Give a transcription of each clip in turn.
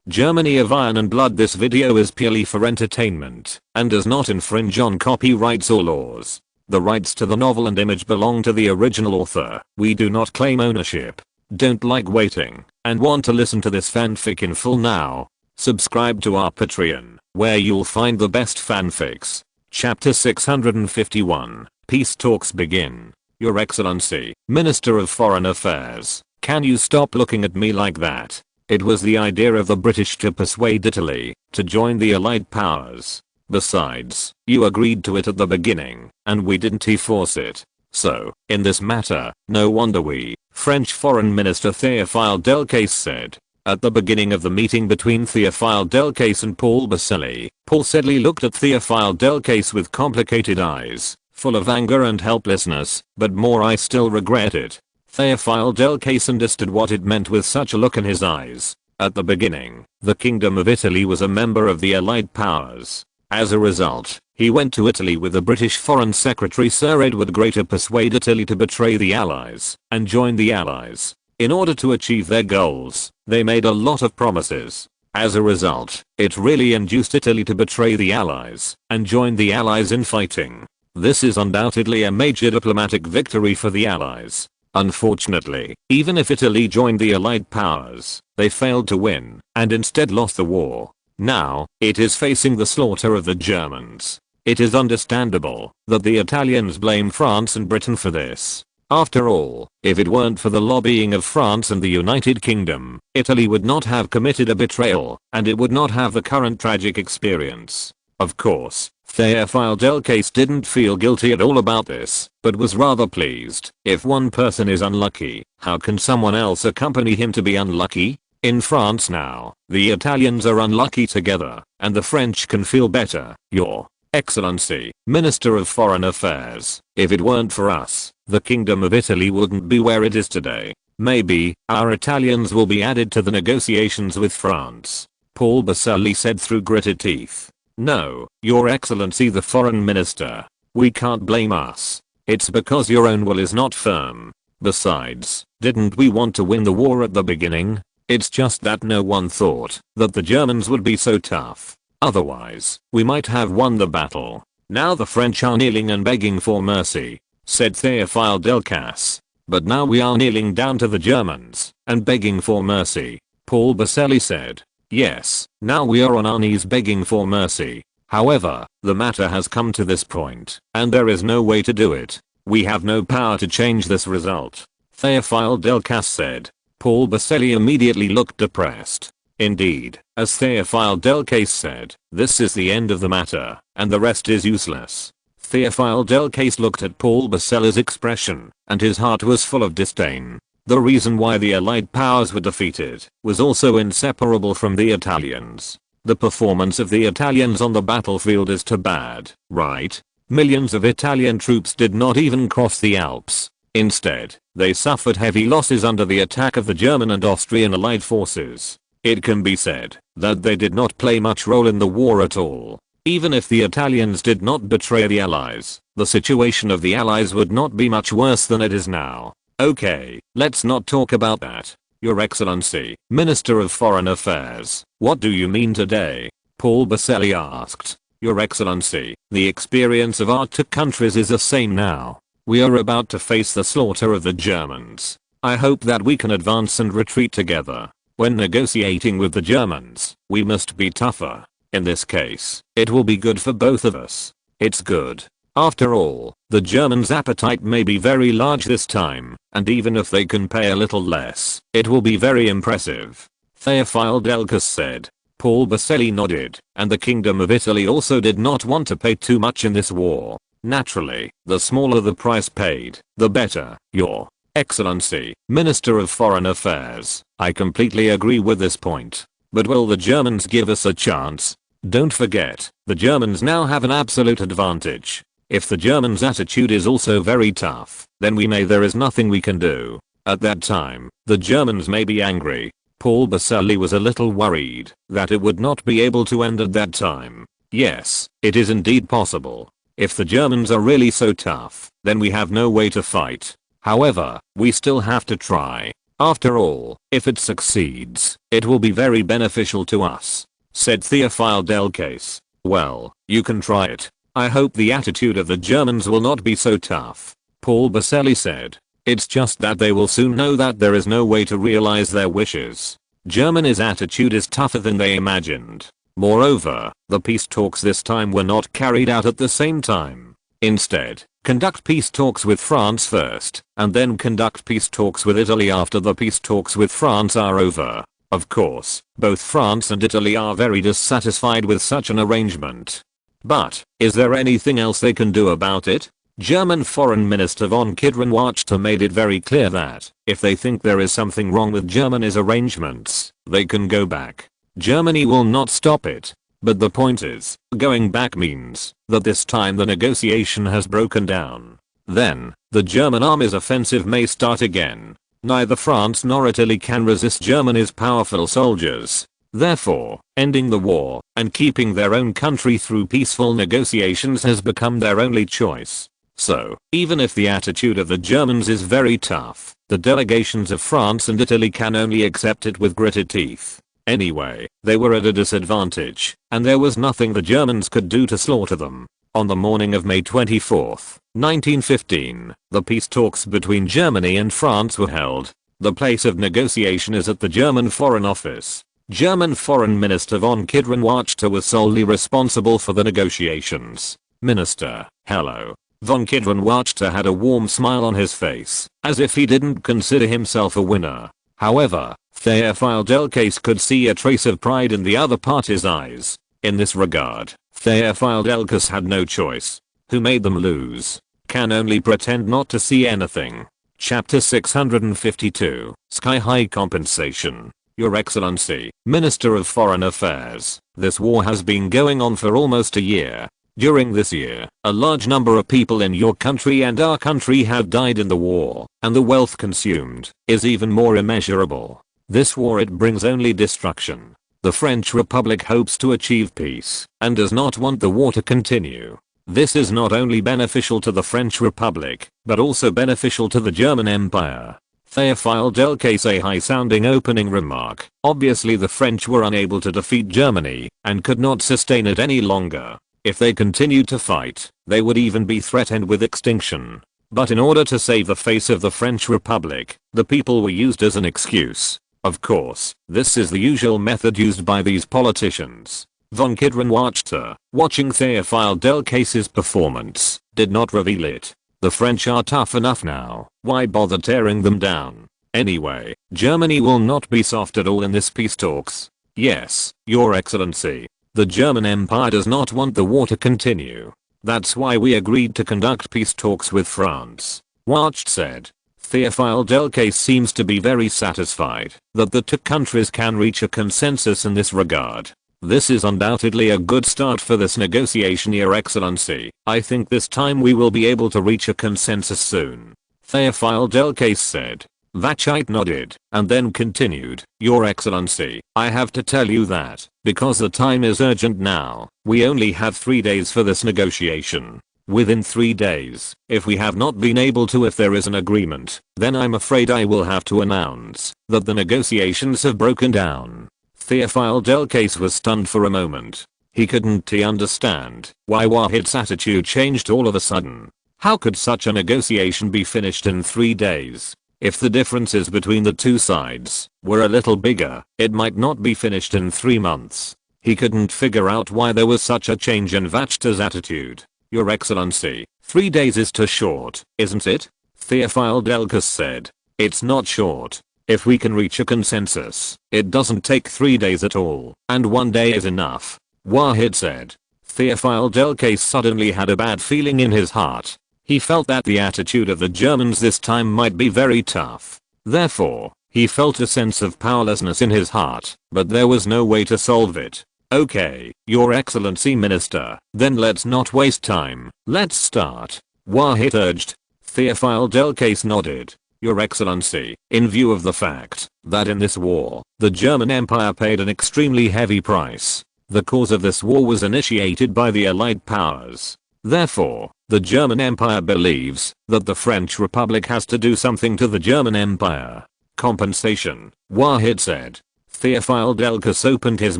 Germany of Iron and Blood. This video is purely for entertainment and does not infringe on copyrights or laws. The rights to the novel and image belong to the original author. We do not claim ownership. Don't like waiting and want to listen to this fanfic in full now? Subscribe to our Patreon, where you'll find the best fanfics. Chapter 651. Peace talks begin. Your Excellency, Minister of Foreign Affairs, can you stop looking at me like that? It was the idea of the British to persuade Italy to join the Allied powers. Besides, you agreed to it at the beginning, and we didn't force it. So, in this matter, no wonder we, French Foreign Minister Théophile Delcasse said. At the beginning of the meeting between Théophile Delcasse and Paul Boselli, Paul Sedley looked at Théophile Delcasse with complicated eyes, full of anger and helplessness, but more I still regret it. Théophile Delcasse understood what it meant with such a look in his eyes. At the beginning, the Kingdom of Italy was a member of the Allied powers. As a result, he went to Italy with the British Foreign Secretary Sir Edward Grey to persuade Italy to betray the Allies and join the Allies. In order to achieve their goals, they made a lot of promises. As a result, it really induced Italy to betray the Allies and join the Allies in fighting. This is undoubtedly a major diplomatic victory for the Allies. Unfortunately, even if Italy joined the Allied powers, they failed to win and instead lost the war. Now, it is facing the slaughter of the Germans. It is understandable that the Italians blame France and Britain for this. After all, if it weren't for the lobbying of France and the United Kingdom, Italy would not have committed a betrayal, and it would not have the current tragic experience. Of course, Théophile Delcasse didn't feel guilty at all about this, but was rather pleased. If one person is unlucky, how can someone else accompany him to be unlucky? In France now, the Italians are unlucky together, and the French can feel better. Your Excellency, Minister of Foreign Affairs, if it weren't for us, the Kingdom of Italy wouldn't be where it is today. Maybe, our Italians will be added to the negotiations with France. Paul Boselli said through gritted teeth. No, Your Excellency the Foreign Minister. We can't blame us. It's because your own will is not firm. Besides, didn't we want to win the war at the beginning? It's just that no one thought that the Germans would be so tough. Otherwise, we might have won the battle. Now the French are kneeling and begging for mercy, said Théophile Delcasse. But now we are kneeling down to the Germans and begging for mercy, Paul Boselli said. Yes, now we are on our knees begging for mercy. However, the matter has come to this point, and there is no way to do it. We have no power to change this result, Théophile Delcasse said. Paul Boselli immediately looked depressed. Indeed, as Théophile Delcasse said, this is the end of the matter, and the rest is useless. Théophile Delcasse looked at Paul Boselli's expression, and his heart was full of disdain. The reason why the Allied powers were defeated was also inseparable from the Italians. The performance of the Italians on the battlefield is too bad, right? Millions of Italian troops did not even cross the Alps. Instead, they suffered heavy losses under the attack of the German and Austrian Allied forces. It can be said that they did not play much role in the war at all. Even if the Italians did not betray the Allies, the situation of the Allies would not be much worse than it is now. Okay, let's not talk about that. Your Excellency, Minister of Foreign Affairs, what do you mean today? Paul Boselli asked. Your Excellency, the experience of our two countries is the same now. We are about to face the slaughter of the Germans. I hope that we can advance and retreat together. When negotiating with the Germans, we must be tougher. In this case, it will be good for both of us. It's good. After all, the Germans' appetite may be very large this time, and even if they can pay a little less, it will be very impressive, Théophile Delcasse said. Paul Boselli nodded, and the Kingdom of Italy also did not want to pay too much in this war. Naturally, the smaller the price paid, the better. Your Excellency, Minister of Foreign Affairs, I completely agree with this point. But will the Germans give us a chance? Don't forget, the Germans now have an absolute advantage. If the Germans' attitude is also very tough, then there is nothing we can do. At that time, the Germans may be angry. Paul Boselli was a little worried that it would not be able to end at that time. Yes, it is indeed possible. If the Germans are really so tough, then we have no way to fight. However, we still have to try. After all, if it succeeds, it will be very beneficial to us," said Theophile Delcase. "Well, you can try it. I hope the attitude of the Germans will not be so tough," Paul Baselli said. "It's just that they will soon know that there is no way to realize their wishes. Germany's attitude is tougher than they imagined. Moreover, the peace talks this time were not carried out at the same time. Instead, conduct peace talks with France first, and then conduct peace talks with Italy after the peace talks with France are over. Of course, both France and Italy are very dissatisfied with such an arrangement. But, is there anything else they can do about it?" German Foreign Minister von Kidron-Wachter made it very clear that, if they think there is something wrong with Germany's arrangements, they can go back. Germany will not stop it. But the point is, going back means that this time the negotiation has broken down. Then, the German army's offensive may start again. Neither France nor Italy can resist Germany's powerful soldiers. Therefore, ending the war and keeping their own country through peaceful negotiations has become their only choice. So, even if the attitude of the Germans is very tough, the delegations of France and Italy can only accept it with gritted teeth. Anyway, they were at a disadvantage, and there was nothing the Germans could do to slaughter them. On the morning of May 24, 1915, the peace talks between Germany and France were held. The place of negotiation is at the German Foreign Office. German Foreign Minister von Kidron-Wachter was solely responsible for the negotiations. "Minister, hello." Von Kidron-Wachter had a warm smile on his face, as if he didn't consider himself a winner. However, Theophile Delcase could see a trace of pride in the other party's eyes. In this regard, Theophile Delcase had no choice. Who made them lose? Can only pretend not to see anything. Chapter 652, Sky High Compensation. Your Excellency, Minister of Foreign Affairs, this war has been going on for almost a year. During this year, a large number of people in your country and our country have died in the war, and the wealth consumed is even more immeasurable. This war, it brings only destruction. The French Republic hopes to achieve peace and does not want the war to continue. This is not only beneficial to the French Republic, but also beneficial to the German Empire. Theophile Delcase, a high-sounding opening remark. Obviously the French were unable to defeat Germany and could not sustain it any longer. If they continued to fight, they would even be threatened with extinction. But in order to save the face of the French Republic, the people were used as an excuse. Of course, this is the usual method used by these politicians. Von Kidron-Wachter, watching Theophile Delcase's performance, did not reveal it. The French are tough enough now, why bother tearing them down? Anyway, Germany will not be soft at all in this peace talks. Yes, Your Excellency. The German Empire does not want the war to continue. That's why we agreed to conduct peace talks with France, Wachter said. Theophile Delcase seems to be very satisfied that the two countries can reach a consensus in this regard. This is undoubtedly a good start for this negotiation, Your Excellency. I think this time we will be able to reach a consensus soon, Theophile Delcase said. Vachite nodded, and then continued, Your Excellency, I have to tell you that, because the time is urgent now, we only have 3 days for this negotiation. Within 3 days, if we have not been able to, if there is an agreement, then I'm afraid I will have to announce that the negotiations have broken down. Theophile Delcase was stunned for a moment. He couldn't understand why Wahid's attitude changed all of a sudden. How could such a negotiation be finished in 3 days? If the differences between the two sides were a little bigger, it might not be finished in 3 months. He couldn't figure out why there was such a change in Wachter's attitude. Your Excellency, 3 days is too short, isn't it? Theophile Delcase said. It's not short. If we can reach a consensus, it doesn't take 3 days at all, and 1 day is enough, Wahid said. Theophile Delcase suddenly had a bad feeling in his heart. He felt that the attitude of the Germans this time might be very tough. Therefore, he felt a sense of powerlessness in his heart, but there was no way to solve it. Okay, Your Excellency Minister, then let's not waste time, let's start, Wahid urged. Theophile Delcase nodded. Your Excellency, in view of the fact that in this war, the German Empire paid an extremely heavy price, the cause of this war was initiated by the Allied powers. Therefore, the German Empire believes that the French Republic has to do something to the German Empire. compensation, Wahid said. Theophile Delcas opened his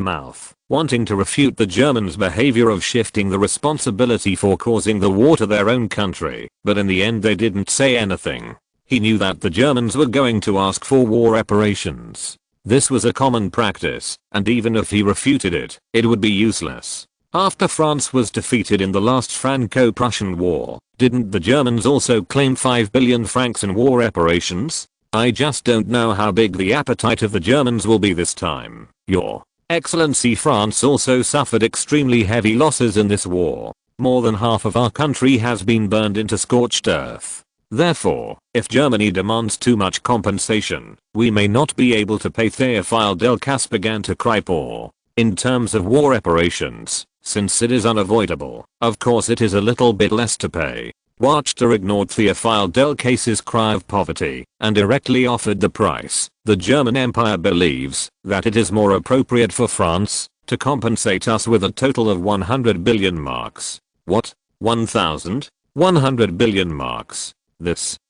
mouth, wanting to refute the Germans' behavior of shifting the responsibility for causing the war to their own country, but in the end they didn't say anything. He knew that the Germans were going to ask for war reparations. This was a common practice, and even if he refuted it, it would be useless. After France was defeated in the last Franco-Prussian War, didn't the Germans also claim 5 billion francs in war reparations? I just don't know how big the appetite of the Germans will be this time, Your Excellency. France also suffered extremely heavy losses in this war. More than half of our country has been burned into scorched earth. Therefore, if Germany demands too much compensation, we may not be able to pay. Theophile Delcas began to cry poor. In terms of war reparations, since it is unavoidable, of course it is a little bit less to pay. Wachter ignored Theophile Delcas's cry of poverty and directly offered the price. The German Empire believes that it is more appropriate for France to compensate us with a total of 100 billion marks. What? 1,100 billion marks?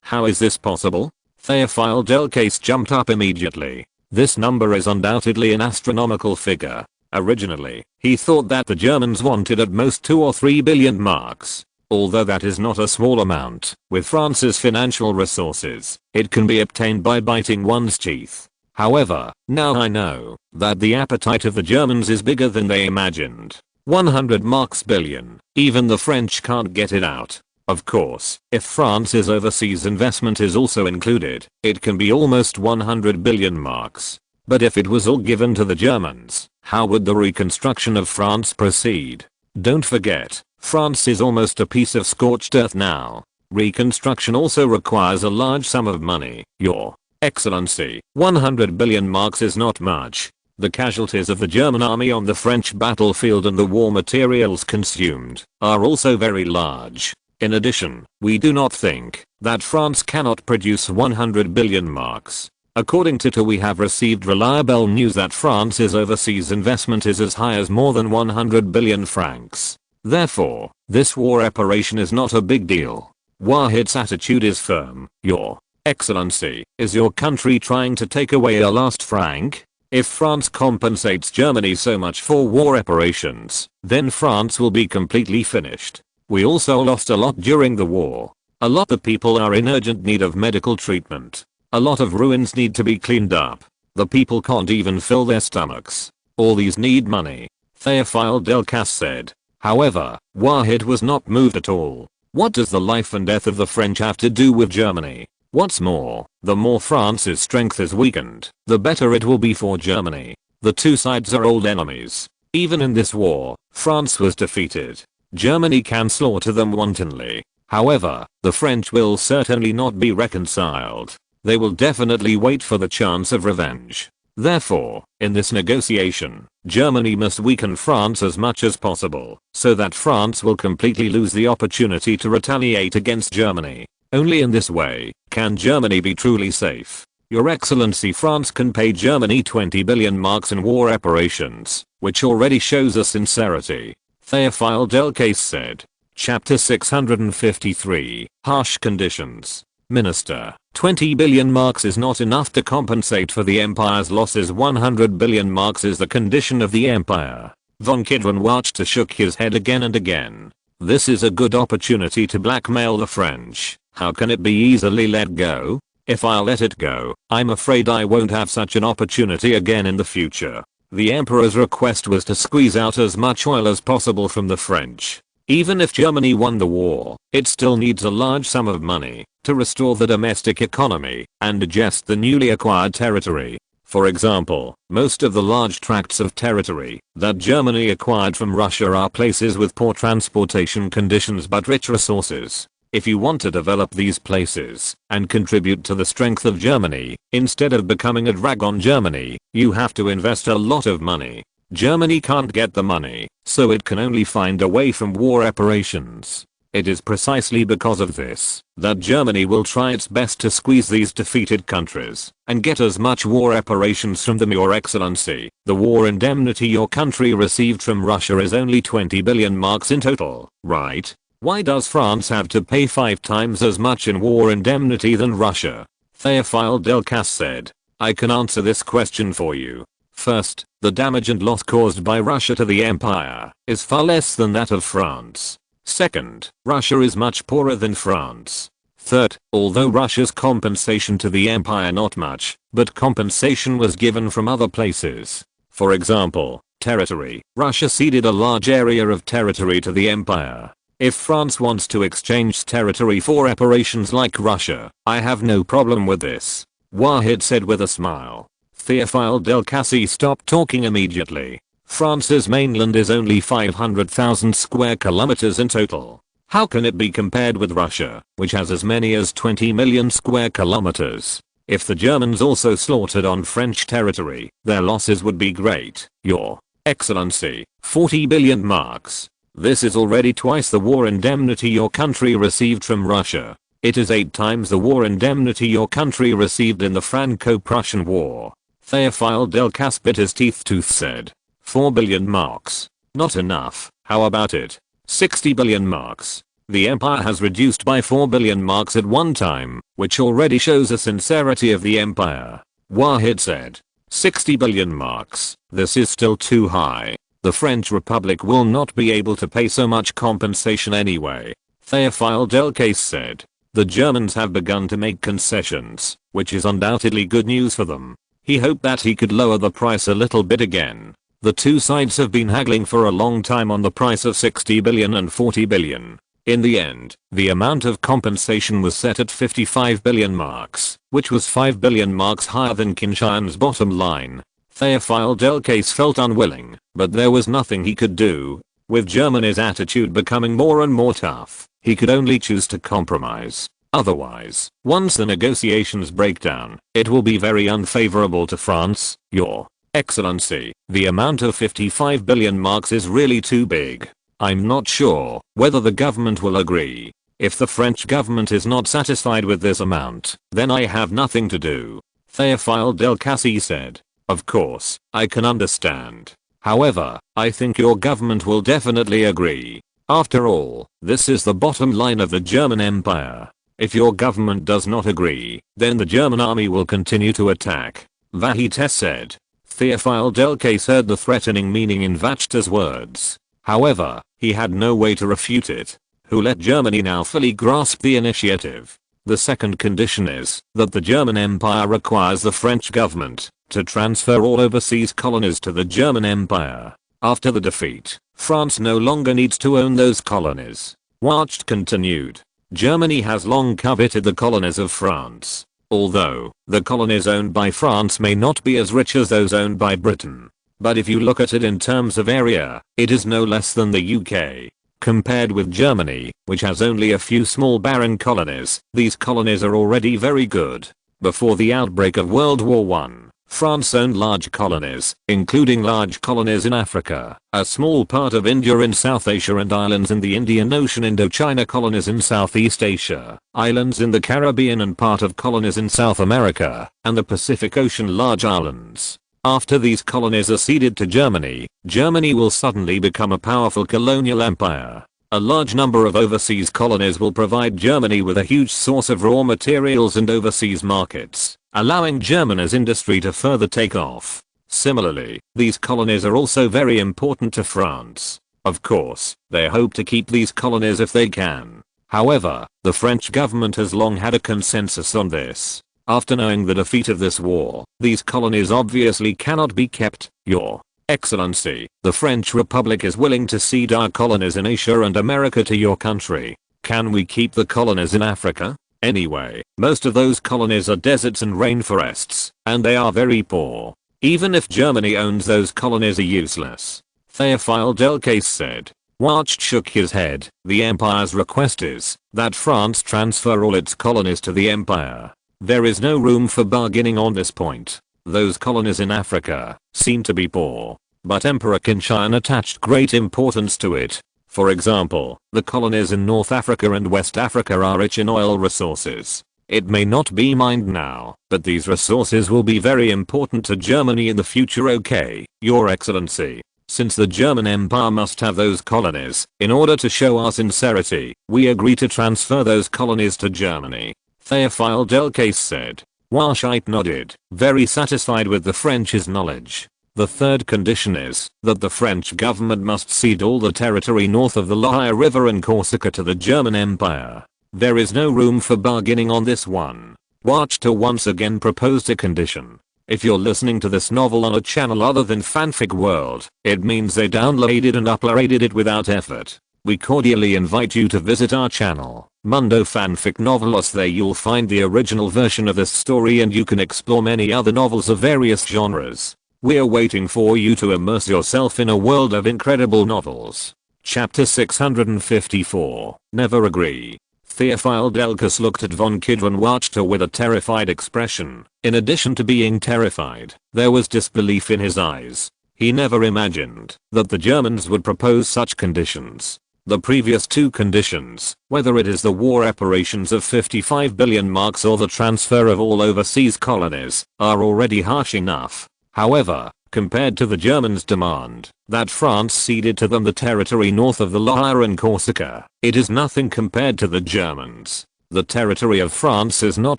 How is this possible? Theophile Delcas jumped up immediately. This number is undoubtedly an astronomical figure. Originally, he thought that the Germans wanted at most 2 or 3 billion marks. Although that is not a small amount, with France's financial resources, it can be obtained by biting one's teeth. However, now I know that the appetite of the Germans is bigger than they imagined. 100 marks billion, even the French can't get it out. Of course, if France's overseas investment is also included, it can be almost 100 billion marks. But if it was all given to the Germans, how would the reconstruction of France proceed? Don't forget, France is almost a piece of scorched earth now. Reconstruction also requires a large sum of money. Your Excellency, 100 billion marks is not much. The casualties of the German army on the French battlefield and the war materials consumed are also very large. In addition, we do not think that France cannot produce 100 billion marks. According to we have received reliable news that France's overseas investment is as high as more than 100 billion francs. Therefore, this war reparation is not a big deal. Wahid's attitude is firm. Your Excellency, is your country trying to take away our last franc? If France compensates Germany so much for war reparations, then France will be completely finished. We also lost a lot during the war. A lot of people are in urgent need of medical treatment. A lot of ruins need to be cleaned up. The people can't even fill their stomachs. All these need money. Theophile Delcas said. However, Wahid was not moved at all. What does the life and death of the French have to do with Germany? What's more, the more France's strength is weakened, the better it will be for Germany. The two sides are old enemies. Even in this war, France was defeated. Germany can slaughter them wantonly. However, the French will certainly not be reconciled. They will definitely wait for the chance of revenge. Therefore, in this negotiation, Germany must weaken France as much as possible, so that France will completely lose the opportunity to retaliate against Germany. Only in this way can Germany be truly safe. Your Excellency, France can pay Germany 20 billion marks in war reparations, which already shows a sincerity. Theophile Delcas said. Chapter 653, Harsh Conditions. Minister, 20 billion marks is not enough to compensate for the empire's losses. 100 billion marks is the condition of the empire. Von Kidron-Wachter shook his head again and again. This is a good opportunity to blackmail the French. How can it be easily let go? If I let it go, I'm afraid I won't have such an opportunity again in the future. The emperor's request was to squeeze out as much oil as possible from the French. Even if Germany won the war, it still needs a large sum of money to restore the domestic economy and digest the newly acquired territory. For example, most of the large tracts of territory that Germany acquired from Russia are places with poor transportation conditions but rich resources. If you want to develop these places and contribute to the strength of Germany, instead of becoming a drag on Germany, you have to invest a lot of money. Germany can't get the money, so it can only find a way from war reparations. It is precisely because of this that Germany will try its best to squeeze these defeated countries and get as much war reparations from them. Your Excellency, the war indemnity your country received from Russia is only 20 billion marks in total, right? Why does France have to pay 5 times as much in war indemnity than Russia? Theophile Delcas said. I can answer this question for you. First, the damage and loss caused by Russia to the empire is far less than that of France. Second, Russia is much poorer than France. Third, although Russia's compensation to the empire not much, but compensation was given from other places. For example, territory. Russia ceded a large area of territory to the empire. If France wants to exchange territory for reparations like Russia, I have no problem with this, Wahid said with a smile. Théophile Delcasse stopped talking immediately. France's mainland is only 500,000 square kilometers in total. How can it be compared with Russia, which has as many as 20 million square kilometers? If the Germans also slaughtered on French territory, their losses would be great, Your Excellency. 40 billion marks. This is already twice the war indemnity your country received from Russia. It is 8 times the war indemnity your country received in the Franco-Prussian War. Théophile Delcasse bit his teeth said. 4 billion marks. Not enough. How about it? 60 billion marks. The empire has reduced by 4 billion marks at one time, which already shows the sincerity of the empire. Wahid said. 60 billion marks. This is still too high. The French Republic will not be able to pay so much compensation anyway. Théophile Delcasse said. The Germans have begun to make concessions, which is undoubtedly good news for them. He hoped that he could lower the price a little bit again. The two sides have been haggling for a long time on the price of 60 billion and 40 billion. In the end, the amount of compensation was set at 55 billion marks, which was 5 billion marks higher than Qin Tian's bottom line. Théophile Delcasse felt unwilling, but there was nothing he could do. With Germany's attitude becoming more and more tough, he could only choose to compromise. Otherwise, once the negotiations break down, it will be very unfavorable to France, Your Excellency. The amount of 55 billion marks is really too big. I'm not sure whether the government will agree. If the French government is not satisfied with this amount, then I have nothing to do. Théophile Delcasse said. Of course, I can understand. However, I think your government will definitely agree. After all, this is the bottom line of the German Empire. If your government does not agree, then the German army will continue to attack. Vahite said. Théophile Delcasse heard the threatening meaning in Vachta's words. However, he had no way to refute it. Who let Germany now fully grasp the initiative? The second condition is that the German Empire requires the French government to transfer all overseas colonies to the German Empire. After the defeat, France no longer needs to own those colonies. Wacht continued. Germany has long coveted the colonies of France. Although, the colonies owned by France may not be as rich as those owned by Britain. But if you look at it in terms of area, it is no less than the UK. Compared with Germany, which has only a few small barren colonies, these colonies are already very good. Before the outbreak of World War I, France owned large colonies, including large colonies in Africa, a small part of India in South Asia and islands in the Indian Ocean, Indochina, colonies in Southeast Asia, islands in the Caribbean and part of colonies in South America, and the Pacific Ocean large islands. After these colonies are ceded to Germany, Germany will suddenly become a powerful colonial empire. A large number of overseas colonies will provide Germany with a huge source of raw materials and overseas markets, allowing Germany's industry to further take off. Similarly, these colonies are also very important to France. Of course, they hope to keep these colonies if they can. However, the French government has long had a consensus on this. After knowing the defeat of this war, these colonies obviously cannot be kept, Your Excellency. The French Republic is willing to cede our colonies in Asia and America to your country. Can we keep the colonies in Africa? Anyway, most of those colonies are deserts and rainforests, and they are very poor. Even if Germany owns those colonies are useless. Théophile Delcasse said. Wacht shook his head. The empire's request is that France transfer all its colonies to the empire. There is no room for bargaining on this point. Those colonies in Africa seem to be poor, but Emperor Qin Tian attached great importance to it. For example, the colonies in North Africa and West Africa are rich in oil resources. It may not be mined now, but these resources will be very important to Germany in the future. Okay, Your Excellency. Since the German Empire must have those colonies, in order to show our sincerity, we agree to transfer those colonies to Germany. Théophile Delcasse said. Warshite nodded, very satisfied with the French's knowledge. The third condition is that the French government must cede all the territory north of the Loire River and Corsica to the German Empire. There is no room for bargaining on this one. Watchter once again proposed a condition. If you're listening to this novel on a channel other than Fanfic World, it means they downloaded and uploaded it without effort. We cordially invite you to visit our channel, Mundo Fanfic Novelos. There you'll find the original version of this story and you can explore many other novels of various genres. We're waiting for you to immerse yourself in a world of incredible novels. Chapter 654, Never Agree. Theophile Delcas looked at von Kidron Wachter with a terrified expression. In addition to being terrified, there was disbelief in his eyes. He never imagined that the Germans would propose such conditions. The previous two conditions, whether it is the war reparations of 55 billion marks or the transfer of all overseas colonies, are already harsh enough. However, compared to the Germans' demand that France ceded to them the territory north of the Loire and Corsica, it is nothing compared to the Germans. The territory of France is not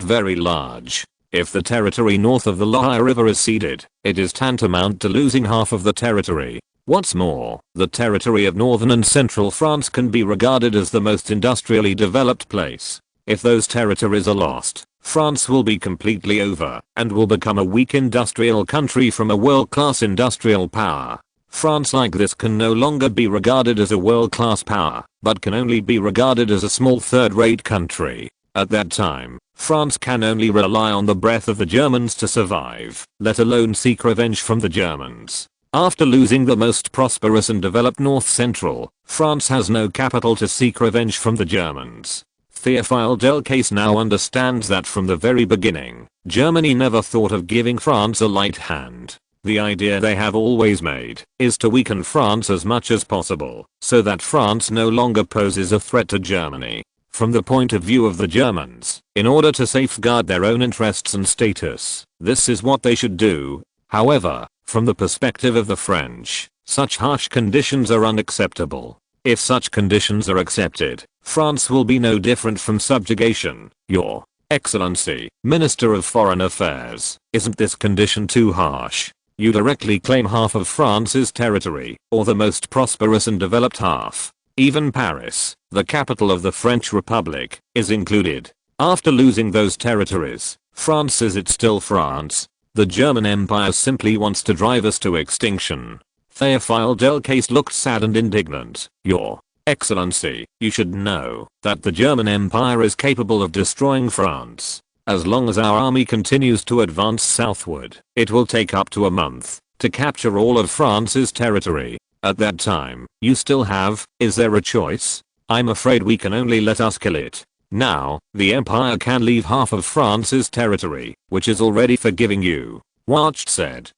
very large. If the territory north of the Loire River is ceded, it is tantamount to losing half of the territory. What's more, the territory of northern and central France can be regarded as the most industrially developed place. If those territories are lost, France will be completely over and will become a weak industrial country from a world-class industrial power. France like this can no longer be regarded as a world-class power, but can only be regarded as a small third-rate country. At that time, France can only rely on the breath of the Germans to survive, let alone seek revenge from the Germans. After losing the most prosperous and developed North Central, France has no capital to seek revenge from the Germans. Theophile Delcas now understands that from the very beginning, Germany never thought of giving France a light hand. The idea they have always made is to weaken France as much as possible, so that France no longer poses a threat to Germany. From the point of view of the Germans, in order to safeguard their own interests and status, this is what they should do. However, from the perspective of the French, such harsh conditions are unacceptable. If such conditions are accepted, France will be no different from subjugation. Your Excellency, Minister of Foreign Affairs, isn't this condition too harsh? You directly claim half of France's territory, or the most prosperous and developed half. Even Paris, the capital of the French Republic, is included. After losing those territories, France is it still France? The German Empire simply wants to drive us to extinction. Theophile Delcas looked sad and indignant. Your Excellency, you should know that the German Empire is capable of destroying France. As long as our army continues to advance southward, it will take up to a month to capture all of France's territory. At that time, you still have, is there a choice? I'm afraid we can only let us kill it. Now, the Empire can leave half of France's territory, which is already forgiving you. Wacht said.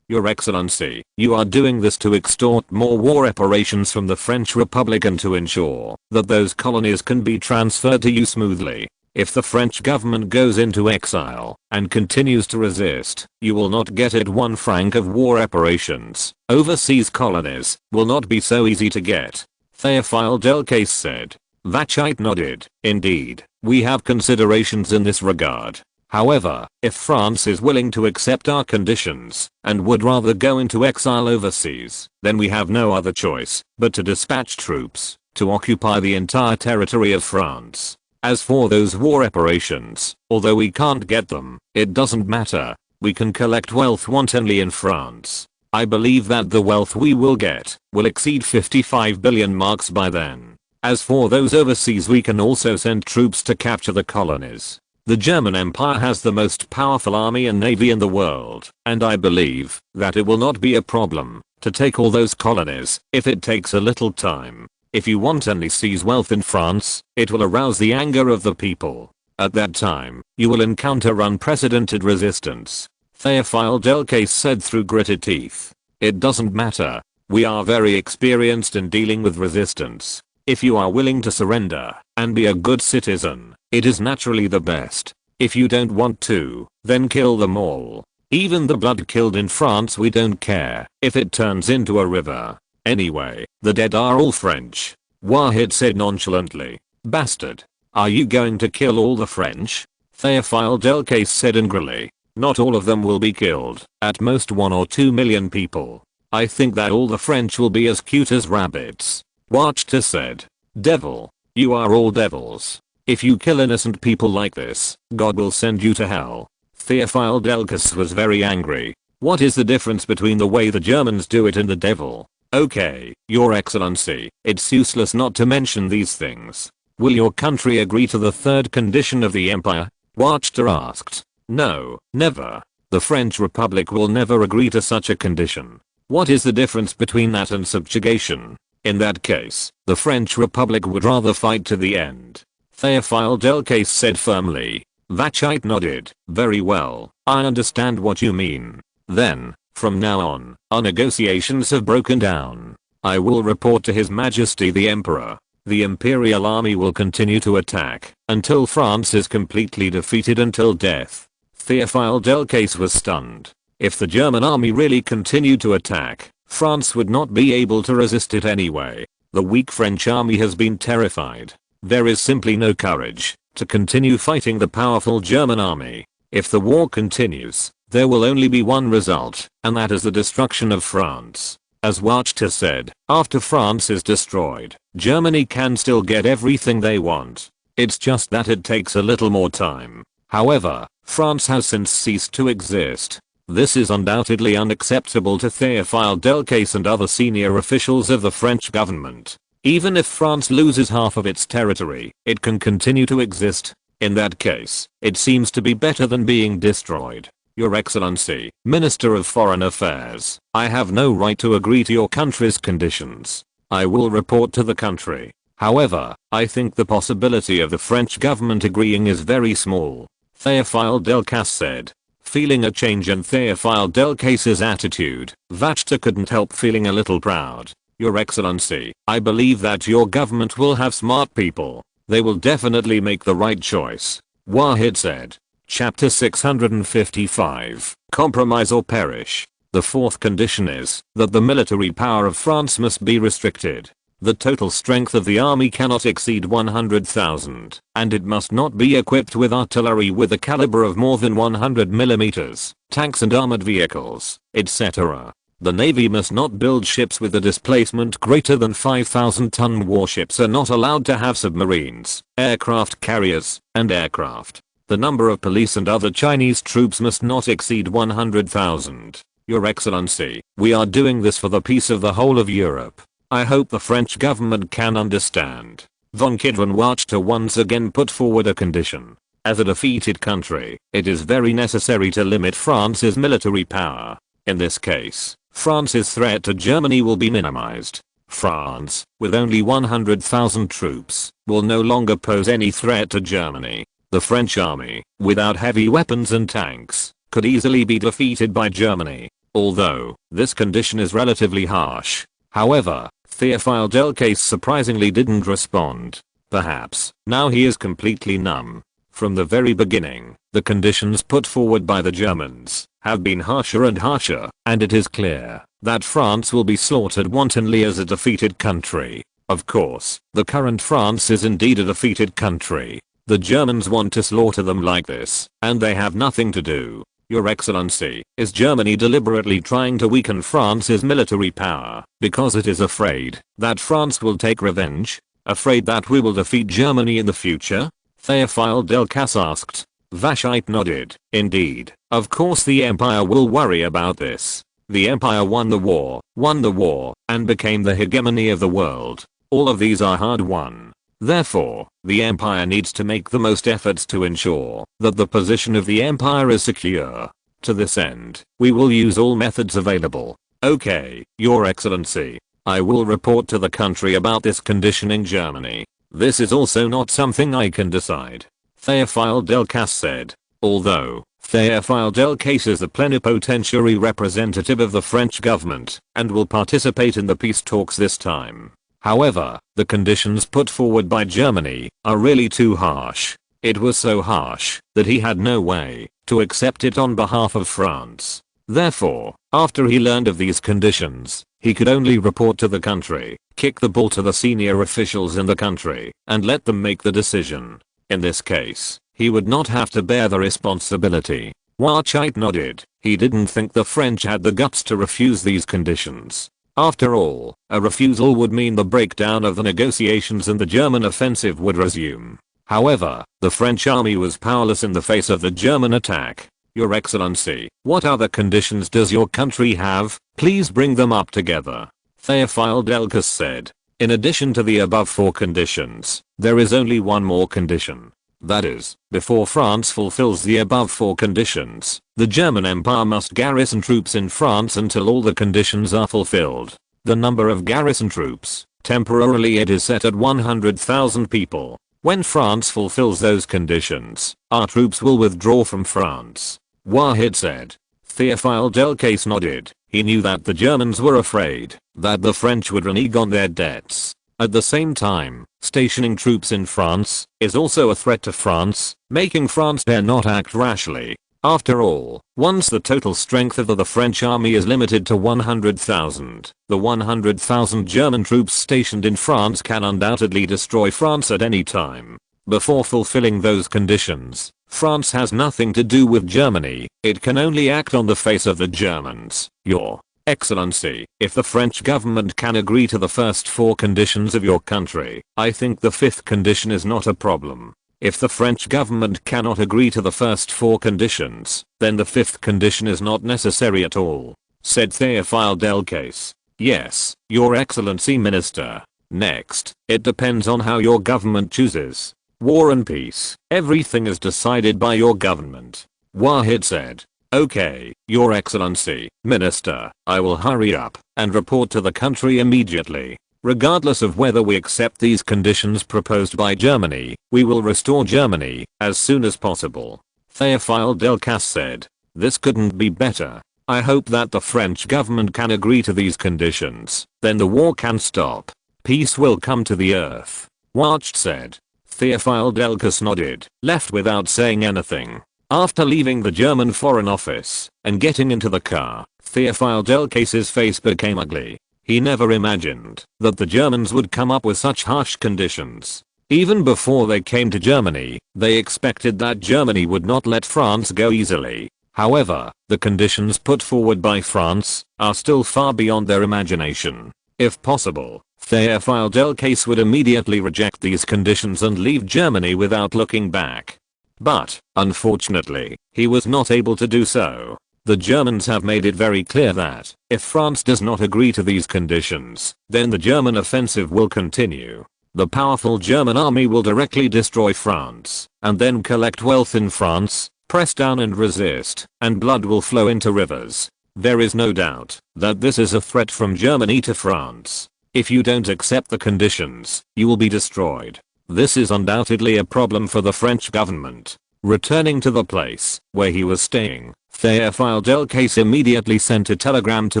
Your Excellency, you are doing this to extort more war reparations from the French Republic and to ensure that those colonies can be transferred to you smoothly. If the French government goes into exile and continues to resist, you will not get it 1 franc of war reparations. Overseas colonies will not be so easy to get. Theophile Delcas said. Vachite nodded. Indeed, we have considerations in this regard. However, if France is willing to accept our conditions and would rather go into exile overseas, then we have no other choice but to dispatch troops to occupy the entire territory of France. As for those war reparations, although we can't get them, it doesn't matter. We can collect wealth wantonly in France. I believe that the wealth we will get will exceed 55 billion marks by then. As for those overseas, we can also send troops to capture the colonies. The German Empire has the most powerful army and navy in the world, and I believe that it will not be a problem to take all those colonies if it takes a little time. If you wantonly seize wealth in France, it will arouse the anger of the people. At that time, you will encounter unprecedented resistance. Theophile Delcas said through gritted teeth. It doesn't matter. We are very experienced in dealing with resistance. If you are willing to surrender and be a good citizen, it is naturally the best. If you don't want to, then kill them all. Even the blood killed in France we don't care if it turns into a river. Anyway, the dead are all French. Wahid said nonchalantly. Bastard. Are you going to kill all the French? Théophile Delcasse said angrily. Not all of them will be killed, at most 1 or 2 million people. I think that all the French will be as cute as rabbits. Watchter said. Devil. You are all devils. If you kill innocent people like this, God will send you to hell. Théophile Delcasse was very angry. What is the difference between the way the Germans do it and the devil? Okay, Your Excellency, it's useless not to mention these things. Will your country agree to the third condition of the empire? Watchter asked. No, never. The French Republic will never agree to such a condition. What is the difference between that and subjugation? In that case, the French Republic would rather fight to the end. Théophile Delcasse said firmly. Vachite nodded. Very well, I understand what you mean. Then, from now on, our negotiations have broken down. I will report to His Majesty the Emperor. The Imperial Army will continue to attack until France is completely defeated until death. Théophile Delcasse was stunned. If the German army really continued to attack, France would not be able to resist it anyway. The weak French army has been terrified. There is simply no courage to continue fighting the powerful German army. If the war continues, there will only be one result, and that is the destruction of France. As Watchter said, after France is destroyed, Germany can still get everything they want. It's just that it takes a little more time. However, France has since ceased to exist. This is undoubtedly unacceptable to Théophile Delcasse and other senior officials of the French government. Even if France loses half of its territory, it can continue to exist. In that case, it seems to be better than being destroyed. Your Excellency, Minister of Foreign Affairs, I have no right to agree to your country's conditions. I will report to the country. However, I think the possibility of the French government agreeing is very small. Théophile Delcasse said. Feeling a change in Théophile Delcasse's attitude, Watchter couldn't help feeling a little proud. Your Excellency, I believe that your government will have smart people. They will definitely make the right choice. Wahid said. Chapter 655. Compromise or perish. The fourth condition is that the military power of France must be restricted. The total strength of the army cannot exceed 100,000, and it must not be equipped with artillery with a caliber of more than 100 mm, tanks and armored vehicles, etc. The navy must not build ships with a displacement greater than 5,000-ton. Warships are not allowed to have submarines, aircraft carriers, and aircraft. The number of police and other Chinese troops must not exceed 100,000. Your Excellency, we are doing this for the peace of the whole of Europe. I hope the French government can understand. Von Kidron Watchter once again put forward a condition. As a defeated country, it is very necessary to limit France's military power. In this case, France's threat to Germany will be minimized. France, with only 100,000 troops, will no longer pose any threat to Germany. The French army, without heavy weapons and tanks, could easily be defeated by Germany. Although, this condition is relatively harsh. However, Théophile Delcasse surprisingly didn't respond. Perhaps, now he is completely numb. From the very beginning, the conditions put forward by the Germans have been harsher and harsher, and it is clear that France will be slaughtered wantonly as a defeated country. Of course, the current France is indeed a defeated country. The Germans want to slaughter them like this, and they have nothing to do. Your Excellency, is Germany deliberately trying to weaken France's military power because it is afraid that France will take revenge? Afraid that we will defeat Germany in the future? Théophile Delcasse asked. Vachite nodded. Indeed, of course the Empire will worry about this. The Empire won the war, and became the hegemony of the world. All of these are hard won. Therefore, the Empire needs to make the most efforts to ensure that the position of the Empire is secure. To this end, we will use all methods available. Okay, Your Excellency. I will report to the country about this condition in Germany. This is also not something I can decide. Théophile Delcasse said. Although, Théophile Delcasse is the plenipotentiary representative of the French government and will participate in the peace talks this time. However, the conditions put forward by Germany are really too harsh. It was so harsh that he had no way to accept it on behalf of France. Therefore, after he learned of these conditions, he could only report to the country, kick the ball to the senior officials in the country, and let them make the decision. In this case, he would not have to bear the responsibility. Warchite nodded. He didn't think the French had the guts to refuse these conditions. After all, a refusal would mean the breakdown of the negotiations and the German offensive would resume. However, the French army was powerless in the face of the German attack. Your Excellency, what other conditions does your country have? Please bring them up together. Theophile Delcas said. In addition to the above 4 conditions, there is only one more condition. That is, before France fulfills the above 4 conditions, the German Empire must garrison troops in France until all the conditions are fulfilled. The number of garrison troops, temporarily it is set at 100,000 people. When France fulfills those conditions, our troops will withdraw from France. Wahid said. Theophile Delcas nodded. He knew that the Germans were afraid that the French would renege on their debts. At the same time, stationing troops in France is also a threat to France, making France dare not act rashly. After all, once the total strength of the French army is limited to 100,000, the 100,000 German troops stationed in France can undoubtedly destroy France at any time. Before fulfilling those conditions, France has nothing to do with Germany, it can only act on the face of the Germans. Your Excellency, if the French government can agree to the first 4 conditions of your country, I think the 5th condition is not a problem. If the French government cannot agree to the first 4 conditions, then the 5th condition is not necessary at all, said Theophile Delcas. Yes, Your Excellency Minister. Next, it depends on how your government chooses. War and peace, everything is decided by your government. Wahid said. Okay, Your Excellency, Minister, I will hurry up and report to the country immediately. Regardless of whether we accept these conditions proposed by Germany, we will restore Germany as soon as possible. Theophile Delcas said. This couldn't be better. I hope that the French government can agree to these conditions, then the war can stop. Peace will come to the earth. Wacht said. Theophile Delcas nodded, left without saying anything. After leaving the German Foreign Office and getting into the car, Theophile Delcas's face became ugly. He never imagined that the Germans would come up with such harsh conditions. Even before they came to Germany, they expected that Germany would not let France go easily. However, the conditions put forward by France are still far beyond their imagination. If possible, Theophile Delcas would immediately reject these conditions and leave Germany without looking back. But, unfortunately, he was not able to do so. The Germans have made it very clear that, if France does not agree to these conditions, then the German offensive will continue. The powerful German army will directly destroy France, and then collect wealth in France, press down and resist, and blood will flow into rivers. There is no doubt that this is a threat from Germany to France. If you don't accept the conditions, you will be destroyed. This is undoubtedly a problem for the French government. Returning to the place where he was staying, Theophile Delcas immediately sent a telegram to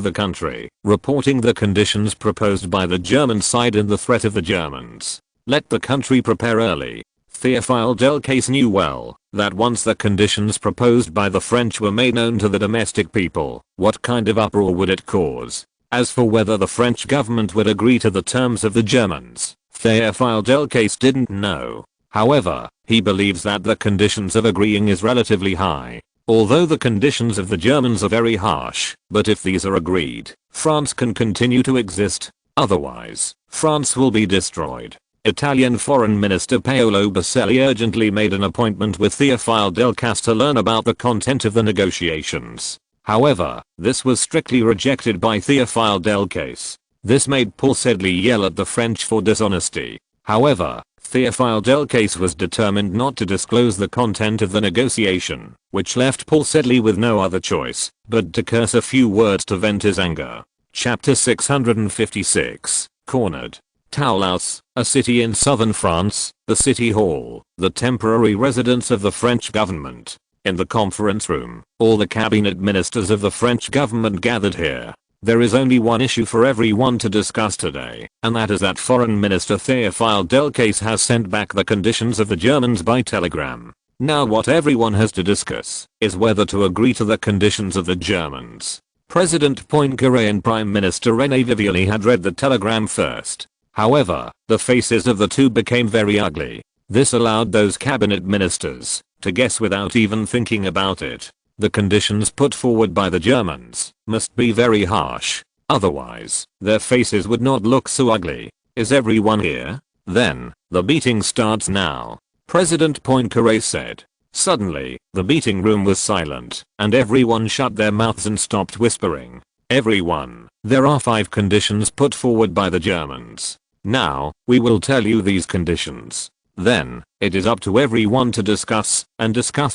the country, reporting the conditions proposed by the German side and the threat of the Germans. Let the country prepare early. Theophile Delcas knew well that once the conditions proposed by the French were made known to the domestic people, what kind of uproar would it cause? As for whether the French government would agree to the terms of the Germans, Theophile Delcas didn't know. However, he believes that the conditions of agreeing is relatively high. Although the conditions of the Germans are very harsh, but if these are agreed, France can continue to exist. Otherwise, France will be destroyed. Italian Foreign Minister Paolo Basselli urgently made an appointment with Theophile Delcas to learn about the content of the negotiations. However, this was strictly rejected by Theophile Delcas. This made Paul Sedley yell at the French for dishonesty. However, Theophile Delcas was determined not to disclose the content of the negotiation, which left Paul Sedley with no other choice but to curse a few words to vent his anger. Chapter 656, Cornered. Toulouse, a city in southern France, the city hall, the temporary residence of the French government. In the conference room, all the cabinet ministers of the French government gathered here. There is only one issue for everyone to discuss today, and that is that Foreign Minister Theophile Delcas has sent back the conditions of the Germans by telegram. Now what everyone has to discuss is whether to agree to the conditions of the Germans. President Poincaré and Prime Minister René Viviani had read the telegram first. However, the faces of the two became very ugly. This allowed those cabinet ministers to guess without even thinking about it. The conditions put forward by the Germans must be very harsh. Otherwise, their faces would not look so ugly. Is everyone here? Then, the meeting starts now. President Poincaré said. Suddenly, the meeting room was silent, and everyone shut their mouths and stopped whispering. Everyone, there are 5 conditions put forward by the Germans. Now, we will tell you these conditions. Then, it is up to everyone to discuss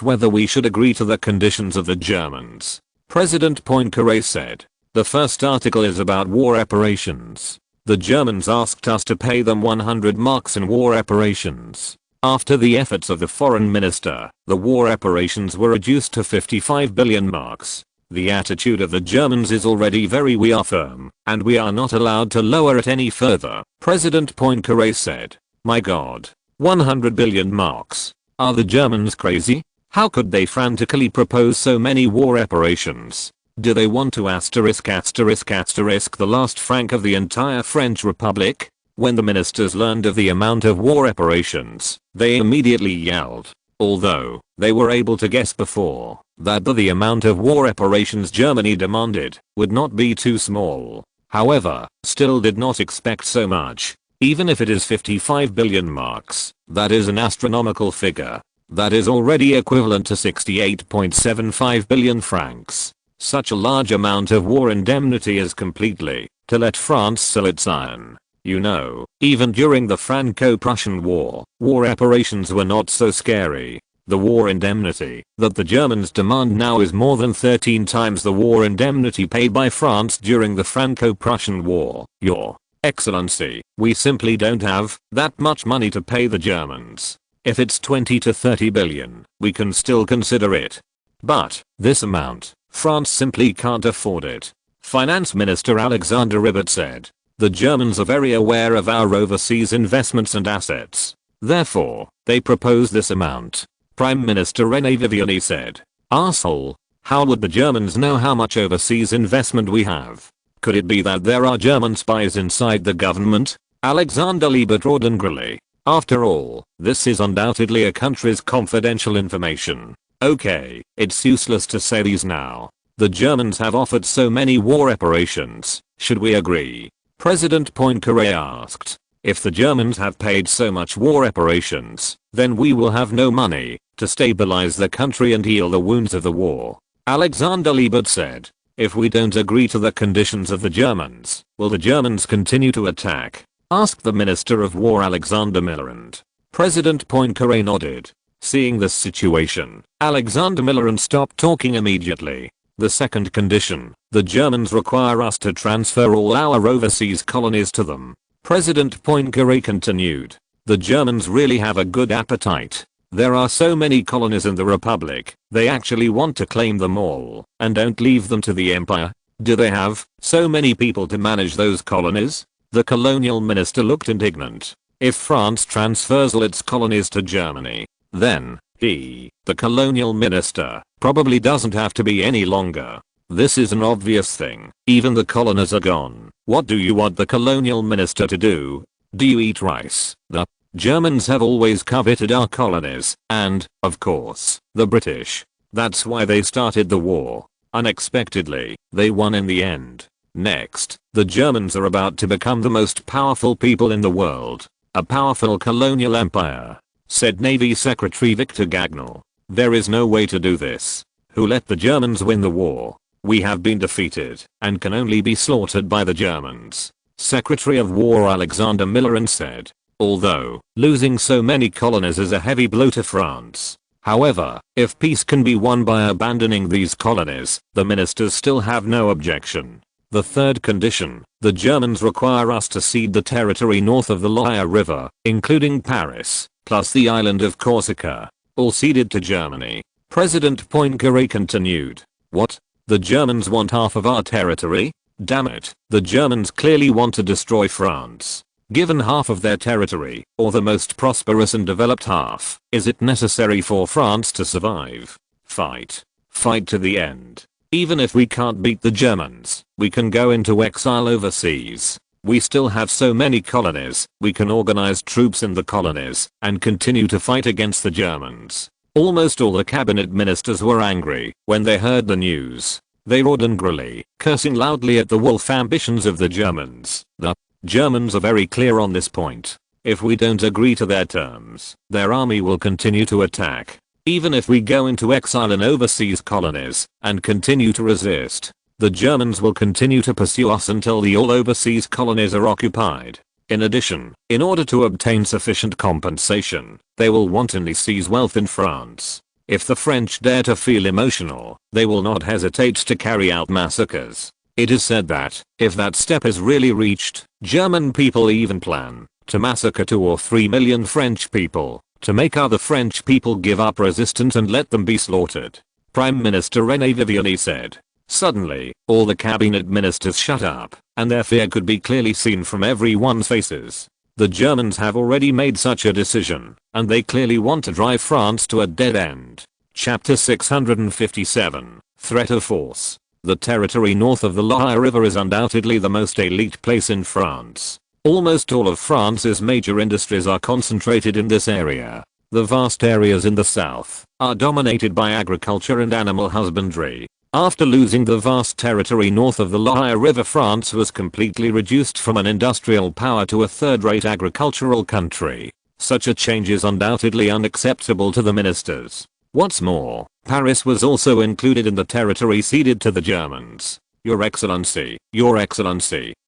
whether we should agree to the conditions of the Germans. President Poincaré said. The first article is about war reparations. The Germans asked us to pay them 100 marks in war reparations. After the efforts of the foreign minister, the war reparations were reduced to 55 billion marks. The attitude of the Germans is already we are firm, and we are not allowed to lower it any further. President Poincaré said. My God. 100 billion marks. Are the Germans crazy? How could they frantically propose so many war reparations? Do they want to asterisk the last franc of the entire French Republic? When the ministers learned of the amount of war reparations, they immediately yelled. Although, they were able to guess before that the amount of war reparations Germany demanded would not be too small. However, still did not expect so much. Even if it is 55 billion marks, that is an astronomical figure. That is already equivalent to 68.75 billion francs. Such a large amount of war indemnity is completely to let France sell its iron. You know, even during the Franco-Prussian War, war reparations were not so scary. The war indemnity that the Germans demand now is more than 13 times the war indemnity paid by France during the Franco-Prussian War. Your Excellency, we simply don't have that much money to pay the Germans. If it's 20 to 30 billion, we can still consider it. But, this amount, France simply can't afford it. Finance Minister Alexander Ribot said. The Germans are very aware of our overseas investments and assets. Therefore, they propose this amount. Prime Minister René Viviani said. Arsehole. How would the Germans know how much overseas investment we have? Could it be that there are German spies inside the government? Alexander Liebert roared angrily. After all, this is undoubtedly a country's confidential information. Okay, it's useless to say these now. The Germans have offered so many war reparations. Should we agree? President Poincaré asked. If the Germans have paid so much war reparations, then we will have no money to stabilize the country and heal the wounds of the war. Alexander Liebert said. If we don't agree to the conditions of the Germans, will the Germans continue to attack? Asked the Minister of War Alexander Millerand. President Poincaré nodded. Seeing this situation, Alexander Millerand stopped talking immediately. The second condition, the Germans require us to transfer all our overseas colonies to them. President Poincaré continued. The Germans really have a good appetite. There are so many colonies in the Republic, they actually want to claim them all, and don't leave them to the Empire. Do they have so many people to manage those colonies? The colonial minister looked indignant. If France transfers all its colonies to Germany, then the colonial minister, probably doesn't have to be any longer. This is an obvious thing. Even the colonies are gone. What do you want the colonial minister to do? Do you eat rice? The Germans have always coveted our colonies, and, of course, the British. That's why they started the war. Unexpectedly, they won in the end. Next, the Germans are about to become the most powerful people in the world. A powerful colonial empire, said Navy Secretary Victor Gagnon. There is no way to do this. Who let the Germans win the war? We have been defeated, and can only be slaughtered by the Germans. Secretary of War Alexander Millerand said. Although, losing so many colonies is a heavy blow to France. However, if peace can be won by abandoning these colonies, the ministers still have no objection. The third condition, the Germans require us to cede the territory north of the Loire River, including Paris, plus the island of Corsica, all ceded to Germany. President Poincaré continued. What? The Germans want half of our territory? Damn it, the Germans clearly want to destroy France. Given half of their territory, or the most prosperous and developed half, is it necessary for France to survive? Fight. Fight to the end. Even if we can't beat the Germans, we can go into exile overseas. We still have so many colonies, we can organize troops in the colonies, and continue to fight against the Germans. Almost all the cabinet ministers were angry when they heard the news. They roared angrily, cursing loudly at the wolf ambitions of the Germans. The Germans are very clear on this point. If we don't agree to their terms, their army will continue to attack. Even if we go into exile in overseas colonies and continue to resist, the Germans will continue to pursue us until the all overseas colonies are occupied. In addition, in order to obtain sufficient compensation, they will wantonly seize wealth in France. If the French dare to feel emotional, they will not hesitate to carry out massacres. It is said that, if that step is really reached, German people even plan to massacre 2 or 3 million French people, to make other French people give up resistance and let them be slaughtered. Prime Minister René Viviani said. Suddenly, all the cabinet ministers shut up, and their fear could be clearly seen from everyone's faces. The Germans have already made such a decision, and they clearly want to drive France to a dead end. Chapter 657, Threat of Force. The territory north of the Loire River is undoubtedly the most elite place in France. Almost all of France's major industries are concentrated in this area. The vast areas in the south are dominated by agriculture and animal husbandry. After losing the vast territory north of the Loire River, France was completely reduced from an industrial power to a third-rate agricultural country. Such a change is undoubtedly unacceptable to the ministers. What's more, Paris was also included in the territory ceded to the Germans. Your Excellency,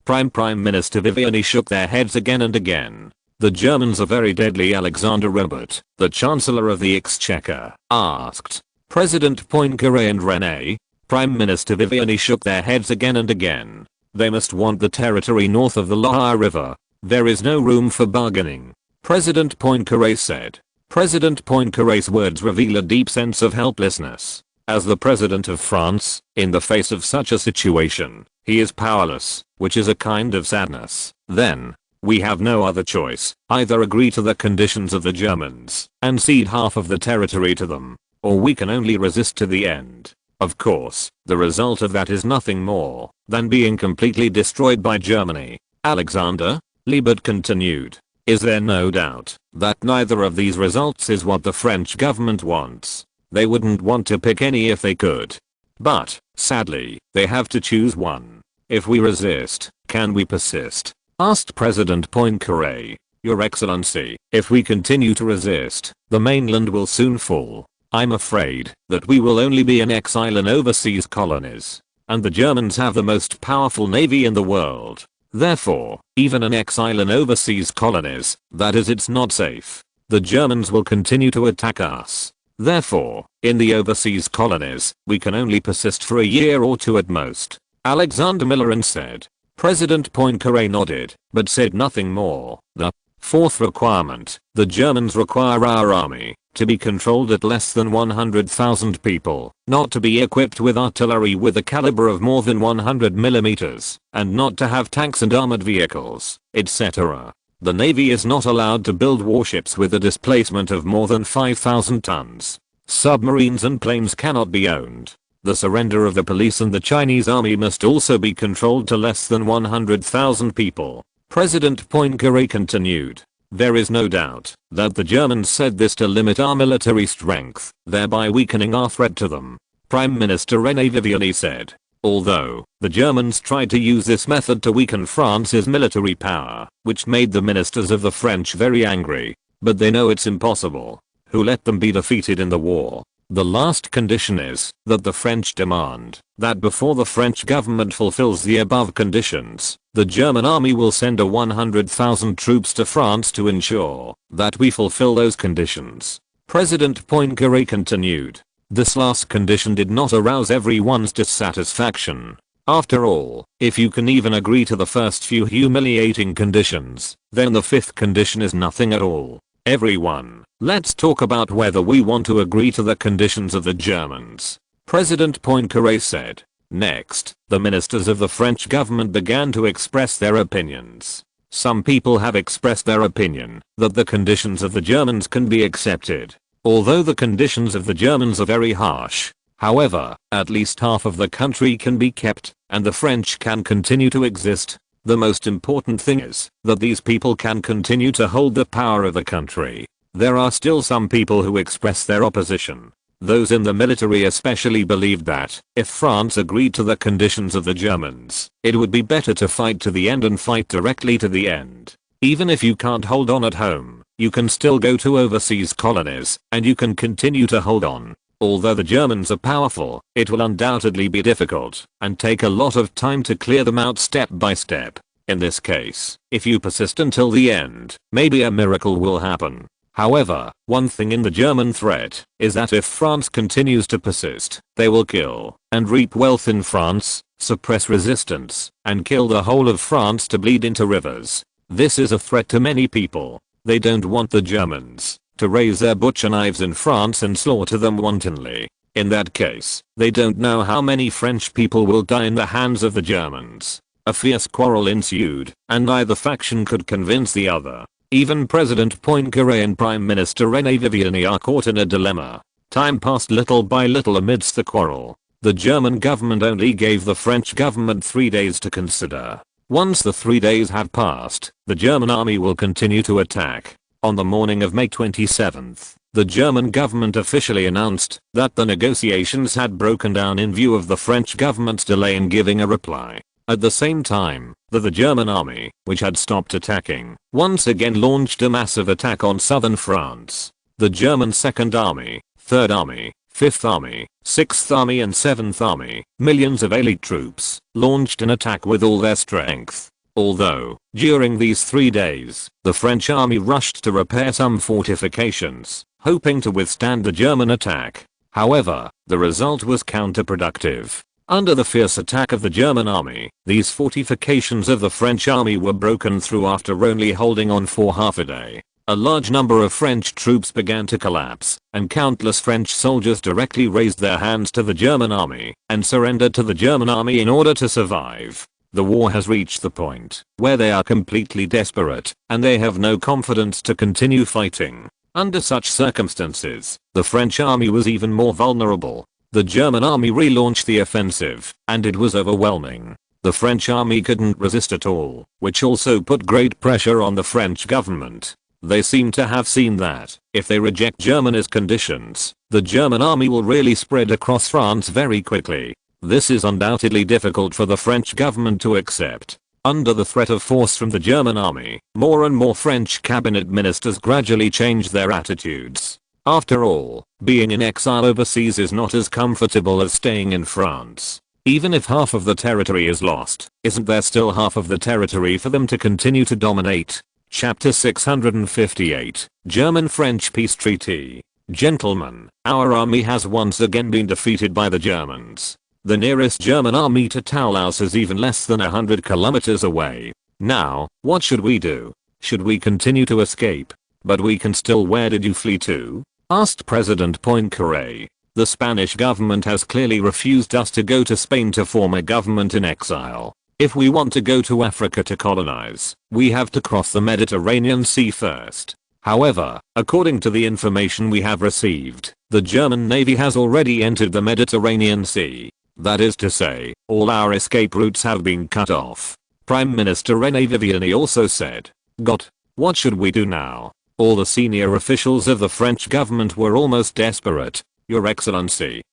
Prime Minister Viviani shook their heads again and again. The Germans are very deadly. Alexander Robert, the Chancellor of the Exchequer, asked. President Poincaré and René, Prime Minister Viviani shook their heads again and again. They must want the territory north of the Loire River. There is no room for bargaining. President Poincaré said. President Poincaré's words reveal a deep sense of helplessness. As the President of France, in the face of such a situation, he is powerless, which is a kind of sadness. Then, we have no other choice, either agree to the conditions of the Germans and cede half of the territory to them, or we can only resist to the end. Of course, the result of that is nothing more than being completely destroyed by Germany. Alexander Liebert continued. Is there no doubt that neither of these results is what the French government wants? They wouldn't want to pick any if they could. But, sadly, they have to choose one. If we resist, can we persist? Asked President Poincaré. Your Excellency, if we continue to resist, the mainland will soon fall. I'm afraid that we will only be in exile in overseas colonies. And the Germans have the most powerful navy in the world. Therefore, even in exile in overseas colonies, that is, it's not safe. The Germans will continue to attack us. Therefore, in the overseas colonies, we can only persist for a year or two at most. Alexander Millerand said. President Poincaré nodded, but said nothing more. The fourth requirement, the Germans require our army to be controlled at less than 100,000 people, not to be equipped with artillery with a caliber of more than 100 mm, and not to have tanks and armored vehicles, etc. The Navy is not allowed to build warships with a displacement of more than 5,000 tons. Submarines and planes cannot be owned. The surrender of the police and the Chinese army must also be controlled to less than 100,000 people. President Poincaré continued. There is no doubt that the Germans said this to limit our military strength, thereby weakening our threat to them. Prime Minister René Viviani said. Although, the Germans tried to use this method to weaken France's military power, which made the ministers of the French very angry. But they know it's impossible. Who let them be defeated in the war? The last condition is that the French demand that before the French government fulfills the above conditions, the German army will send 100,000 troops to France to ensure that we fulfill those conditions. President Poincaré continued. This last condition did not arouse everyone's dissatisfaction. After all, if you can even agree to the first few humiliating conditions, then the fifth condition is nothing at all. Everyone, let's talk about whether we want to agree to the conditions of the Germans. President Poincaré said. Next, the ministers of the French government began to express their opinions. Some people have expressed their opinion that the conditions of the Germans can be accepted. Although the conditions of the Germans are very harsh, however, at least half of the country can be kept, and the French can continue to exist. The most important thing is that these people can continue to hold the power of the country. there are still some people who express their opposition. Those in the military especially believed that, if France agreed to the conditions of the Germans, it would be better to fight to the end and fight directly to the end. Even if you can't hold on at home, you can still go to overseas colonies, and you can continue to hold on. Although the Germans are powerful, it will undoubtedly be difficult, and take a lot of time to clear them out step by step. In this case, if you persist until the end, maybe a miracle will happen. However, one thing in the German threat is that if France continues to persist, they will kill and reap wealth in France, suppress resistance, and kill the whole of France to bleed into rivers. This is a threat to many people. They don't want the Germans to raise their butcher knives in France and slaughter them wantonly. In that case, they don't know how many French people will die in the hands of the Germans. A fierce quarrel ensued, and neither faction could convince the other. Even President Poincaré and Prime Minister René Viviani are caught in a dilemma. Time passed little by little amidst the quarrel. The German government only gave the French government 3 days to consider. Once the 3 days have passed, the German army will continue to attack. On the morning of May 27th, the German government officially announced that the negotiations had broken down in view of the French government's delay in giving a reply. At the same time, the German army, which had stopped attacking, once again launched a massive attack on southern France. The German 2nd Army, 3rd Army, 5th Army, 6th Army and 7th Army, millions of elite troops, launched an attack with all their strength. Although, during these 3 days, the French army rushed to repair some fortifications, hoping to withstand the German attack. However, the result was counterproductive. Under the fierce attack of the German army, these fortifications of the French army were broken through after only holding on for half a day. A large number of French troops began to collapse, and countless French soldiers directly raised their hands to the German army and surrendered to the German army in order to survive. The war has reached the point where they are completely desperate, and they have no confidence to continue fighting. Under such circumstances, the French army was even more vulnerable. The German army relaunched the offensive, and it was overwhelming. The French army couldn't resist at all, which also put great pressure on the French government. They seem to have seen that, if they reject Germany's conditions, the German army will really spread across France very quickly. This is undoubtedly difficult for the French government to accept. Under the threat of force from the German army, more and more French cabinet ministers gradually changed their attitudes. After all, being in exile overseas is not as comfortable as staying in France. Even if half of the territory is lost, isn't there still half of the territory for them to continue to dominate? Chapter 658, German-French Peace Treaty. Gentlemen, our army has once again been defeated by the Germans. The nearest German army to Toulouse is even less than 100 kilometers away. Now, what should we do? Should we continue to escape? But we can still. Where did you flee to? Asked President Poincaré. The Spanish government has clearly refused us to go to Spain to form a government in exile. If we want to go to Africa to colonize, we have to cross the Mediterranean Sea first. However, according to the information we have received, the German Navy has already entered the Mediterranean Sea. That is to say, all our escape routes have been cut off. Prime Minister René Viviani also said, "God, what should we do now?" All the senior officials of the French government were almost desperate. Your Excellency,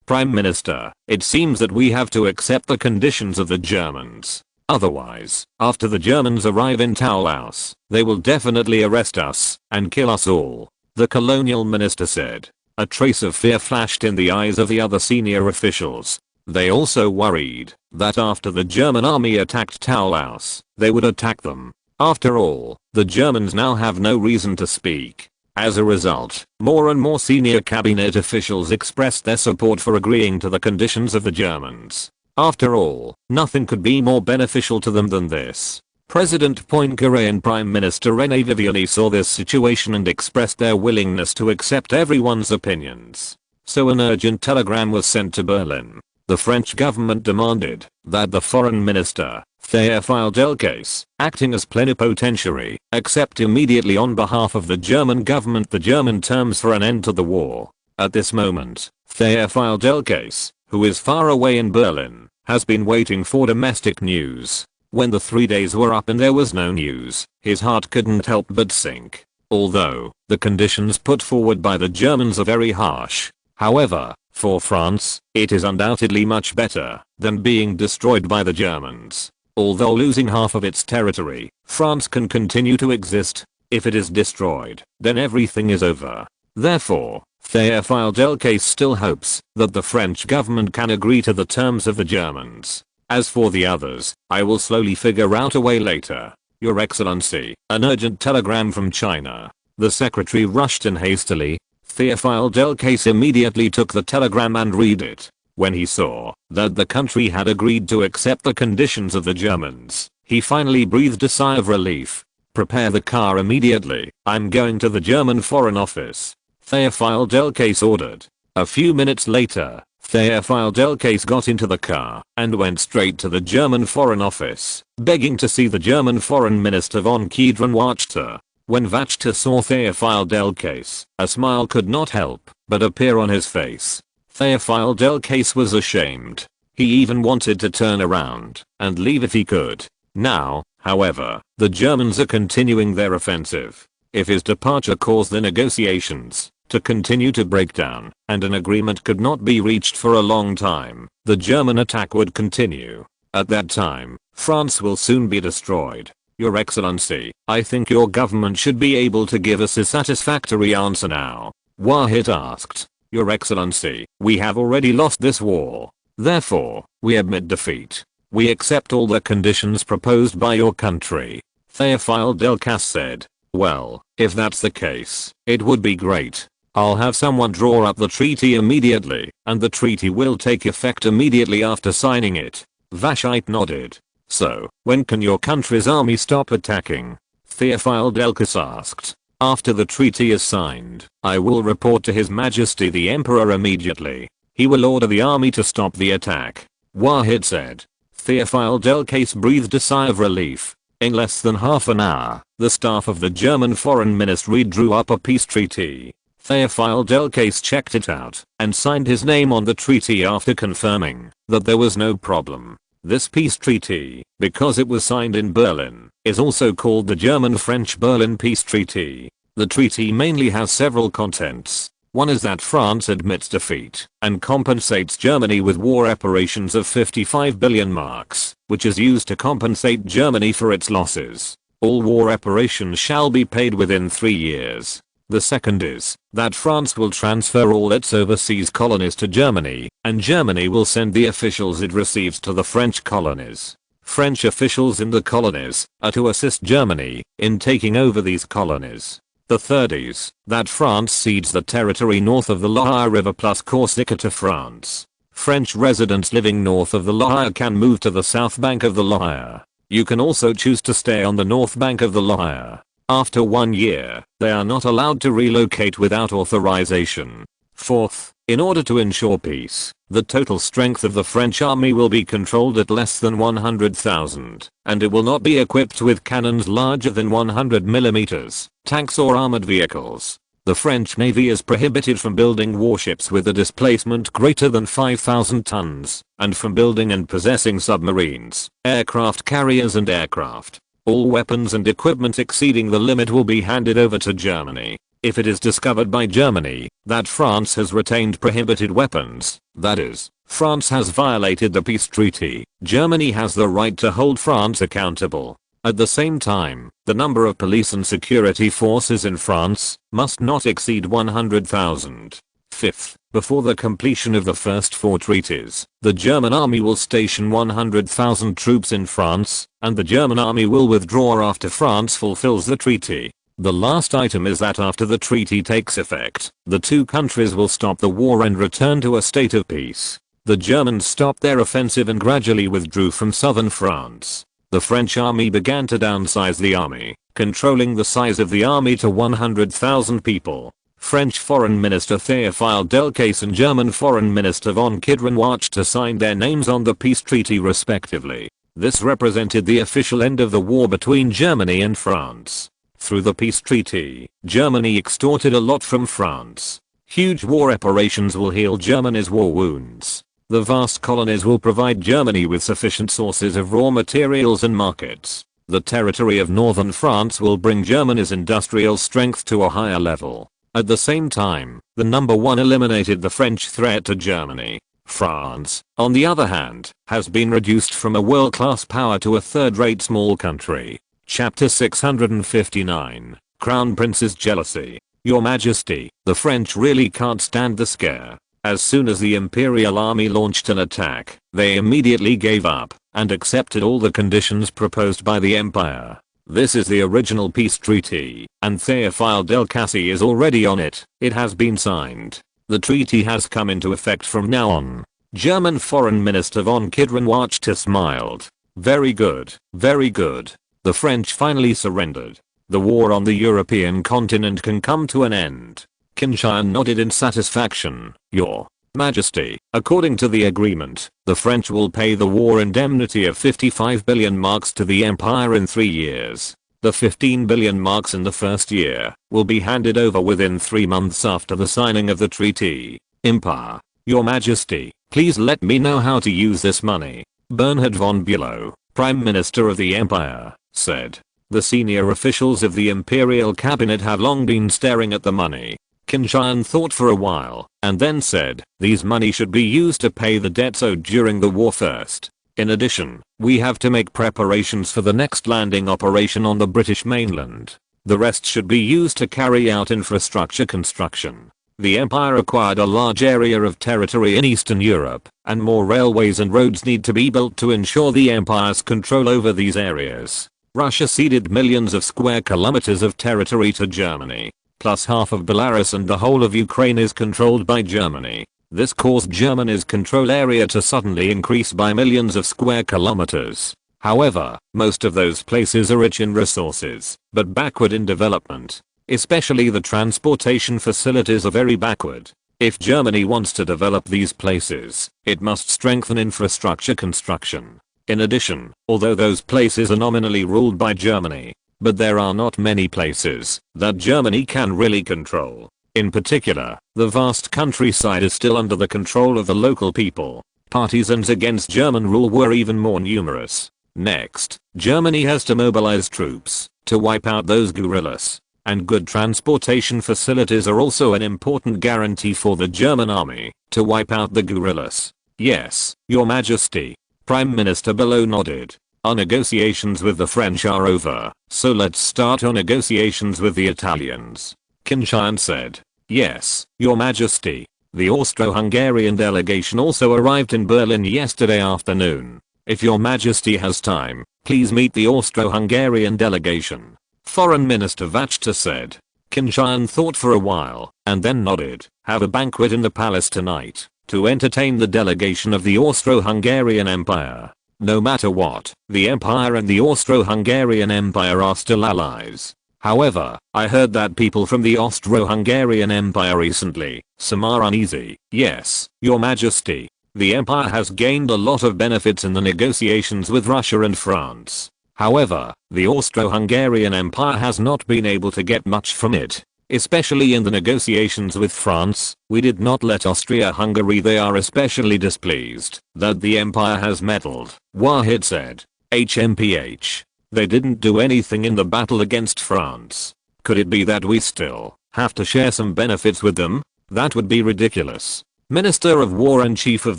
Prime Minister, it seems that we have to accept the conditions of the Germans. Otherwise, after the Germans arrive in Toulouse, they will definitely arrest us and kill us all, the colonial minister said. A trace of fear flashed in the eyes of the other senior officials. They also worried that after the German army attacked Toulouse, they would attack them. After all, the Germans now have no reason to speak. As a result, more and more senior cabinet officials expressed their support for agreeing to the conditions of the Germans. After all, nothing could be more beneficial to them than this. President Poincaré and Prime Minister René Viviani saw this situation and expressed their willingness to accept everyone's opinions. So an urgent telegram was sent to Berlin. The French government demanded that the foreign minister, Théophile Delcasse, acting as plenipotentiary, accept immediately on behalf of the German government the German terms for an end to the war. At this moment, Théophile Delcasse, who is far away in Berlin, has been waiting for domestic news. When the 3 days were up and there was no news, his heart couldn't help but sink. although the conditions put forward by the Germans are very harsh. However, for France, it is undoubtedly much better than being destroyed by the Germans. Although losing half of its territory, France can continue to exist. If it is destroyed, then everything is over. Therefore, Théophile Delcasse still hopes that the French government can agree to the terms of the Germans. As for the others, I will slowly figure out a way later. Your Excellency, an urgent telegram from China. The secretary rushed in hastily. Théophile Delcasse immediately took the telegram and read it. When he saw that the country had agreed to accept the conditions of the Germans, he finally breathed a sigh of relief. Prepare the car immediately, I'm going to the German Foreign Office. Théophile Delcasse ordered. A few minutes later, Théophile Delcasse got into the car and went straight to the German Foreign Office, begging to see the German Foreign Minister von Wachter. When Wachter saw Théophile Delcasse, a smile could not help but appear on his face. Théophile Delcasse was ashamed. He even wanted to turn around and leave if he could. Now, however, the Germans are continuing their offensive. If his departure caused the negotiations to continue to break down and an agreement could not be reached for a long time, the German attack would continue. At that time, France will soon be destroyed. Your Excellency, I think your government should be able to give us a satisfactory answer now. Wahid asked. Your Excellency, we have already lost this war. Therefore, we admit defeat. We accept all the conditions proposed by your country. Théophile Delcasse said. Well, if that's the case, it would be great. I'll have someone draw up the treaty immediately, and the treaty will take effect immediately after signing it. Vashite nodded. So, when can your country's army stop attacking? Théophile Delcasse asked. After the treaty is signed, I will report to His Majesty the Emperor immediately. He will order the army to stop the attack. Wahid said. Théophile Delcasse breathed a sigh of relief. In less than half an hour, the staff of the German Foreign Ministry drew up a peace treaty. Théophile Delcasse checked it out and signed his name on the treaty after confirming that there was no problem. This peace treaty, because it was signed in Berlin, is also called the German-French Berlin Peace Treaty. The treaty mainly has several contents. One is that France admits defeat and compensates Germany with war reparations of 55 billion marks, which is used to compensate Germany for its losses. All war reparations shall be paid within 3 years. The second is that France will transfer all its overseas colonies to Germany, and Germany will send the officials it receives to the French colonies. French officials in the colonies are to assist Germany in taking over these colonies. The third is that France cedes the territory north of the Loire River plus Corsica to France. French residents living north of the Loire can move to the south bank of the Loire. You can also choose to stay on the north bank of the Loire. After 1 year, they are not allowed to relocate without authorization. Fourth, in order to ensure peace, the total strength of the French army will be controlled at less than 100,000, and it will not be equipped with cannons larger than 100 mm, tanks or armored vehicles. The French Navy is prohibited from building warships with a displacement greater than 5,000 tons, and from building and possessing submarines, aircraft carriers and aircraft. All weapons and equipment exceeding the limit will be handed over to Germany. If it is discovered by Germany that France has retained prohibited weapons, that is, France has violated the peace treaty, Germany has the right to hold France accountable. At the same time, the number of police and security forces in France must not exceed 100,000. Fifth, before the completion of the first 4 treaties, the German army will station 100,000 troops in France, and the German army will withdraw after France fulfills the treaty. The last item is that after the treaty takes effect, the two countries will stop the war and return to a state of peace. The Germans stopped their offensive and gradually withdrew from southern France. The French army began to downsize the army, controlling the size of the army to 100,000 people. French Foreign Minister Théophile Delcasse and German Foreign Minister von Wachter signed their names on the peace treaty respectively. This represented the official end of the war between Germany and France. Through the peace treaty, Germany extorted a lot from France. Huge war reparations will heal Germany's war wounds. The vast colonies will provide Germany with sufficient sources of raw materials and markets. The territory of northern France will bring Germany's industrial strength to a higher level. At the same time, the number one eliminated the French threat to Germany. France, on the other hand, has been reduced from a world-class power to a third-rate small country. Chapter 659. Crown Prince's Jealousy. Your Majesty, the French really can't stand the scare. As soon as the Imperial Army launched an attack, they immediately gave up and accepted all the conditions proposed by the Empire. This is the original peace treaty, and Théophile Delcasse is already on it. It has been signed. The treaty has come into effect from now on. German Foreign Minister von Kidron-Wachter smiled. Very good, very good. The French finally surrendered. The war on the European continent can come to an end. Qin Tian nodded in satisfaction. Your Majesty, according to the agreement, the French will pay the war indemnity of 55 billion marks to the Empire in 3 years. The 15 billion marks in the first year will be handed over within 3 months after the signing of the treaty. Empire. Your Majesty, please let me know how to use this money. Bernhard von Bülow, Prime Minister of the Empire, said. The senior officials of the Imperial Cabinet have long been staring at the money. Qin Tian thought for a while, and then said, these money should be used to pay the debts owed during the war first. In addition, we have to make preparations for the next landing operation on the British mainland. The rest should be used to carry out infrastructure construction. The Empire acquired a large area of territory in Eastern Europe, and more railways and roads need to be built to ensure the Empire's control over these areas. Russia ceded millions of square kilometers of territory to Germany. Plus half of Belarus and the whole of Ukraine is controlled by Germany. This caused Germany's control area to suddenly increase by millions of square kilometers. However, most of those places are rich in resources, but backward in development. Especially the transportation facilities are very backward. If Germany wants to develop these places, it must strengthen infrastructure construction. In addition, although those places are nominally ruled by Germany, but there are not many places that Germany can really control. In particular, the vast countryside is still under the control of the local people. Partisans against German rule were even more numerous. Next, Germany has to mobilize troops to wipe out those guerrillas. And good transportation facilities are also an important guarantee for the German army to wipe out the guerrillas. Yes, Your Majesty. Prime Minister Bülow nodded. Our negotiations with the French are over, so let's start our negotiations with the Italians. Qin Tian said. Yes, Your Majesty. The Austro-Hungarian delegation also arrived in Berlin yesterday afternoon. If Your Majesty has time, please meet the Austro-Hungarian delegation. Foreign Minister Wachter said. Qin Tian thought for a while, and then nodded. Have a banquet in the palace tonight, to entertain the delegation of the Austro-Hungarian Empire. No matter what, the Empire and the Austro-Hungarian Empire are still allies. However, I heard that people from the Austro-Hungarian Empire recently, some are uneasy. Yes, Your Majesty. The Empire has gained a lot of benefits in the negotiations with Russia and France. However, the Austro-Hungarian Empire has not been able to get much from it. Especially in the negotiations with France, we did not let Austria-Hungary. They are especially displeased that the Empire has meddled. Wahid said. HMPH. They didn't do anything in the battle against France. Could it be that we still have to share some benefits with them? That would be ridiculous. Minister of War and Chief of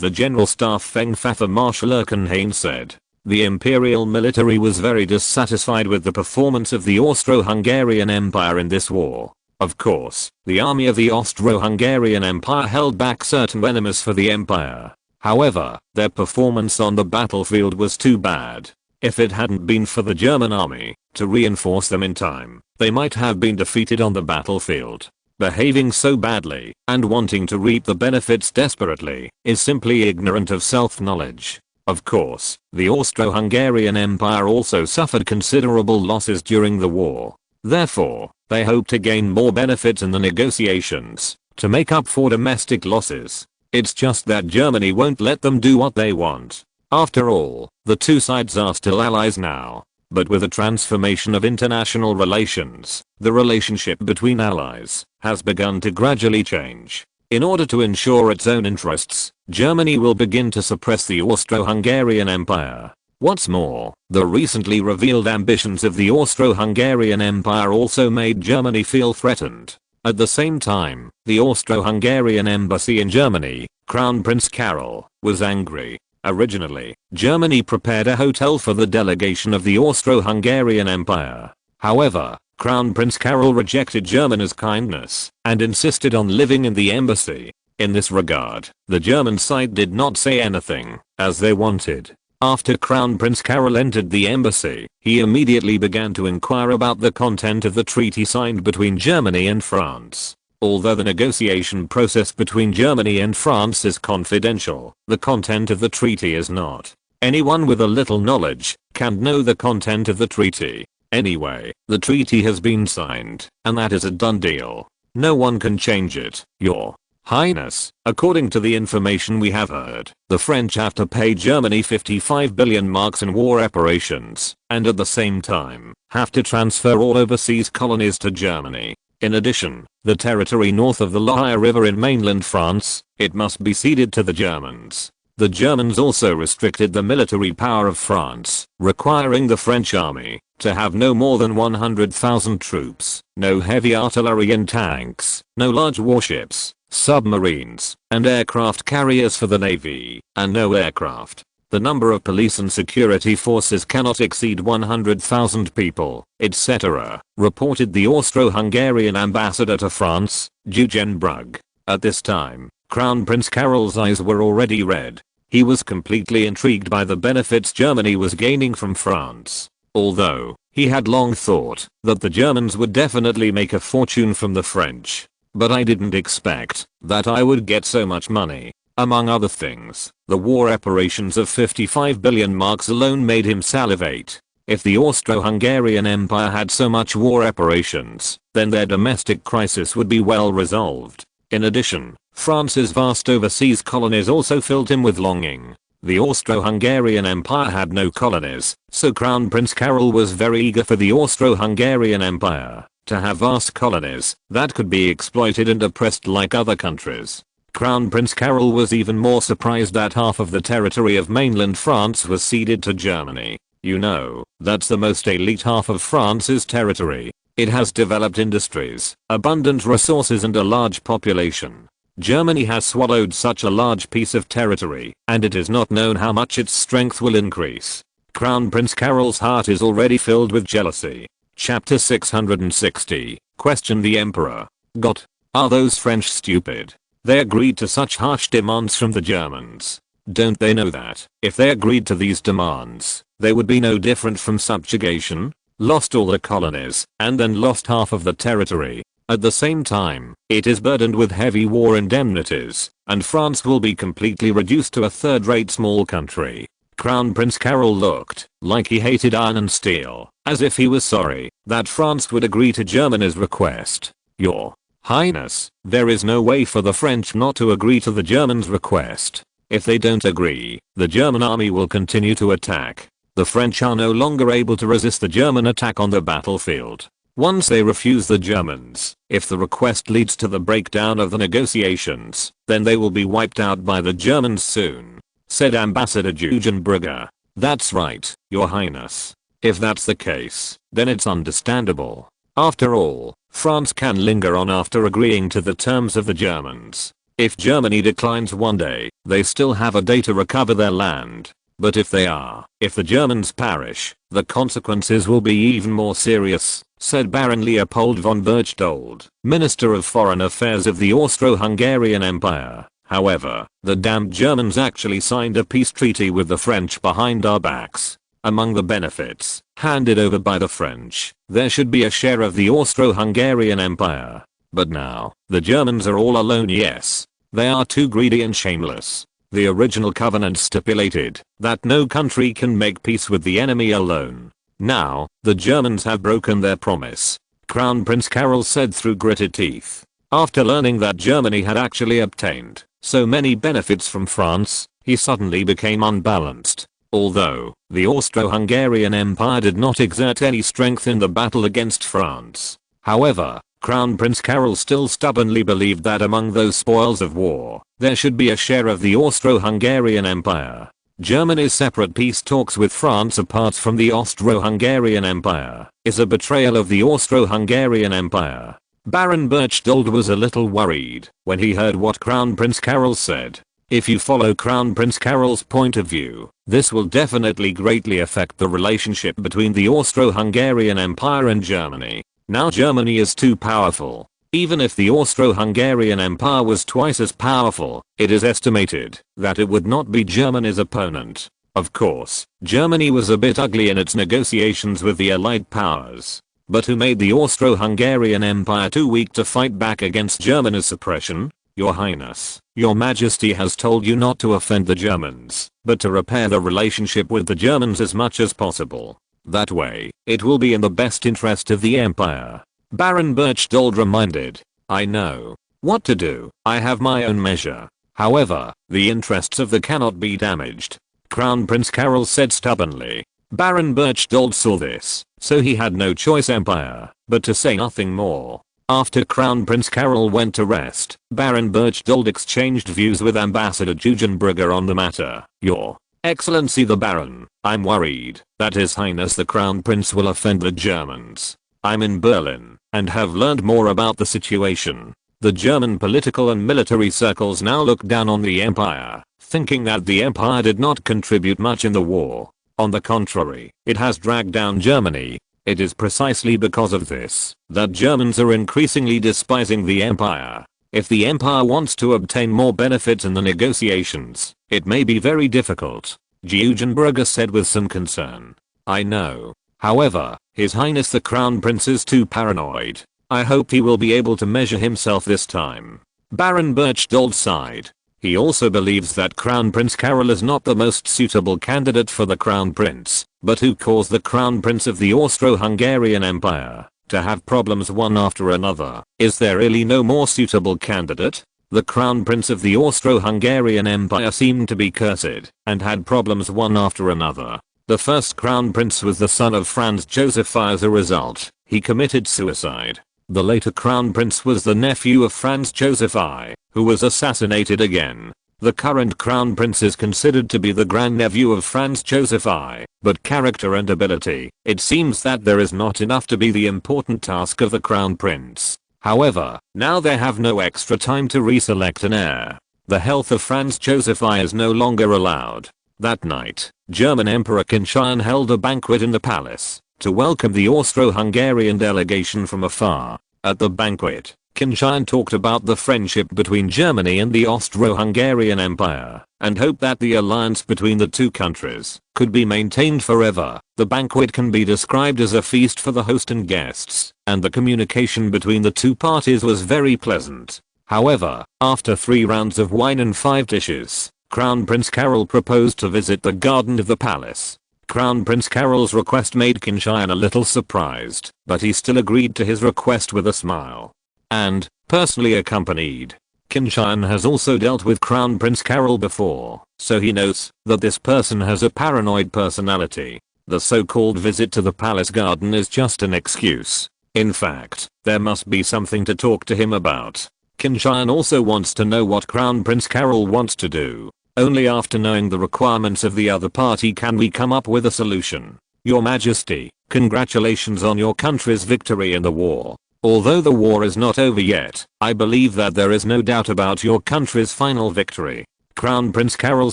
the General Staff Feng Pfaffer Marshal Erkenhain said. The imperial military was very dissatisfied with the performance of the Austro-Hungarian Empire in this war. Of course, the army of the Austro-Hungarian Empire held back certain enemies for the Empire. However, their performance on the battlefield was too bad. If it hadn't been for the German army to reinforce them in time, they might have been defeated on the battlefield. Behaving so badly and wanting to reap the benefits desperately is simply ignorant of self-knowledge. Of course, the Austro-Hungarian Empire also suffered considerable losses during the war. Therefore, they hope to gain more benefits in the negotiations to make up for domestic losses. It's just that Germany won't let them do what they want. After all, the two sides are still allies now. But with the transformation of international relations, the relationship between allies has begun to gradually change. In order to ensure its own interests, Germany will begin to suppress the Austro-Hungarian Empire. What's more, the recently revealed ambitions of the Austro-Hungarian Empire also made Germany feel threatened. At the same time, the Austro-Hungarian embassy in Germany, Crown Prince Carol, was angry. Originally, Germany prepared a hotel for the delegation of the Austro-Hungarian Empire. However, Crown Prince Carol rejected Germany's kindness and insisted on living in the embassy. In this regard, the German side did not say anything, as they wanted. After Crown Prince Carol entered the embassy, he immediately began to inquire about the content of the treaty signed between Germany and France. Although the negotiation process between Germany and France is confidential, the content of the treaty is not. Anyone with a little knowledge can know the content of the treaty. Anyway, the treaty has been signed, and that is a done deal. No one can change it, Your Highness. According to the information we have heard, the French have to pay Germany 55 billion marks in war reparations, and at the same time, have to transfer all overseas colonies to Germany. In addition, the territory north of the Loire River in mainland France, it must be ceded to the Germans. The Germans also restricted the military power of France, requiring the French army to have no more than 100,000 troops, no heavy artillery and tanks, no large warships, submarines, and aircraft carriers for the navy, and no aircraft. The number of police and security forces cannot exceed 100,000 people, etc., reported the Austro-Hungarian ambassador to France, Eugen Brugg. At this time, Crown Prince Carol's eyes were already red. He was completely intrigued by the benefits Germany was gaining from France. Although, he had long thought that the Germans would definitely make a fortune from the French. But I didn't expect that I would get so much money. Among other things, the war reparations of 55 billion marks alone made him salivate. If the Austro-Hungarian Empire had so much war reparations, then their domestic crisis would be well resolved. In addition, France's vast overseas colonies also filled him with longing. The Austro-Hungarian Empire had no colonies, so Crown Prince Carol was very eager for the Austro-Hungarian Empire to have vast colonies that could be exploited and oppressed like other countries. Crown Prince Carol was even more surprised that half of the territory of mainland France was ceded to Germany. You know, that's the most elite half of France's territory. It has developed industries, abundant resources and a large population. Germany has swallowed such a large piece of territory, and it is not known how much its strength will increase. Crown Prince Carol's heart is already filled with jealousy. Chapter 660. Question the Emperor. God. Are those French stupid? They agreed to such harsh demands from the Germans. Don't they know that, if they agreed to these demands, they would be no different from subjugation? Lost all the colonies, and then lost half of the territory. At the same time, it is burdened with heavy war indemnities, and France will be completely reduced to a third-rate small country. Crown Prince Carol looked like he hated iron and steel, as if he was sorry that France would agree to Germany's request. Your Highness, there is no way for the French not to agree to the Germans' request. If they don't agree, the German army will continue to attack. The French are no longer able to resist the German attack on the battlefield. Once they refuse the Germans, if the request leads to the breakdown of the negotiations, then they will be wiped out by the Germans soon, said Ambassador Eugen Brugg. That's right, Your Highness. If that's the case, then it's understandable. After all, France can linger on after agreeing to the terms of the Germans. If Germany declines one day, they still have a day to recover their land. But if the Germans perish, the consequences will be even more serious, said Baron Leopold von Berchtold, Minister of Foreign Affairs of the Austro-Hungarian Empire. However, the damned Germans actually signed a peace treaty with the French behind our backs. Among the benefits handed over by the French, there should be a share of the Austro-Hungarian Empire. But now, the Germans are all alone. Yes, they are too greedy and shameless. The original covenant stipulated that no country can make peace with the enemy alone. Now, the Germans have broken their promise, Crown Prince Carol said through gritted teeth. After learning that Germany had actually obtained so many benefits from France, he suddenly became unbalanced. Although, the Austro-Hungarian Empire did not exert any strength in the battle against France. However, Crown Prince Carol still stubbornly believed that among those spoils of war, there should be a share of the Austro-Hungarian Empire. Germany's separate peace talks with France apart from the Austro-Hungarian Empire is a betrayal of the Austro-Hungarian Empire. Baron Berchtold was a little worried when he heard what Crown Prince Carol said. If you follow Crown Prince Carol's point of view, this will definitely greatly affect the relationship between the Austro-Hungarian Empire and Germany. Now Germany is too powerful. Even if the Austro-Hungarian Empire was twice as powerful, it is estimated that it would not be Germany's opponent. Of course, Germany was a bit ugly in its negotiations with the Allied powers. But who made the Austro-Hungarian Empire too weak to fight back against Germany's suppression? Your Highness, Your Majesty has told you not to offend the Germans, but to repair the relationship with the Germans as much as possible. That way, it will be in the best interest of the Empire. Baron Berchtold reminded. I know what to do. I have my own measure. However, the interests of the cannot be damaged. Crown Prince Carol said stubbornly. Baron Berchtold saw this, so he had no choice Empire, but to say nothing more. After Crown Prince Carol went to rest, Baron Berchtold exchanged views with Ambassador Jugenbrugger on the matter. Your Excellency the Baron, I'm worried that His Highness the Crown Prince will offend the Germans. I'm in Berlin, and have learned more about the situation. The German political and military circles now look down on the Empire, thinking that the Empire did not contribute much in the war. On the contrary, it has dragged down Germany. It is precisely because of this that Germans are increasingly despising the Empire. If the Empire wants to obtain more benefits in the negotiations, it may be very difficult, Jugenbrugger said with some concern. I know. However, His Highness the Crown Prince is too paranoid. I hope he will be able to measure himself this time. Baron Berchtold sighed. He also believes that Crown Prince Carol is not the most suitable candidate for the Crown Prince, but who caused the Crown Prince of the Austro-Hungarian Empire to have problems one after another. Is there really no more suitable candidate? The Crown Prince of the Austro-Hungarian Empire seemed to be cursed and had problems one after another. The first Crown Prince was the son of Franz Joseph I. As a result, he committed suicide. The later Crown Prince was the nephew of Franz Joseph I, who was assassinated again. The current Crown Prince is considered to be the grandnephew of Franz Joseph I, but character and ability, it seems that there is not enough to be the important task of the Crown Prince. However, now they have no extra time to reselect an heir. The health of Franz Joseph I is no longer allowed. That night, German Emperor Qin Tian held a banquet in the palace to welcome the Austro-Hungarian delegation from afar. At the banquet, Qin Tian talked about the friendship between Germany and the Austro-Hungarian Empire, and hoped that the alliance between the two countries could be maintained forever. The banquet can be described as a feast for the host and guests, and the communication between the two parties was very pleasant. However, after 3 rounds of wine and 5 dishes, Crown Prince Carol proposed to visit the garden of the palace. Crown Prince Carol's request made Qin Tian a little surprised, but he still agreed to his request with a smile. And, personally accompanied. Qin Tian has also dealt with Crown Prince Carol before, so he knows that this person has a paranoid personality. The so-called visit to the palace garden is just an excuse. In fact, there must be something to talk to him about. Qin Tian also wants to know what Crown Prince Carol wants to do. Only after knowing the requirements of the other party can we come up with a solution. Your Majesty, congratulations on your country's victory in the war. Although the war is not over yet, I believe that there is no doubt about your country's final victory. Crown Prince Carol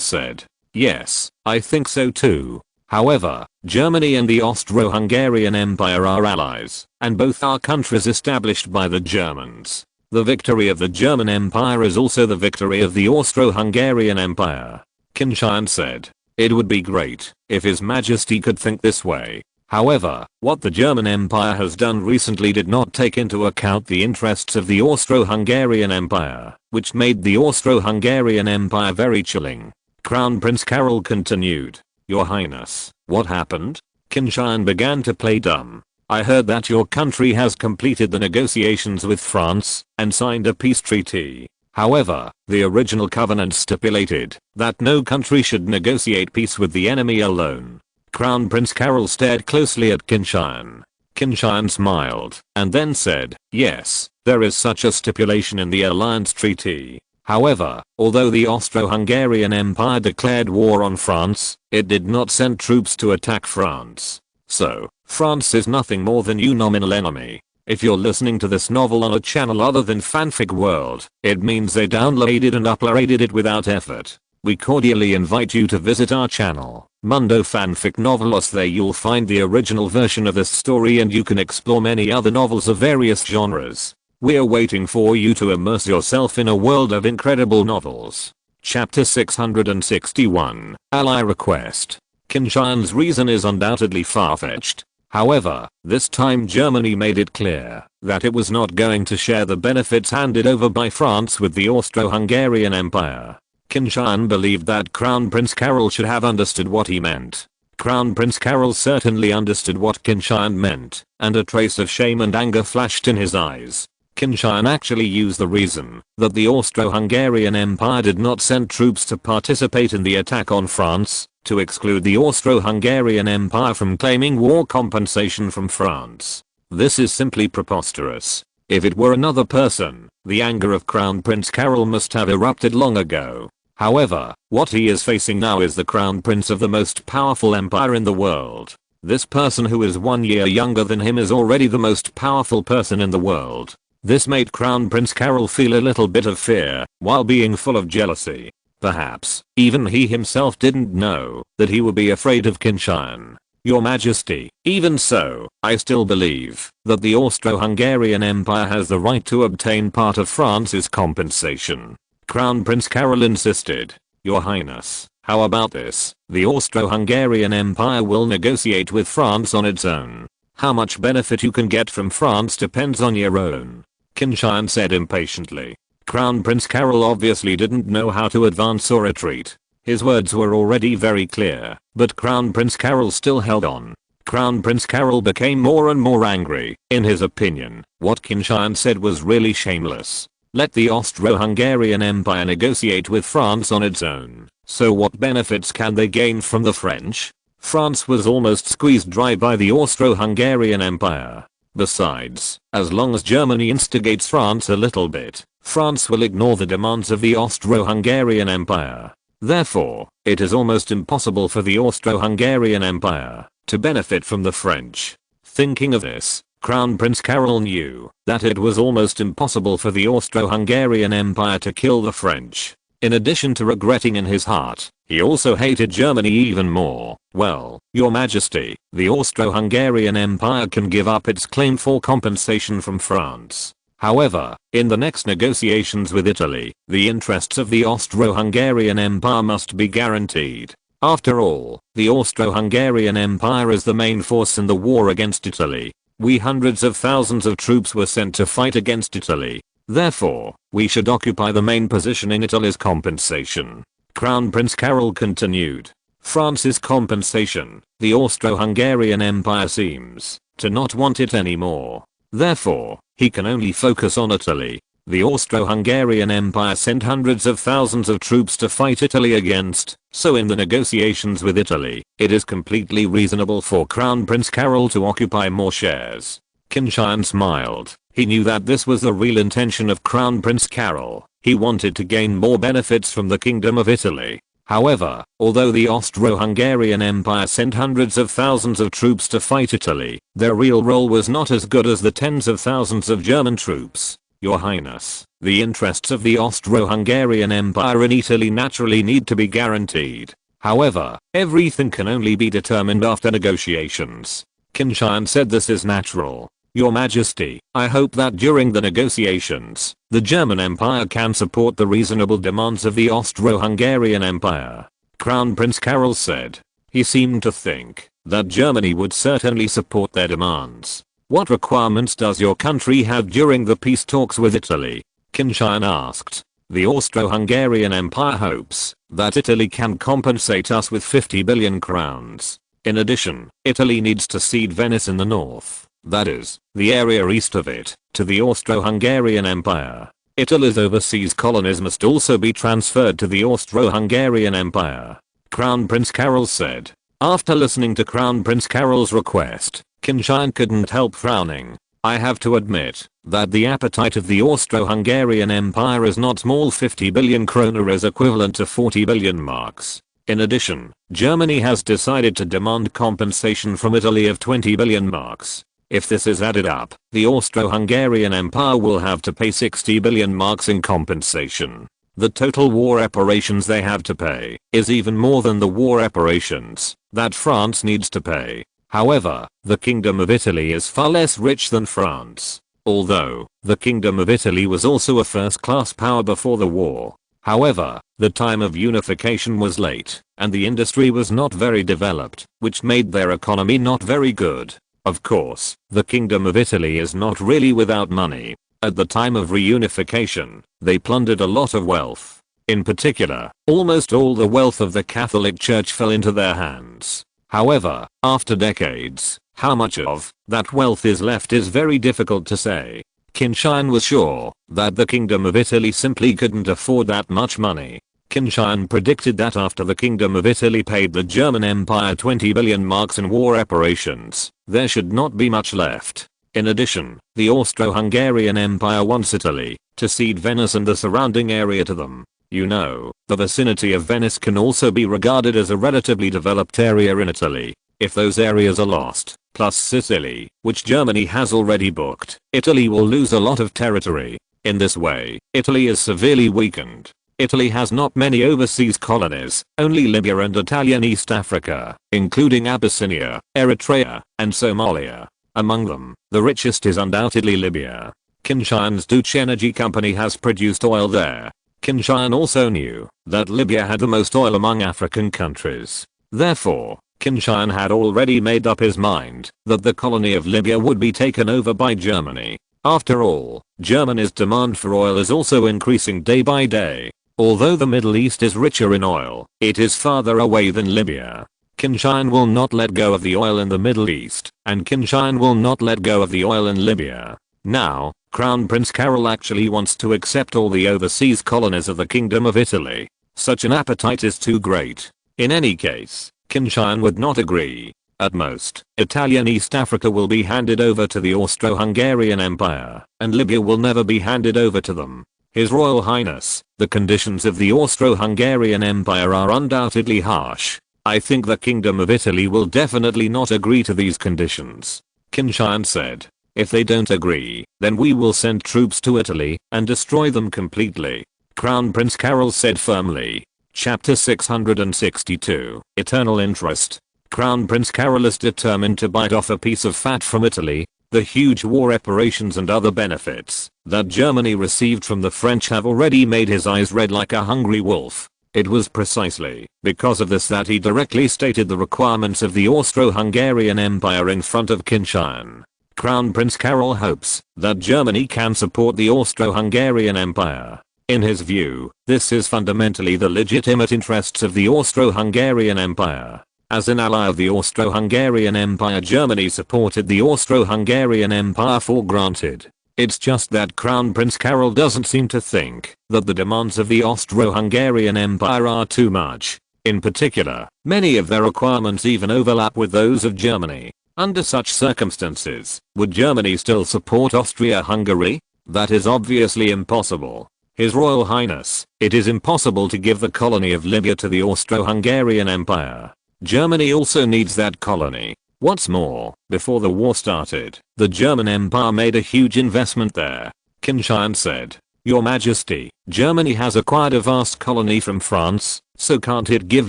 said. Yes, I think so too. However, Germany and the Austro-Hungarian Empire are allies, and both are countries established by the Germans. The victory of the German Empire is also the victory of the Austro-Hungarian Empire. Qin Tian said. It would be great if His Majesty could think this way. However, what the German Empire has done recently did not take into account the interests of the Austro-Hungarian Empire, which made the Austro-Hungarian Empire very chilling. Crown Prince Carol continued. Your Highness, what happened? Qin Tian began to play dumb. I heard that your country has completed the negotiations with France and signed a peace treaty. However, the original covenant stipulated that no country should negotiate peace with the enemy alone. Crown Prince Carol stared closely at Qin Tian. Qin Tian smiled and then said, yes, there is such a stipulation in the alliance treaty. However, although the Austro-Hungarian Empire declared war on France, it did not send troops to attack France. So, France is nothing more than your nominal enemy. If you're listening to this novel on a channel other than Fanfic World, it means they downloaded and uploaded it without effort. We cordially invite you to visit our channel, Mundo Fanfic Novelos. There you'll find the original version of this story and you can explore many other novels of various genres. We're waiting for you to immerse yourself in a world of incredible novels. Chapter 661, Ally Request. Qin Tian's reason is undoubtedly far-fetched. However, this time Germany made it clear that it was not going to share the benefits handed over by France with the Austro-Hungarian Empire. Qin Tian believed that Crown Prince Carol should have understood what he meant. Crown Prince Carol certainly understood what Qin Tian meant, and a trace of shame and anger flashed in his eyes. Qin Tian actually used the reason that the Austro-Hungarian Empire did not send troops to participate in the attack on France to exclude the Austro-Hungarian Empire from claiming war compensation from France. This is simply preposterous. If it were another person, the anger of Crown Prince Carol must have erupted long ago. However, what he is facing now is the Crown Prince of the most powerful empire in the world. This person who is 1 year younger than him is already the most powerful person in the world. This made Crown Prince Carol feel a little bit of fear, while being full of jealousy. Perhaps, even he himself didn't know that he would be afraid of Qin Tian. Your Majesty, even so, I still believe that the Austro-Hungarian Empire has the right to obtain part of France's compensation. Crown Prince Carol insisted. Your Highness, how about this? The Austro-Hungarian Empire will negotiate with France on its own. How much benefit you can get from France depends on your own. Qin Tian said impatiently. Crown Prince Carol obviously didn't know how to advance or retreat. His words were already very clear, but Crown Prince Carol still held on. Crown Prince Carol became more and more angry. In his opinion, what Qin Tian said was really shameless. Let the Austro-Hungarian Empire negotiate with France on its own. So what benefits can they gain from the French? France was almost squeezed dry by the Austro-Hungarian Empire. Besides, as long as Germany instigates France a little bit, France will ignore the demands of the Austro-Hungarian Empire. Therefore, it is almost impossible for the Austro-Hungarian Empire to benefit from the French. Thinking of this, Crown Prince Carol knew that it was almost impossible for the Austro-Hungarian Empire to kill the French. In addition to regretting in his heart, he also hated Germany even more. Well, Your Majesty, the Austro-Hungarian Empire can give up its claim for compensation from France. However, in the next negotiations with Italy, the interests of the Austro-Hungarian Empire must be guaranteed. After all, the Austro-Hungarian Empire is the main force in the war against Italy. Hundreds of thousands of troops were sent to fight against Italy. Therefore, we should occupy the main position in Italy's compensation. Crown Prince Carol continued. France's compensation, the Austro-Hungarian Empire seems to not want it anymore. Therefore, he can only focus on Italy. The Austro-Hungarian Empire sent hundreds of thousands of troops to fight Italy against, so in the negotiations with Italy, it is completely reasonable for Crown Prince Carol to occupy more shares. Qin Tian smiled. He knew that this was the real intention of Crown Prince Carol. He wanted to gain more benefits from the Kingdom of Italy. However, although the Austro-Hungarian Empire sent hundreds of thousands of troops to fight Italy, their real role was not as good as the tens of thousands of German troops. Your Highness, the interests of the Austro-Hungarian Empire in Italy naturally need to be guaranteed. However, everything can only be determined after negotiations. Qin Tian said this is natural. Your Majesty, I hope that during the negotiations, the German Empire can support the reasonable demands of the Austro-Hungarian Empire. Crown Prince Carol said. He seemed to think that Germany would certainly support their demands. What requirements does your country have during the peace talks with Italy? Qin Tian asked. The Austro-Hungarian Empire hopes that Italy can compensate us with 50 billion crowns. In addition, Italy needs to cede Venice in the north. That is, the area east of it, to the Austro-Hungarian Empire. Italy's overseas colonies must also be transferred to the Austro-Hungarian Empire. Crown Prince Carol said. After listening to Crown Prince Carol's request, Qin Tian couldn't help frowning. I have to admit that the appetite of the Austro-Hungarian Empire is not small. 50 billion kroner is equivalent to 40 billion marks. In addition, Germany has decided to demand compensation from Italy of 20 billion marks. If this is added up, the Austro-Hungarian Empire will have to pay 60 billion marks in compensation. The total war reparations they have to pay is even more than the war reparations that France needs to pay. However, the Kingdom of Italy is far less rich than France. Although, the Kingdom of Italy was also a first-class power before the war. However, the time of unification was late, and the industry was not very developed, which made their economy not very good. Of course, the Kingdom of Italy is not really without money. At the time of reunification, they plundered a lot of wealth. In particular, almost all the wealth of the Catholic Church fell into their hands. However, after decades, how much of that wealth is left is very difficult to say. Qin Tian was sure that the Kingdom of Italy simply couldn't afford that much money. Qin Tian predicted that after the Kingdom of Italy paid the German Empire 20 billion marks in war reparations, there should not be much left. In addition, the Austro-Hungarian Empire wants Italy to cede Venice and the surrounding area to them. You know, the vicinity of Venice can also be regarded as a relatively developed area in Italy. If those areas are lost, plus Sicily, which Germany has already booked, Italy will lose a lot of territory. In this way, Italy is severely weakened. Italy has not many overseas colonies, only Libya and Italian East Africa, including Abyssinia, Eritrea, and Somalia. Among them, the richest is undoubtedly Libya. Qin Tian's Deutsche Energy Company has produced oil there. Qin Tian also knew that Libya had the most oil among African countries. Therefore, Qin Tian had already made up his mind that the colony of Libya would be taken over by Germany. After all, Germany's demand for oil is also increasing day by day. Although the Middle East is richer in oil, it is farther away than Libya. Qin Tian will not let go of the oil in the Middle East, and Qin Tian will not let go of the oil in Libya. Now, Crown Prince Carol actually wants to accept all the overseas colonies of the Kingdom of Italy. Such an appetite is too great. In any case, Qin Tian would not agree. At most, Italian East Africa will be handed over to the Austro-Hungarian Empire, and Libya will never be handed over to them. His Royal Highness, the conditions of the Austro-Hungarian Empire are undoubtedly harsh. I think the Kingdom of Italy will definitely not agree to these conditions. Qin Tian said. If they don't agree, then we will send troops to Italy and destroy them completely. Crown Prince Carol said firmly. Chapter 662, Eternal Interest. Crown Prince Carol is determined to bite off a piece of fat from Italy. The huge war reparations and other benefits that Germany received from the French have already made his eyes red like a hungry wolf. It was precisely because of this that he directly stated the requirements of the Austro-Hungarian Empire in front of Qin Tian. Crown Prince Carol hopes that Germany can support the Austro-Hungarian Empire. In his view, this is fundamentally the legitimate interests of the Austro-Hungarian Empire. As an ally of the Austro-Hungarian Empire, Germany supported the Austro-Hungarian Empire for granted. It's just that Crown Prince Carol doesn't seem to think that the demands of the Austro-Hungarian Empire are too much. In particular, many of their requirements even overlap with those of Germany. Under such circumstances, would Germany still support Austria-Hungary? That is obviously impossible. His Royal Highness, it is impossible to give the colony of Libya to the Austro-Hungarian Empire. Germany also needs that colony. What's more, before the war started, the German Empire made a huge investment there. Qin Tian said, Your Majesty, Germany has acquired a vast colony from France, so can't it give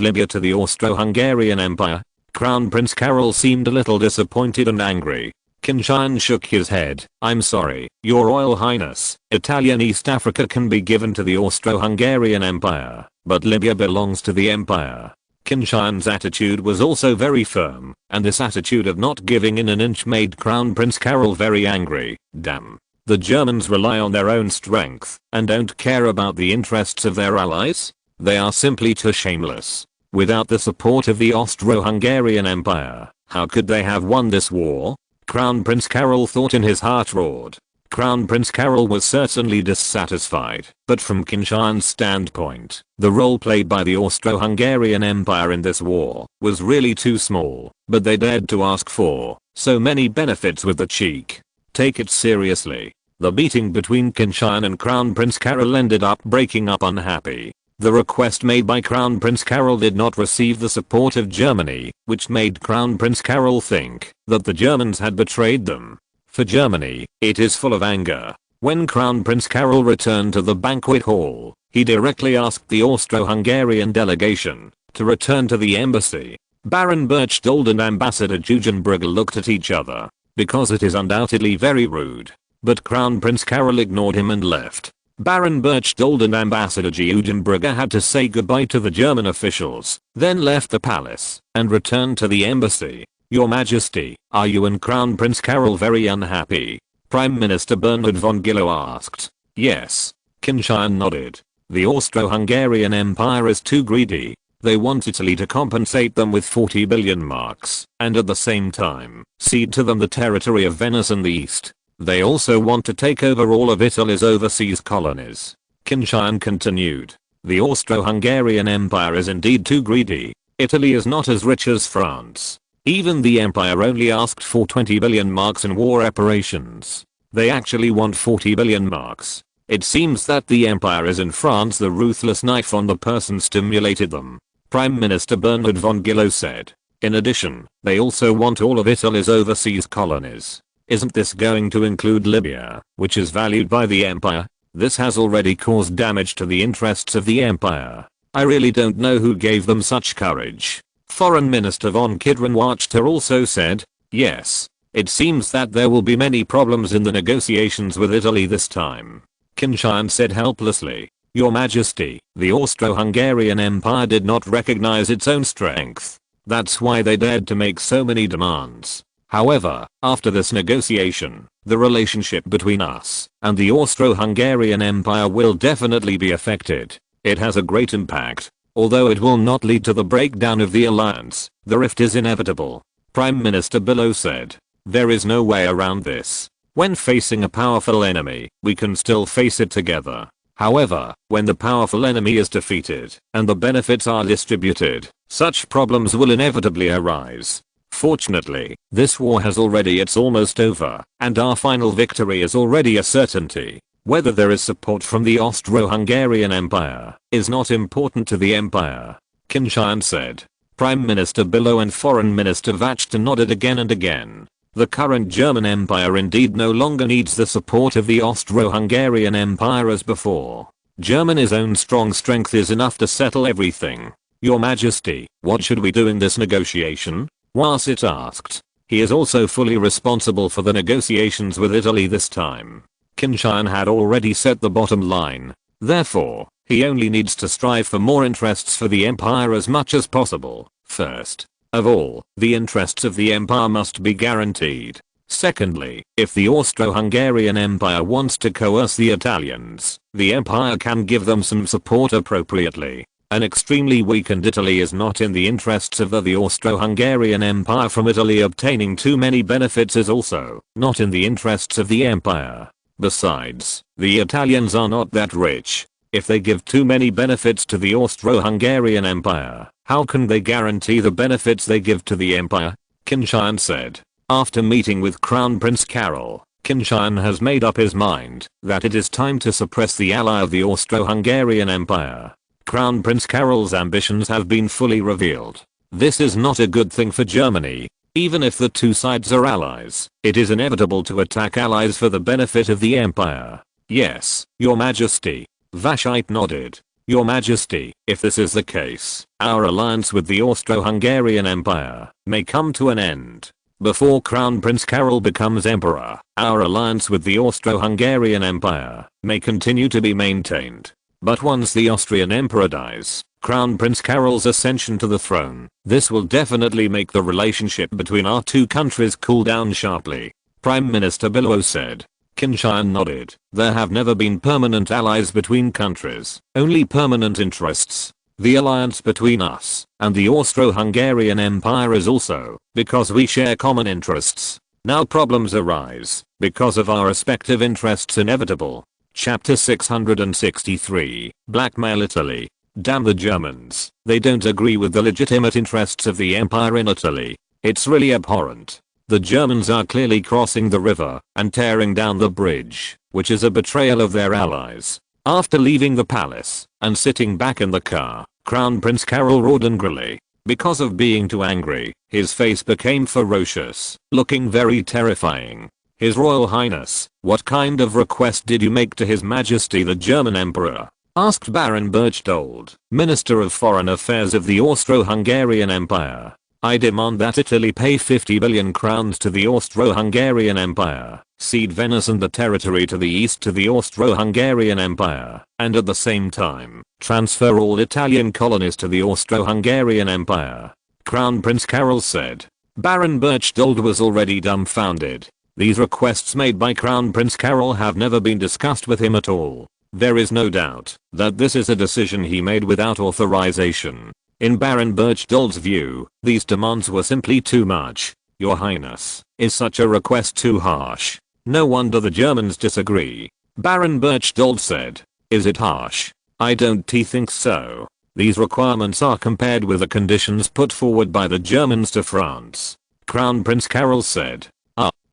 Libya to the Austro-Hungarian Empire? Crown Prince Carol seemed a little disappointed and angry. Qin Tian shook his head. I'm sorry, Your Royal Highness, Italian East Africa can be given to the Austro-Hungarian Empire, but Libya belongs to the Empire. Qin Tian's attitude was also very firm, and this attitude of not giving in an inch made Crown Prince Carol very angry. Damn. The Germans rely on their own strength, and don't care about the interests of their allies? They are simply too shameless. Without the support of the Austro-Hungarian Empire, how could they have won this war? Crown Prince Carol thought in his heart roared. Crown Prince Carol was certainly dissatisfied, but from Qin Tian's standpoint, the role played by the Austro-Hungarian Empire in this war was really too small, but they dared to ask for so many benefits with the cheek. Take it seriously. The meeting between Qin Tian and Crown Prince Carol ended up breaking up unhappy. The request made by Crown Prince Carol did not receive the support of Germany, which made Crown Prince Carol think that the Germans had betrayed them. For Germany, it is full of anger. When Crown Prince Carol returned to the banquet hall, he directly asked the Austro-Hungarian delegation to return to the embassy. Baron Berchtold and Ambassador Jugenbrugge looked at each other, because it is undoubtedly very rude. But Crown Prince Carol ignored him and left. Baron Berchtold and Ambassador Jugenbrugge had to say goodbye to the German officials, then left the palace and returned to the embassy. Your Majesty, are you and Crown Prince Carol very unhappy? Prime Minister Bernhard von Gillow asked. Yes. Qin Tian nodded. The Austro-Hungarian Empire is too greedy. They want Italy to compensate them with 40 billion marks, and at the same time, cede to them the territory of Venice and the East. They also want to take over all of Italy's overseas colonies. Qin Tian continued. The Austro-Hungarian Empire is indeed too greedy. Italy is not as rich as France. Even the empire only asked for 20 billion marks in war reparations. They actually want 40 billion marks. It seems that the empire is in France the ruthless knife on the person stimulated them. Prime Minister Bernhard von Gillow said. In addition, they also want all of Italy's overseas colonies. Isn't this going to include Libya, which is valued by the empire? This has already caused damage to the interests of the empire. I really don't know who gave them such courage. Foreign Minister von Kidron-Wachter also said, yes, it seems that there will be many problems in the negotiations with Italy this time. Qin Tian said helplessly, Your Majesty, the Austro-Hungarian Empire did not recognize its own strength. That's why they dared to make so many demands. However, after this negotiation, the relationship between us and the Austro-Hungarian Empire will definitely be affected. It has a great impact. Although it will not lead to the breakdown of the alliance, the rift is inevitable. Prime Minister Billow said. There is no way around this. When facing a powerful enemy, we can still face it together. However, when the powerful enemy is defeated and the benefits are distributed, such problems will inevitably arise. Fortunately, this war it's almost over, and our final victory is already a certainty. Whether there is support from the Austro-Hungarian Empire is not important to the empire. Qin Tian said. Prime Minister Billow and Foreign Minister Wachter nodded again and again. The current German Empire indeed no longer needs the support of the Austro-Hungarian Empire as before. Germany's own strong strength is enough to settle everything. Your Majesty, what should we do in this negotiation? Wasit asked. He is also fully responsible for the negotiations with Italy this time. Qin Tian had already set the bottom line. Therefore, he only needs to strive for more interests for the empire as much as possible. First of all, the interests of the empire must be guaranteed. Secondly, if the Austro-Hungarian Empire wants to coerce the Italians, the empire can give them some support appropriately. An extremely weakened Italy is not in the interests of the Austro-Hungarian Empire. From Italy obtaining too many benefits is also not in the interests of the empire. Besides, the Italians are not that rich. If they give too many benefits to the Austro-Hungarian Empire, how can they guarantee the benefits they give to the empire? Qin Tian said. After meeting with Crown Prince Carol, Qin Tian has made up his mind that it is time to suppress the ally of the Austro-Hungarian Empire. Crown Prince Carol's ambitions have been fully revealed. This is not a good thing for Germany. Even if the two sides are allies, it is inevitable to attack allies for the benefit of the empire. Yes, Your Majesty. Vashite nodded. Your Majesty, if this is the case, our alliance with the Austro-Hungarian Empire may come to an end. Before Crown Prince Carol becomes emperor, our alliance with the Austro-Hungarian Empire may continue to be maintained. But once the Austrian emperor dies, Crown Prince Carol's ascension to the throne, this will definitely make the relationship between our two countries cool down sharply. Prime Minister Billow said. Qin Tian nodded. There have never been permanent allies between countries, only permanent interests. The alliance between us and the Austro-Hungarian Empire is also because we share common interests. Now problems arise because of our respective interests inevitable. Chapter 663, Blackmail Italy. Damn the Germans, they don't agree with the legitimate interests of the empire in Italy. It's really abhorrent. The Germans are clearly crossing the river and tearing down the bridge, which is a betrayal of their allies. After leaving the palace and sitting back in the car, Crown Prince Carol roared angrily. Because of being too angry, his face became ferocious, looking very terrifying. His Royal Highness, what kind of request did you make to His Majesty the German Emperor? Asked Baron Berchtold, Minister of Foreign Affairs of the Austro-Hungarian Empire. I demand that Italy pay 50 billion crowns to the Austro-Hungarian Empire, cede Venice and the territory to the east to the Austro-Hungarian Empire, and at the same time, transfer all Italian colonies to the Austro-Hungarian Empire. Crown Prince Carol said. Baron Berchtold was already dumbfounded. These requests made by Crown Prince Carol have never been discussed with him at all. There is no doubt that this is a decision he made without authorization. In Baron Berchtold's view, these demands were simply too much. Your Highness, is such a request too harsh? No wonder the Germans disagree. Baron Berchtold said. Is it harsh? I don't think so. These requirements are compared with the conditions put forward by the Germans to France. Crown Prince Carol said.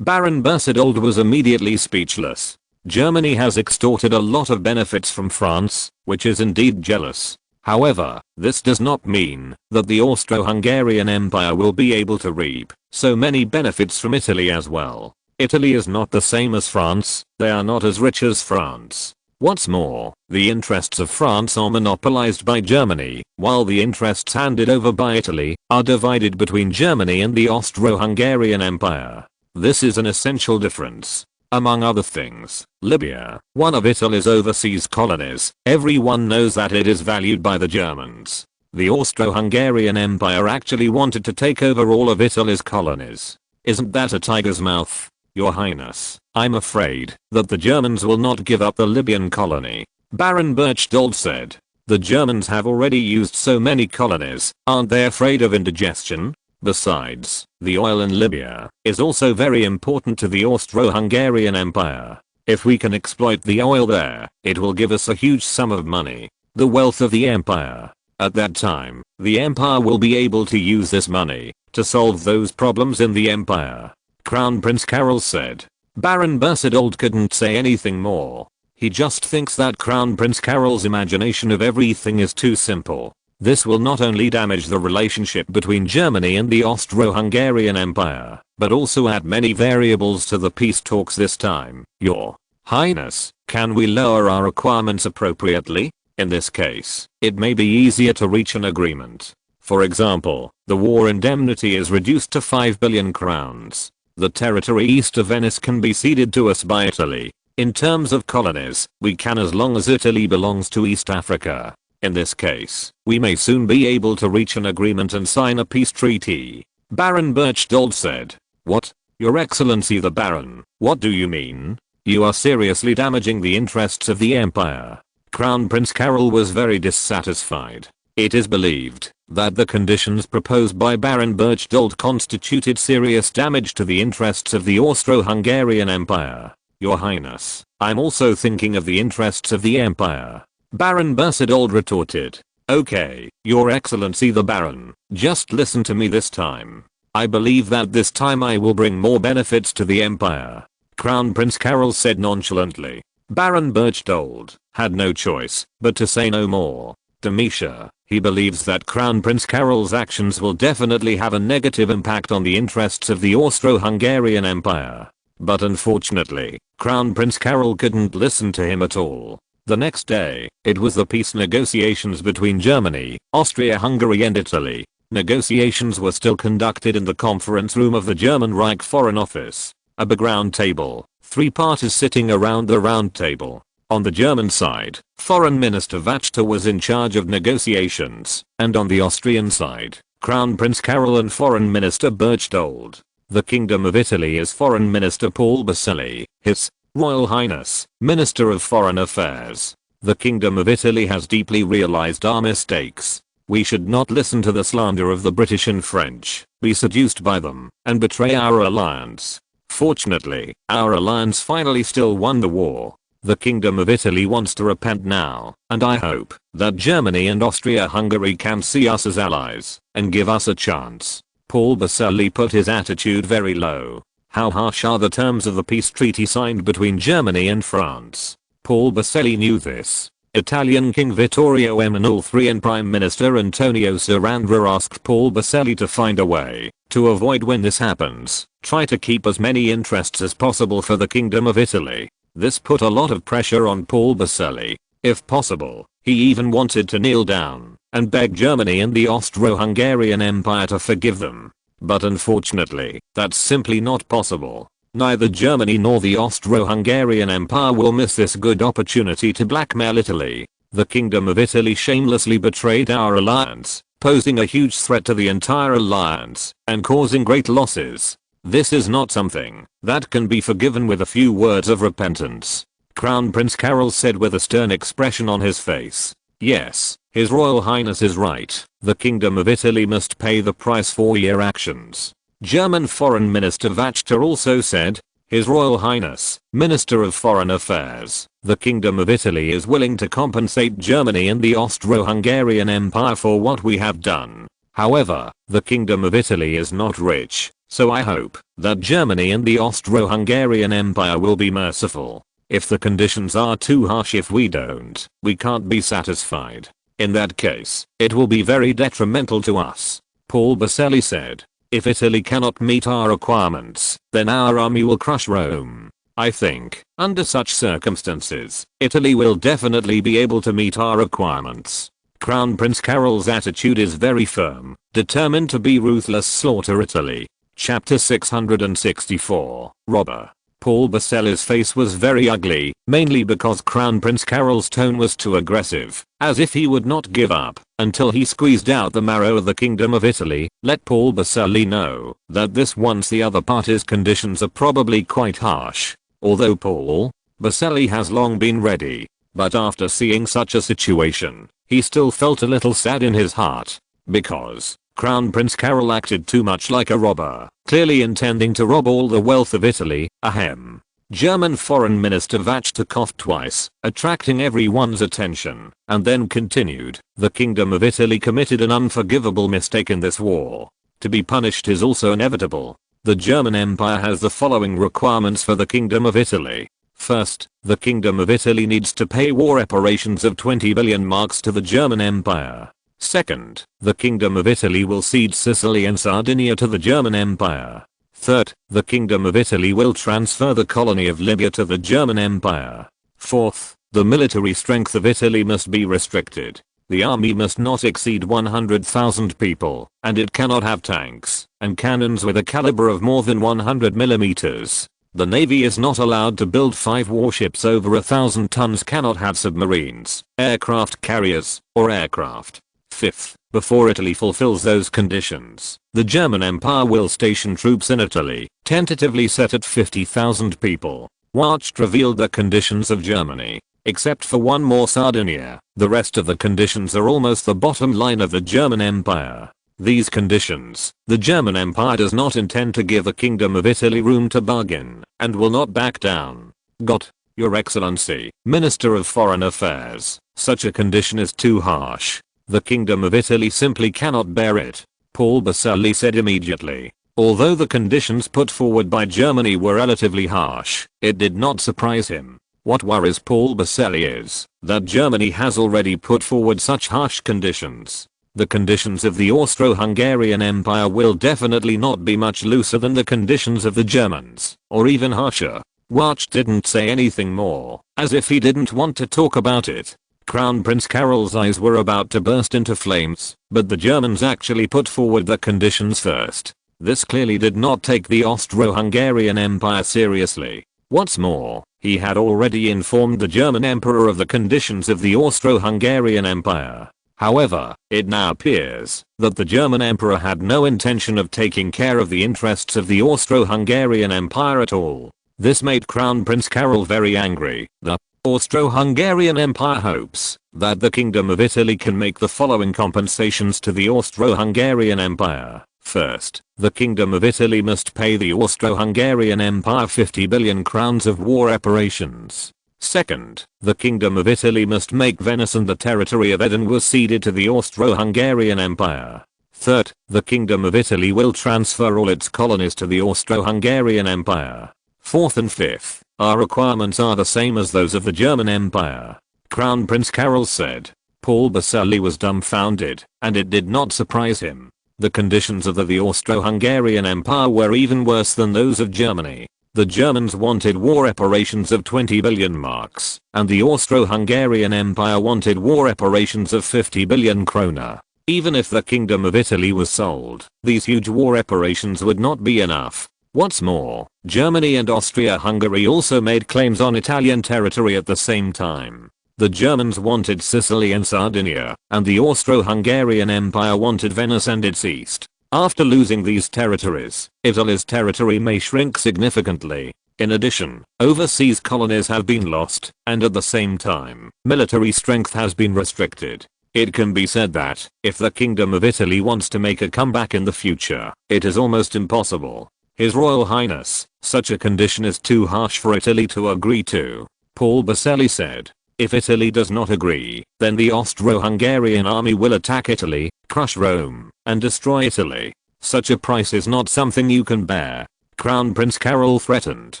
Baron Berchtold was immediately speechless. Germany has extorted a lot of benefits from France, which is indeed jealous. However, this does not mean that the Austro-Hungarian Empire will be able to reap so many benefits from Italy as well. Italy is not the same as France, they are not as rich as France. What's more, the interests of France are monopolized by Germany, while the interests handed over by Italy are divided between Germany and the Austro-Hungarian Empire. This is an essential difference. Among other things, Libya, one of Italy's overseas colonies, everyone knows that it is valued by the Germans. The Austro-Hungarian Empire actually wanted to take over all of Italy's colonies. Isn't that a tiger's mouth? Your Highness, I'm afraid that the Germans will not give up the Libyan colony. Baron Berchtold said. The Germans have already used so many colonies, aren't they afraid of indigestion? Besides, the oil in Libya is also very important to the Austro-Hungarian Empire. If we can exploit the oil there, it will give us a huge sum of money. The wealth of the empire. At that time, the empire will be able to use this money to solve those problems in the empire. Crown Prince Carol said. Baron Berchtold couldn't say anything more. He just thinks that Crown Prince Carol's imagination of everything is too simple. This will not only damage the relationship between Germany and the Austro-Hungarian Empire, but also add many variables to the peace talks this time. Your Highness, can we lower our requirements appropriately? In this case, it may be easier to reach an agreement. For example, the war indemnity is reduced to 5 billion crowns. The territory east of Venice can be ceded to us by Italy. In terms of colonies, we can as long as Italy belongs to East Africa. In this case, we may soon be able to reach an agreement and sign a peace treaty. Baron Berchtold said. What? Your Excellency the Baron, what do you mean? You are seriously damaging the interests of the empire. Crown Prince Carol was very dissatisfied. It is believed that the conditions proposed by Baron Berchtold constituted serious damage to the interests of the Austro-Hungarian Empire. Your Highness, I'm also thinking of the interests of the empire. Baron Berchtold retorted. Okay, Your Excellency the Baron, just listen to me this time. I believe that this time I will bring more benefits to the empire. Crown Prince Carol said nonchalantly. Baron Berchtold had no choice but to say no more. Demisha, he believes that Crown Prince Carol's actions will definitely have a negative impact on the interests of the Austro-Hungarian Empire. But unfortunately, Crown Prince Carol couldn't listen to him at all. The next day, it was the peace negotiations between Germany, Austria-Hungary and Italy. Negotiations were still conducted in the conference room of the German Reich Foreign Office. A big round table, 3 parties sitting around the round table. On the German side, Foreign Minister Vachta was in charge of negotiations, and on the Austrian side, Crown Prince Carol and Foreign Minister Berchtold. The Kingdom of Italy is Foreign Minister Paul Basili, His Royal Highness, Minister of Foreign Affairs. The Kingdom of Italy has deeply realized our mistakes. We should not listen to the slander of the British and French, be seduced by them, and betray our alliance. Fortunately, our alliance finally still won the war. The Kingdom of Italy wants to repent now, and I hope that Germany and Austria-Hungary can see us as allies, and give us a chance. Paul Baselli put his attitude very low. How harsh are the terms of the peace treaty signed between Germany and France? Paul Baselli knew this. Italian King Vittorio Emanuele III and Prime Minister Antonio Sarandra asked Paul Baselli to find a way to avoid when this happens. Try to keep as many interests as possible for the Kingdom of Italy. This put a lot of pressure on Paul Baselli. If possible, he even wanted to kneel down and beg Germany and the Austro-Hungarian Empire to forgive them. But unfortunately, that's simply not possible. Neither Germany nor the Austro-Hungarian Empire will miss this good opportunity to blackmail Italy. The Kingdom of Italy shamelessly betrayed our alliance, posing a huge threat to the entire alliance and causing great losses. This is not something that can be forgiven with a few words of repentance. Crown Prince Carol said with a stern expression on his face. Yes, His Royal Highness is right. The Kingdom of Italy must pay the price for your actions. German Foreign Minister Wachter also said, His Royal Highness, Minister of Foreign Affairs, the Kingdom of Italy is willing to compensate Germany and the Austro-Hungarian Empire for what we have done. However, the Kingdom of Italy is not rich, so I hope that Germany and the Austro-Hungarian Empire will be merciful. If the conditions are too harsh, if we can't be satisfied. In that case, it will be very detrimental to us. Paul Baselli said. If Italy cannot meet our requirements, then our army will crush Rome. I think, under such circumstances, Italy will definitely be able to meet our requirements. Crown Prince Carol's attitude is very firm, determined to be ruthless, slaughter Italy. Chapter 664, Robber. Paul Baselli's face was very ugly, mainly because Crown Prince Carol's tone was too aggressive, as if he would not give up until he squeezed out the marrow of the Kingdom of Italy. Let Paul Baselli know that this once the other party's conditions are probably quite harsh. Although Paul Baselli has long been ready, but after seeing such a situation, he still felt a little sad in his heart, because Crown Prince Carol acted too much like a robber, clearly intending to rob all the wealth of Italy. Ahem. German Foreign Minister Wachter coughed twice, attracting everyone's attention, and then continued, the Kingdom of Italy committed an unforgivable mistake in this war. To be punished is also inevitable. The German Empire has the following requirements for the Kingdom of Italy. First, the Kingdom of Italy needs to pay war reparations of 20 billion marks to the German Empire. Second, the Kingdom of Italy will cede Sicily and Sardinia to the German Empire. Third, the Kingdom of Italy will transfer the colony of Libya to the German Empire. Fourth, the military strength of Italy must be restricted. The army must not exceed 100,000 people, and it cannot have tanks and cannons with a caliber of more than 100 millimeters. The navy is not allowed to build 5 warships over 1,000 tons, cannot have submarines, aircraft carriers, or aircraft. Fifth, before Italy fulfills those conditions, the German Empire will station troops in Italy, tentatively set at 50,000 people. Wachter revealed the conditions of Germany. Except for one more, Sardinia, the rest of the conditions are almost the bottom line of the German Empire. These conditions, the German Empire does not intend to give the Kingdom of Italy room to bargain, and will not back down. Got, Your Excellency, Minister of Foreign Affairs, such a condition is too harsh. The Kingdom of Italy simply cannot bear it, Paul Baselli said immediately. Although the conditions put forward by Germany were relatively harsh, it did not surprise him. What worries Paul Baselli is that Germany has already put forward such harsh conditions. The conditions of the Austro-Hungarian Empire will definitely not be much looser than the conditions of the Germans, or even harsher. Wachter didn't say anything more, as if he didn't want to talk about it. Crown Prince Carol's eyes were about to burst into flames, but the Germans actually put forward the conditions first. This clearly did not take the Austro-Hungarian Empire seriously. What's more, he had already informed the German Emperor of the conditions of the Austro-Hungarian Empire. However, it now appears that the German Emperor had no intention of taking care of the interests of the Austro-Hungarian Empire at all. This made Crown Prince Carol very angry. The Austro-Hungarian Empire hopes that the Kingdom of Italy can make the following compensations to the Austro-Hungarian Empire. First, the Kingdom of Italy must pay the Austro-Hungarian Empire 50 billion crowns of war reparations. Second, the Kingdom of Italy must make Venice and the territory of Edinburgh ceded to the Austro-Hungarian Empire. Third, the Kingdom of Italy will transfer all its colonies to the Austro-Hungarian Empire. Fourth and fifth, our requirements are the same as those of the German Empire. Crown Prince Carol said. Paul Boselli was dumbfounded, and it did not surprise him. The conditions of the Austro-Hungarian Empire were even worse than those of Germany. The Germans wanted war reparations of 20 billion marks, and the Austro-Hungarian Empire wanted war reparations of 50 billion krona. Even if the Kingdom of Italy was sold, these huge war reparations would not be enough. What's more, Germany and Austria-Hungary also made claims on Italian territory at the same time. The Germans wanted Sicily and Sardinia, and the Austro-Hungarian Empire wanted Venice and its east. After losing these territories, Italy's territory may shrink significantly. In addition, overseas colonies have been lost, and at the same time, military strength has been restricted. It can be said that, if the Kingdom of Italy wants to make a comeback in the future, it is almost impossible. His Royal Highness, such a condition is too harsh for Italy to agree to. Paul Boselli said. If Italy does not agree, then the Austro-Hungarian army will attack Italy, crush Rome, and destroy Italy. Such a price is not something you can bear. Crown Prince Carol threatened.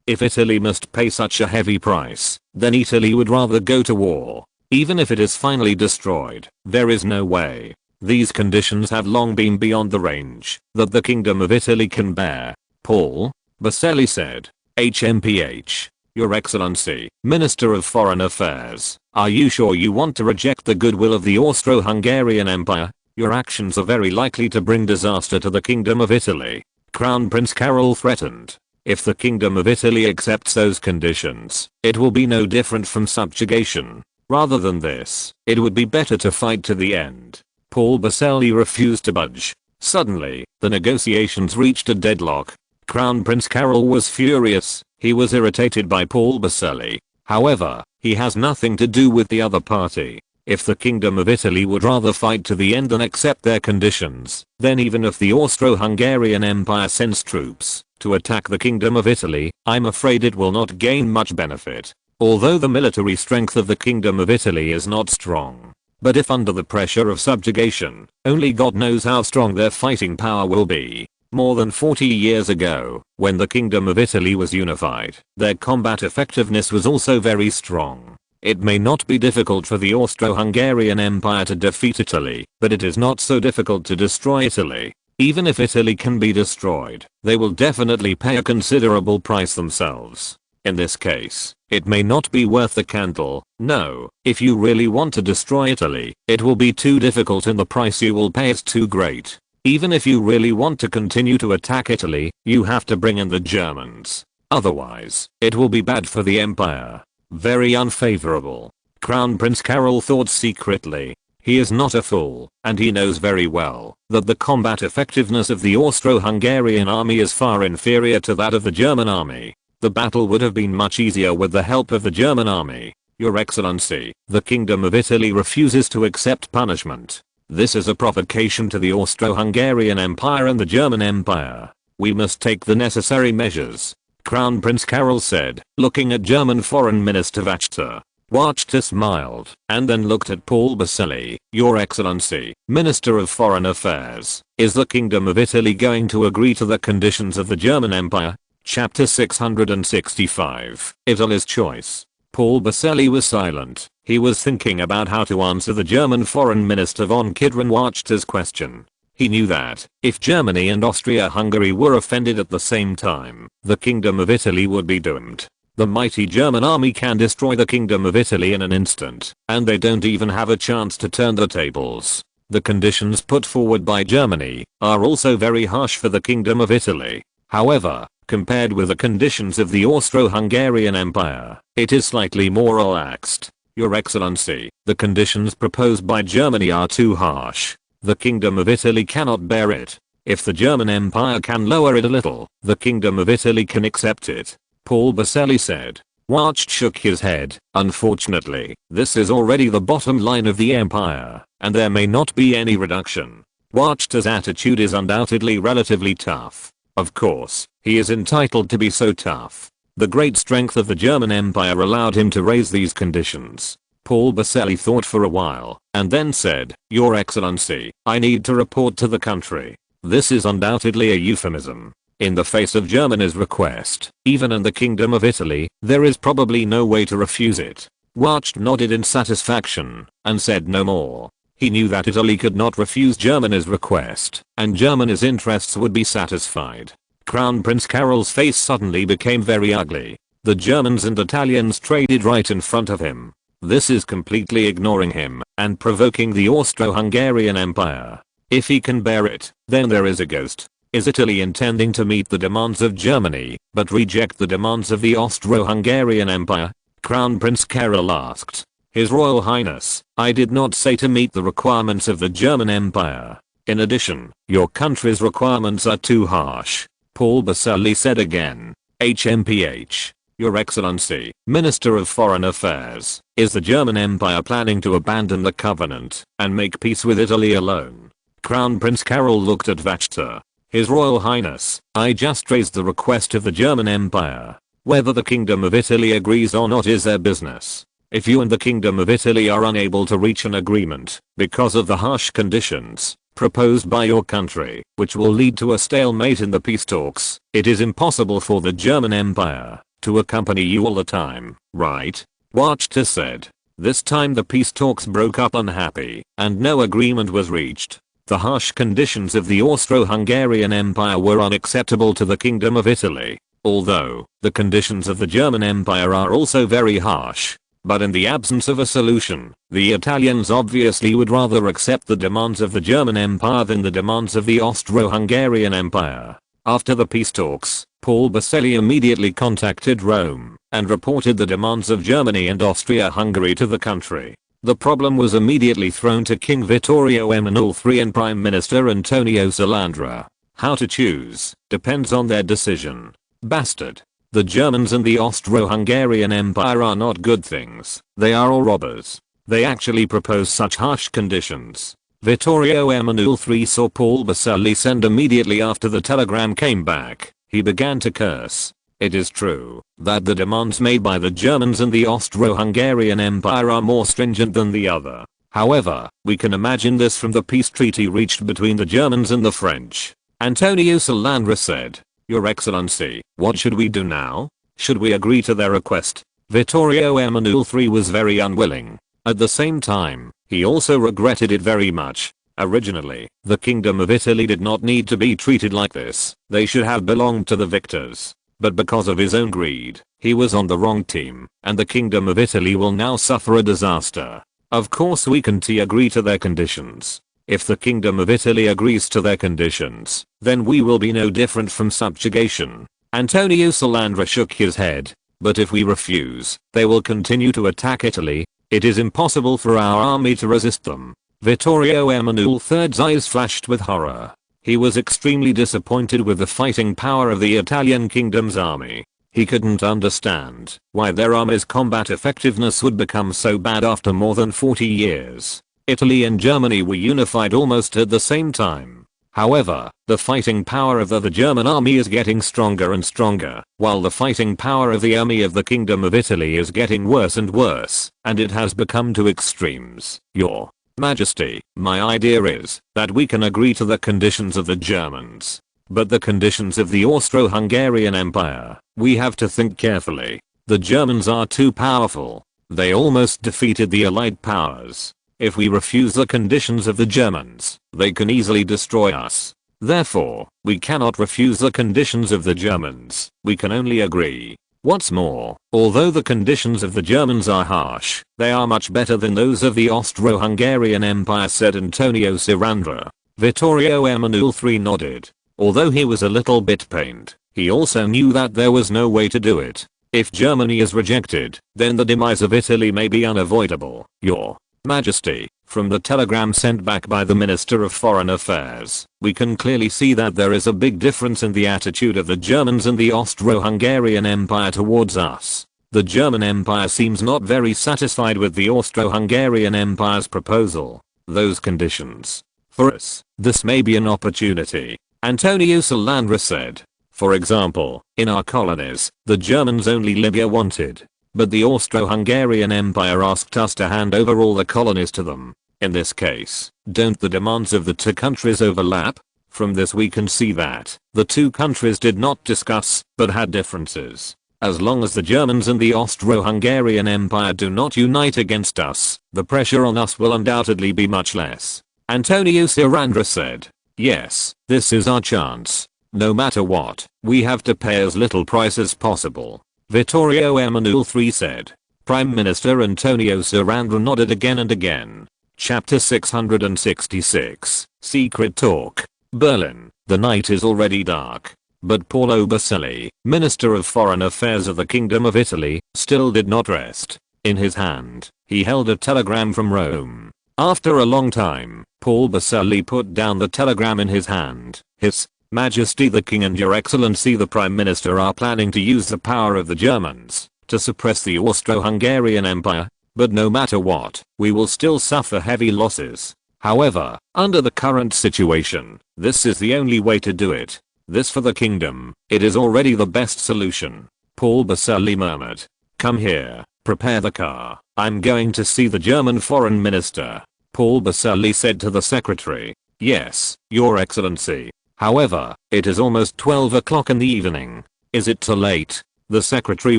If Italy must pay such a heavy price, then Italy would rather go to war. Even if it is finally destroyed, there is no way. These conditions have long been beyond the range that the Kingdom of Italy can bear. Paul Boselli said. HMPH. Your Excellency, Minister of Foreign Affairs, are you sure you want to reject the goodwill of the Austro-Hungarian Empire? Your actions are very likely to bring disaster to the Kingdom of Italy. Crown Prince Carol threatened. If the Kingdom of Italy accepts those conditions, it will be no different from subjugation. Rather than this, it would be better to fight to the end. Paul Boselli refused to budge. Suddenly, the negotiations reached a deadlock. Crown Prince Carol was furious. He was irritated by Paul Boselli. However, he has nothing to do with the other party. If the Kingdom of Italy would rather fight to the end than accept their conditions, then even if the Austro-Hungarian Empire sends troops to attack the Kingdom of Italy, I'm afraid it will not gain much benefit. Although the military strength of the Kingdom of Italy is not strong. But if under the pressure of subjugation, only God knows how strong their fighting power will be. More than 40 years ago, when the Kingdom of Italy was unified, their combat effectiveness was also very strong. It may not be difficult for the Austro-Hungarian Empire to defeat Italy, but it is not so difficult to destroy Italy. Even if Italy can be destroyed, they will definitely pay a considerable price themselves. In this case, it may not be worth the candle. No, if you really want to destroy Italy, it will be too difficult and the price you will pay is too great. Even if you really want to continue to attack Italy, you have to bring in the Germans. Otherwise, it will be bad for the empire. Very unfavorable. Crown Prince Carol thought secretly. He is not a fool, and he knows very well that the combat effectiveness of the Austro-Hungarian army is far inferior to that of the German army. The battle would have been much easier with the help of the German army. Your Excellency, the Kingdom of Italy refuses to accept punishment. This is a provocation to the Austro-Hungarian Empire and the German Empire. We must take the necessary measures. Crown Prince Carol said, looking at German Foreign Minister Wachter. Wachter smiled, and then looked at Paul Boselli. Your Excellency, Minister of Foreign Affairs, is the Kingdom of Italy going to agree to the conditions of the German Empire? Chapter 665. Italy's choice. Paul Boselli was silent. He was thinking about how to answer the German Foreign Minister von Kidron-Wachter's question. He knew that, if Germany and Austria-Hungary were offended at the same time, the Kingdom of Italy would be doomed. The mighty German army can destroy the Kingdom of Italy in an instant, and they don't even have a chance to turn the tables. The conditions put forward by Germany are also very harsh for the Kingdom of Italy. However, compared with the conditions of the Austro-Hungarian Empire, it is slightly more relaxed. Your Excellency, the conditions proposed by Germany are too harsh. The Kingdom of Italy cannot bear it. If the German Empire can lower it a little, the Kingdom of Italy can accept it. Paul Boselli said. Wachter shook his head. Unfortunately, this is already the bottom line of the empire, and there may not be any reduction. Wachter's attitude is undoubtedly relatively tough. Of course, he is entitled to be so tough. The great strength of the German Empire allowed him to raise these conditions. Paul Baselli thought for a while, and then said, "Your Excellency, I need to report to the country." This is undoubtedly a euphemism. In the face of Germany's request, even in the Kingdom of Italy, there is probably no way to refuse it. Wacht nodded in satisfaction, and said no more. He knew that Italy could not refuse Germany's request, and Germany's interests would be satisfied. Crown Prince Carol's face suddenly became very ugly. The Germans and Italians traded right in front of him. This is completely ignoring him, and provoking the Austro-Hungarian Empire. If he can bear it, then there is a ghost. Is Italy intending to meet the demands of Germany, but reject the demands of the Austro-Hungarian Empire? Crown Prince Carol asked. His Royal Highness, I did not say to meet the requirements of the German Empire. In addition, your country's requirements are too harsh. Paul Baselli said again. HMPH. Your Excellency, Minister of Foreign Affairs, is the German Empire planning to abandon the covenant and make peace with Italy alone? Crown Prince Carol looked at Wachter. His Royal Highness, I just raised the request of the German Empire. Whether the Kingdom of Italy agrees or not is their business. If you and the Kingdom of Italy are unable to reach an agreement, because of the harsh conditions proposed by your country, which will lead to a stalemate in the peace talks, it is impossible for the German Empire to accompany you all the time, right? Wachter said. This time the peace talks broke up unhappy, and no agreement was reached. The harsh conditions of the Austro-Hungarian Empire were unacceptable to the Kingdom of Italy, although the conditions of the German Empire are also very harsh. But in the absence of a solution, the Italians obviously would rather accept the demands of the German Empire than the demands of the Austro-Hungarian Empire. After the peace talks, Paul Baselli immediately contacted Rome and reported the demands of Germany and Austria-Hungary to the country. The problem was immediately thrown to King Vittorio Emanuele III and Prime Minister Antonio Salandra. How to choose depends on their decision. Bastard. The Germans and the Austro-Hungarian Empire are not good things. They are all robbers. They actually propose such harsh conditions. Vittorio Emanuele III saw Paul Baselli send immediately after the telegram came back. He began to curse. It is true that the demands made by the Germans and the Austro-Hungarian Empire are more stringent than the other. However, we can imagine this from the peace treaty reached between the Germans and the French. Antonio Salandra said, Your Excellency, what should we do now? Should we agree to their request? Vittorio Emanuele III was very unwilling. At the same time, he also regretted it very much. Originally, the Kingdom of Italy did not need to be treated like this. They should have belonged to the victors. But because of his own greed, he was on the wrong team, and the Kingdom of Italy will now suffer a disaster. Of course we can agree to their conditions. If the Kingdom of Italy agrees to their conditions, then we will be no different from subjugation. Antonio Salandra shook his head. But if we refuse, they will continue to attack Italy. It is impossible for our army to resist them. Vittorio Emanuele III's eyes flashed with horror. He was extremely disappointed with the fighting power of the Italian kingdom's army. He couldn't understand why their army's combat effectiveness would become so bad after more than 40 years. Italy and Germany were unified almost at the same time. However, the fighting power of the German army is getting stronger and stronger, while the fighting power of the army of the Kingdom of Italy is getting worse and worse, and it has become to extremes. Your Majesty, my idea is that we can agree to the conditions of the Germans. But the conditions of the Austro-Hungarian Empire, we have to think carefully. The Germans are too powerful. They almost defeated the Allied powers. If we refuse the conditions of the Germans, they can easily destroy us. Therefore, we cannot refuse the conditions of the Germans. We can only agree. What's more, although the conditions of the Germans are harsh, they are much better than those of the Austro-Hungarian Empire, said Antonio Salandra. Vittorio Emanuele III nodded. Although he was a little bit pained, he also knew that there was no way to do it. If Germany is rejected, then the demise of Italy may be unavoidable. Your Majesty, from the telegram sent back by the Minister of Foreign Affairs, we can clearly see that there is a big difference in the attitude of the Germans and the Austro-Hungarian Empire towards us. The German Empire seems not very satisfied with the Austro-Hungarian Empire's proposal. Those conditions. For us, this may be an opportunity. Antonio Salandra said. For example, in our colonies, the Germans only Libya wanted. but the Austro-Hungarian Empire asked us to hand over all the colonies to them. In this case, don't the demands of the two countries overlap? From this we can see that the two countries did not discuss, but had differences. As long as the Germans and the Austro-Hungarian Empire do not unite against us, the pressure on us will undoubtedly be much less. Antonio Sarandra said. Yes, this is our chance. No matter what, we have to pay as little price as possible. Vittorio Emanuele III said. Prime Minister Antonio Sarandra nodded again and again. Chapter 666, Secret Talk. Berlin, the night is already dark. But Paolo Baselli, Minister of Foreign Affairs of the Kingdom of Italy, still did not rest. In his hand, he held a telegram from Rome. After a long time, Paul Baselli put down the telegram in his hand. His Majesty the King and Your Excellency the Prime Minister are planning to use the power of the Germans to suppress the Austro-Hungarian Empire, but no matter what, we will still suffer heavy losses. However, under the current situation, this is the only way to do it. This for the kingdom, it is already the best solution. Paul Baselli murmured. Come here, prepare the car, I'm going to see the German foreign minister. Paul Baselli said to the secretary. Yes, Your Excellency. However, it is almost 12 o'clock in the evening. Is it too late? The secretary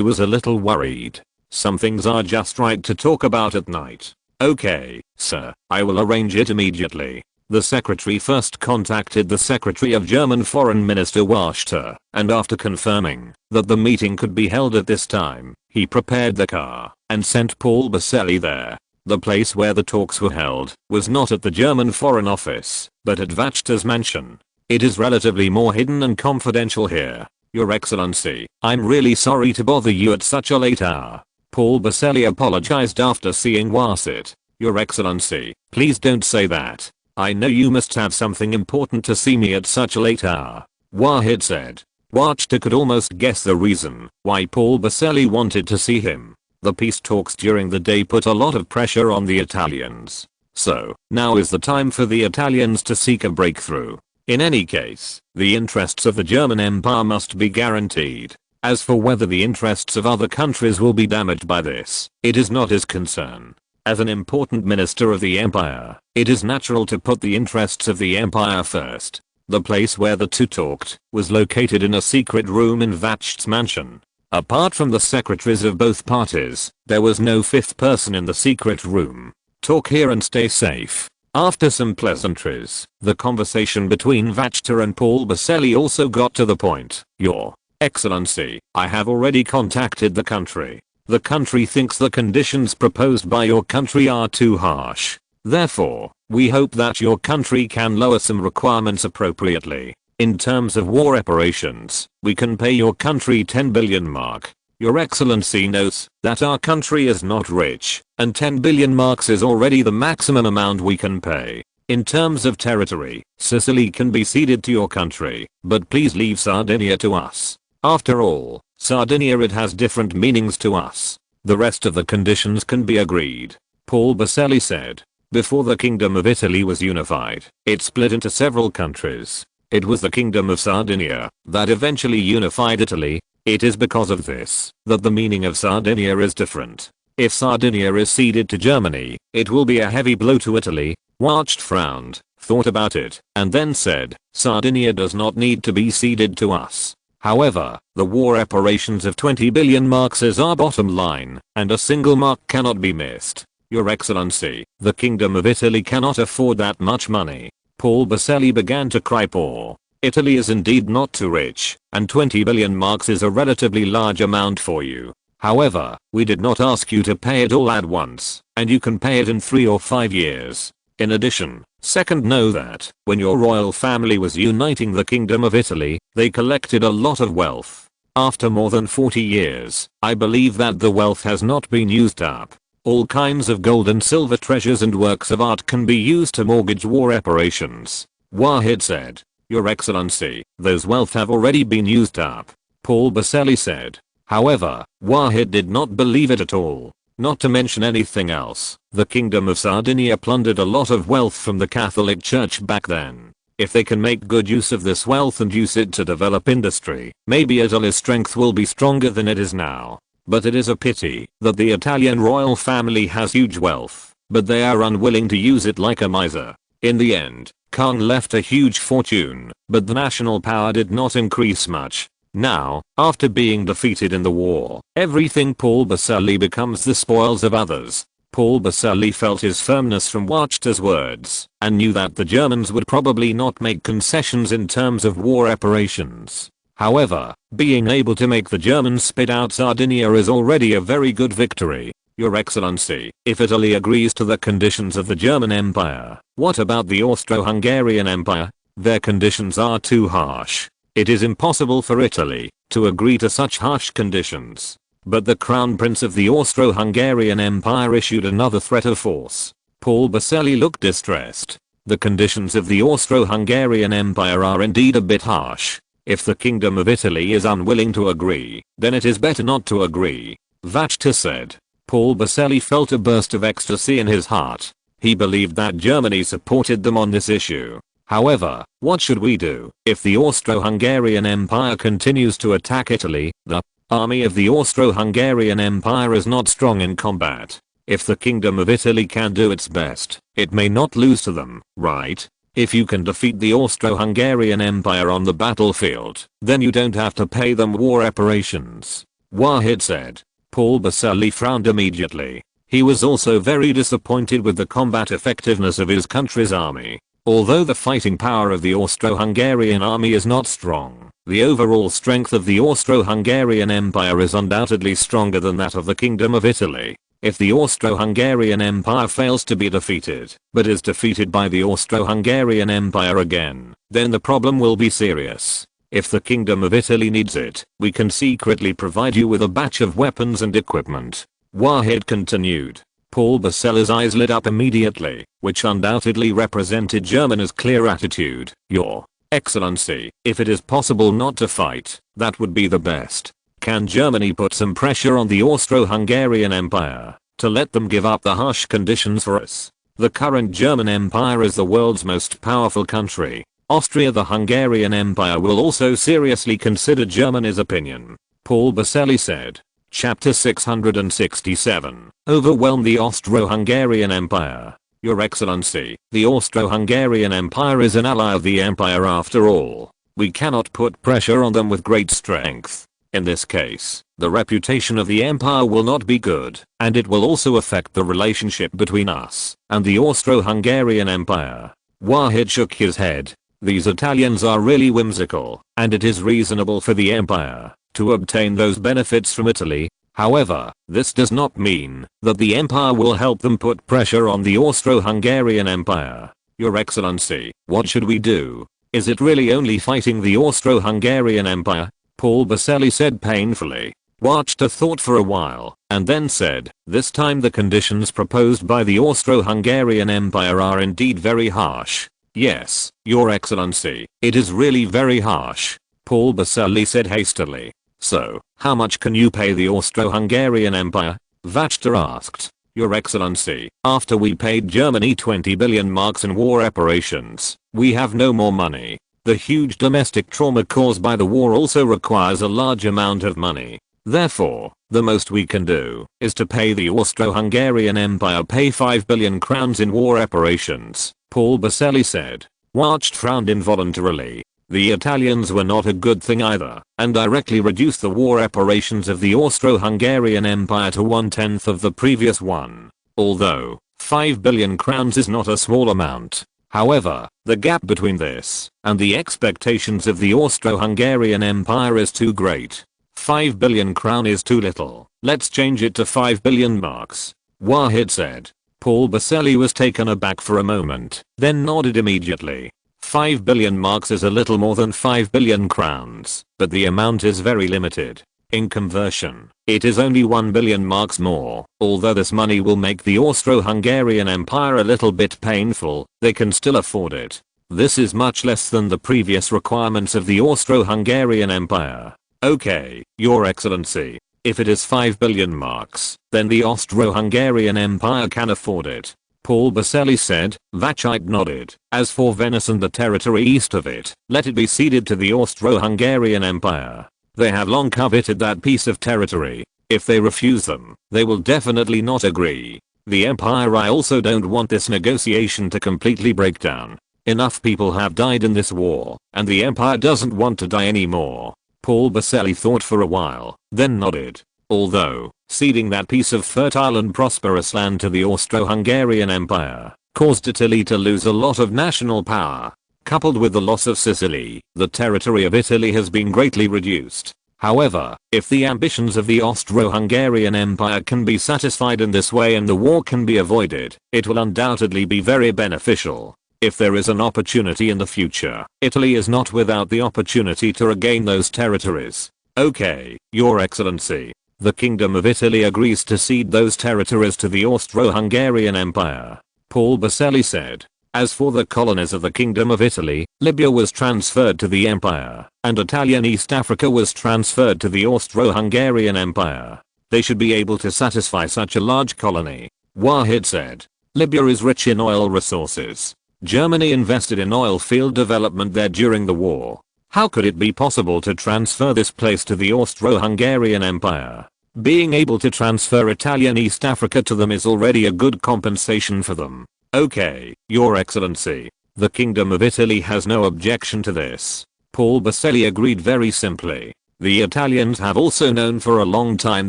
was a little worried. Some things are just right to talk about at night. Okay, sir, I will arrange it immediately. The secretary first contacted the Secretary of German Foreign Minister Wachter, and after confirming that the meeting could be held at this time, he prepared the car and sent Paul Baselli there. The place where the talks were held was not at the German Foreign Office, but at Wachter's mansion. It is relatively more hidden and confidential here. Your Excellency, I'm really sorry to bother you at such a late hour. Paul Baselli apologized after seeing Wachter. Your Excellency, please don't say that. I know you must have something important to see me at such a late hour. Wachter said. Wachter could almost guess the reason why Paul Baselli wanted to see him. The peace talks during the day put a lot of pressure on the Italians. So, now is the time for the Italians to seek a breakthrough. In any case, the interests of the German Empire must be guaranteed. As for whether the interests of other countries will be damaged by this, it is not his concern. As an important minister of the empire, it is natural to put the interests of the empire first. The place where the two talked was located in a secret room in Wachter's mansion. Apart from the secretaries of both parties, there was no fifth person in the secret room. Talk here and stay safe. After some pleasantries, the conversation between Wachter and Paul Baselli also got to the point. Your Excellency, I have already contacted the country. The country thinks the conditions proposed by your country are too harsh. Therefore, we hope that your country can lower some requirements appropriately. In terms of war reparations, we can pay your country 10 billion mark. Your Excellency knows that our country is not rich, and 10 billion marks is already the maximum amount we can pay. In terms of territory, Sicily can be ceded to your country, but please leave Sardinia to us. After all, Sardinia it has different meanings to us. The rest of the conditions can be agreed. Paul Baselli said. Before the Kingdom of Italy was unified, it split into several countries. It was the Kingdom of Sardinia that eventually unified Italy. It is because of this that the meaning of Sardinia is different. If Sardinia is ceded to Germany, it will be a heavy blow to Italy. Wachter frowned, thought about it, and then said, Sardinia does not need to be ceded to us. However, the war reparations of 20 billion marks is our bottom line, and a single mark cannot be missed. Your Excellency, the Kingdom of Italy cannot afford that much money. Paul Baselli began to cry poor. Italy is indeed not too rich, and 20 billion marks is a relatively large amount for you. However, we did not ask you to pay it all at once, and you can pay it in 3 or 5 years. In addition, second, know that when your royal family was uniting the Kingdom of Italy, they collected a lot of wealth. After more than 40 years, I believe that the wealth has not been used up. All kinds of gold and silver treasures and works of art can be used to mortgage war reparations. Wachter said. Your Excellency, those wealth have already been used up. Paul Baselli said. However, Wachter did not believe it at all. Not to mention anything else, the Kingdom of Sardinia plundered a lot of wealth from the Catholic Church back then. If they can make good use of this wealth and use it to develop industry, maybe Italy's strength will be stronger than it is now. But it is a pity that the Italian royal family has huge wealth, but they are unwilling to use it like a miser. In the end, Khan left a huge fortune, but the national power did not increase much. Now, after being defeated in the war, everything Paul Basili becomes the spoils of others. Paul Basili felt his firmness from Wachter's words, and knew that the Germans would probably not make concessions in terms of war reparations. However, being able to make the Germans spit out Sardinia is already a very good victory. Your Excellency, if Italy agrees to the conditions of the German Empire, what about the Austro-Hungarian Empire? Their conditions are too harsh. It is impossible for Italy to agree to such harsh conditions. But the Crown Prince of the Austro-Hungarian Empire issued another threat of force. Paul Basili looked distressed. The conditions of the Austro-Hungarian Empire are indeed a bit harsh. If the Kingdom of Italy is unwilling to agree, then it is better not to agree, Wachter said. Paul Basili felt a burst of ecstasy in his heart. He believed that Germany supported them on this issue. However, what should we do if the Austro-Hungarian Empire continues to attack Italy? The army of the Austro-Hungarian Empire is not strong in combat. If the Kingdom of Italy can do its best, it may not lose to them, right? If you can defeat the Austro-Hungarian Empire on the battlefield, then you don't have to pay them war reparations, Wahid said. Paul Basili frowned immediately. He was also very disappointed with the combat effectiveness of his country's army. Although the fighting power of the Austro-Hungarian army is not strong, the overall strength of the Austro-Hungarian Empire is undoubtedly stronger than that of the Kingdom of Italy. If the Austro-Hungarian Empire fails to be defeated, but is defeated by the Austro-Hungarian Empire again, then the problem will be serious. If the Kingdom of Italy needs it, we can secretly provide you with a batch of weapons and equipment. Wahid continued. Paul Basili's eyes lit up immediately, which undoubtedly represented Germany's clear attitude. Your Excellency, if it is possible not to fight, that would be the best. Can Germany put some pressure on the Austro-Hungarian Empire to let them give up the harsh conditions for us? The current German Empire is the world's most powerful country. Austria, the Hungarian Empire, will also seriously consider Germany's opinion, Paul Basili said. Chapter 667. Overwhelm the Austro-Hungarian Empire. Your Excellency, the Austro-Hungarian Empire is an ally of the Empire after all. We cannot put pressure on them with great strength. In this case, the reputation of the Empire will not be good, and it will also affect the relationship between us and the Austro-Hungarian Empire. Wahid shook his head. These Italians are really whimsical, and it is reasonable for the Empire to obtain those benefits from Italy. However, this does not mean that the Empire will help them put pressure on the Austro-Hungarian Empire. Your Excellency, what should we do? Is it really only fighting the Austro-Hungarian Empire? Paul Basili said painfully. Wachter thought for a while, and then said, this time the conditions proposed by the Austro-Hungarian Empire are indeed very harsh. Yes, Your Excellency, it is really very harsh, Paul Basili said hastily. So, how much can you pay the Austro-Hungarian Empire? Wachter asked. Your Excellency, after we paid Germany 20 billion marks in war reparations, we have no more money. The huge domestic trauma caused by the war also requires a large amount of money. Therefore, the most we can do is to pay the Austro-Hungarian Empire 5 billion crowns in war reparations, Paul Basili said. Wachter frowned involuntarily. The Italians were not a good thing either, and directly reduced the war reparations of the Austro-Hungarian Empire to 1/10 of the previous one. Although 5 billion crowns is not a small amount. However, the gap between this and the expectations of the Austro-Hungarian Empire is too great. 5 billion crown is too little. Let's change it to 5 billion marks, Wahid said. Paul Basili was taken aback for a moment, then nodded immediately. 5 billion marks is a little more than 5 billion crowns, but the amount is very limited. In conversion, it is only 1 billion marks more. Although this money will make the Austro-Hungarian Empire a little bit painful, they can still afford it. This is much less than the previous requirements of the Austro-Hungarian Empire. Okay, Your Excellency, if it is 5 billion marks, then the Austro-Hungarian Empire can afford it, Paul Basili said. Wachter nodded. As for Venice and the territory east of it, let it be ceded to the Austro-Hungarian Empire. They have long coveted that piece of territory. If they refuse them, they will definitely not agree. The Empire I also don't want this negotiation to completely break down. Enough people have died in this war, and the Empire doesn't want to die anymore. Paul Baselli thought for a while, then nodded. Although, ceding that piece of fertile and prosperous land to the Austro-Hungarian Empire caused Italy to lose a lot of national power. Coupled with the loss of Sicily, the territory of Italy has been greatly reduced. However, if the ambitions of the Austro-Hungarian Empire can be satisfied in this way and the war can be avoided, it will undoubtedly be very beneficial. If there is an opportunity in the future, Italy is not without the opportunity to regain those territories. Okay, Your Excellency. The Kingdom of Italy agrees to cede those territories to the Austro-Hungarian Empire. Paul Baselli said. As for the colonies of the Kingdom of Italy, Libya was transferred to the Empire, and Italian East Africa was transferred to the Austro-Hungarian Empire. They should be able to satisfy such a large colony. Wahid said. Libya is rich in oil resources. Germany invested in oil field development there during the war. How could it be possible to transfer this place to the Austro-Hungarian Empire? Being able to transfer Italian East Africa to them is already a good compensation for them. Okay, Your Excellency. The Kingdom of Italy has no objection to this. Paul Baselli agreed very simply. The Italians have also known for a long time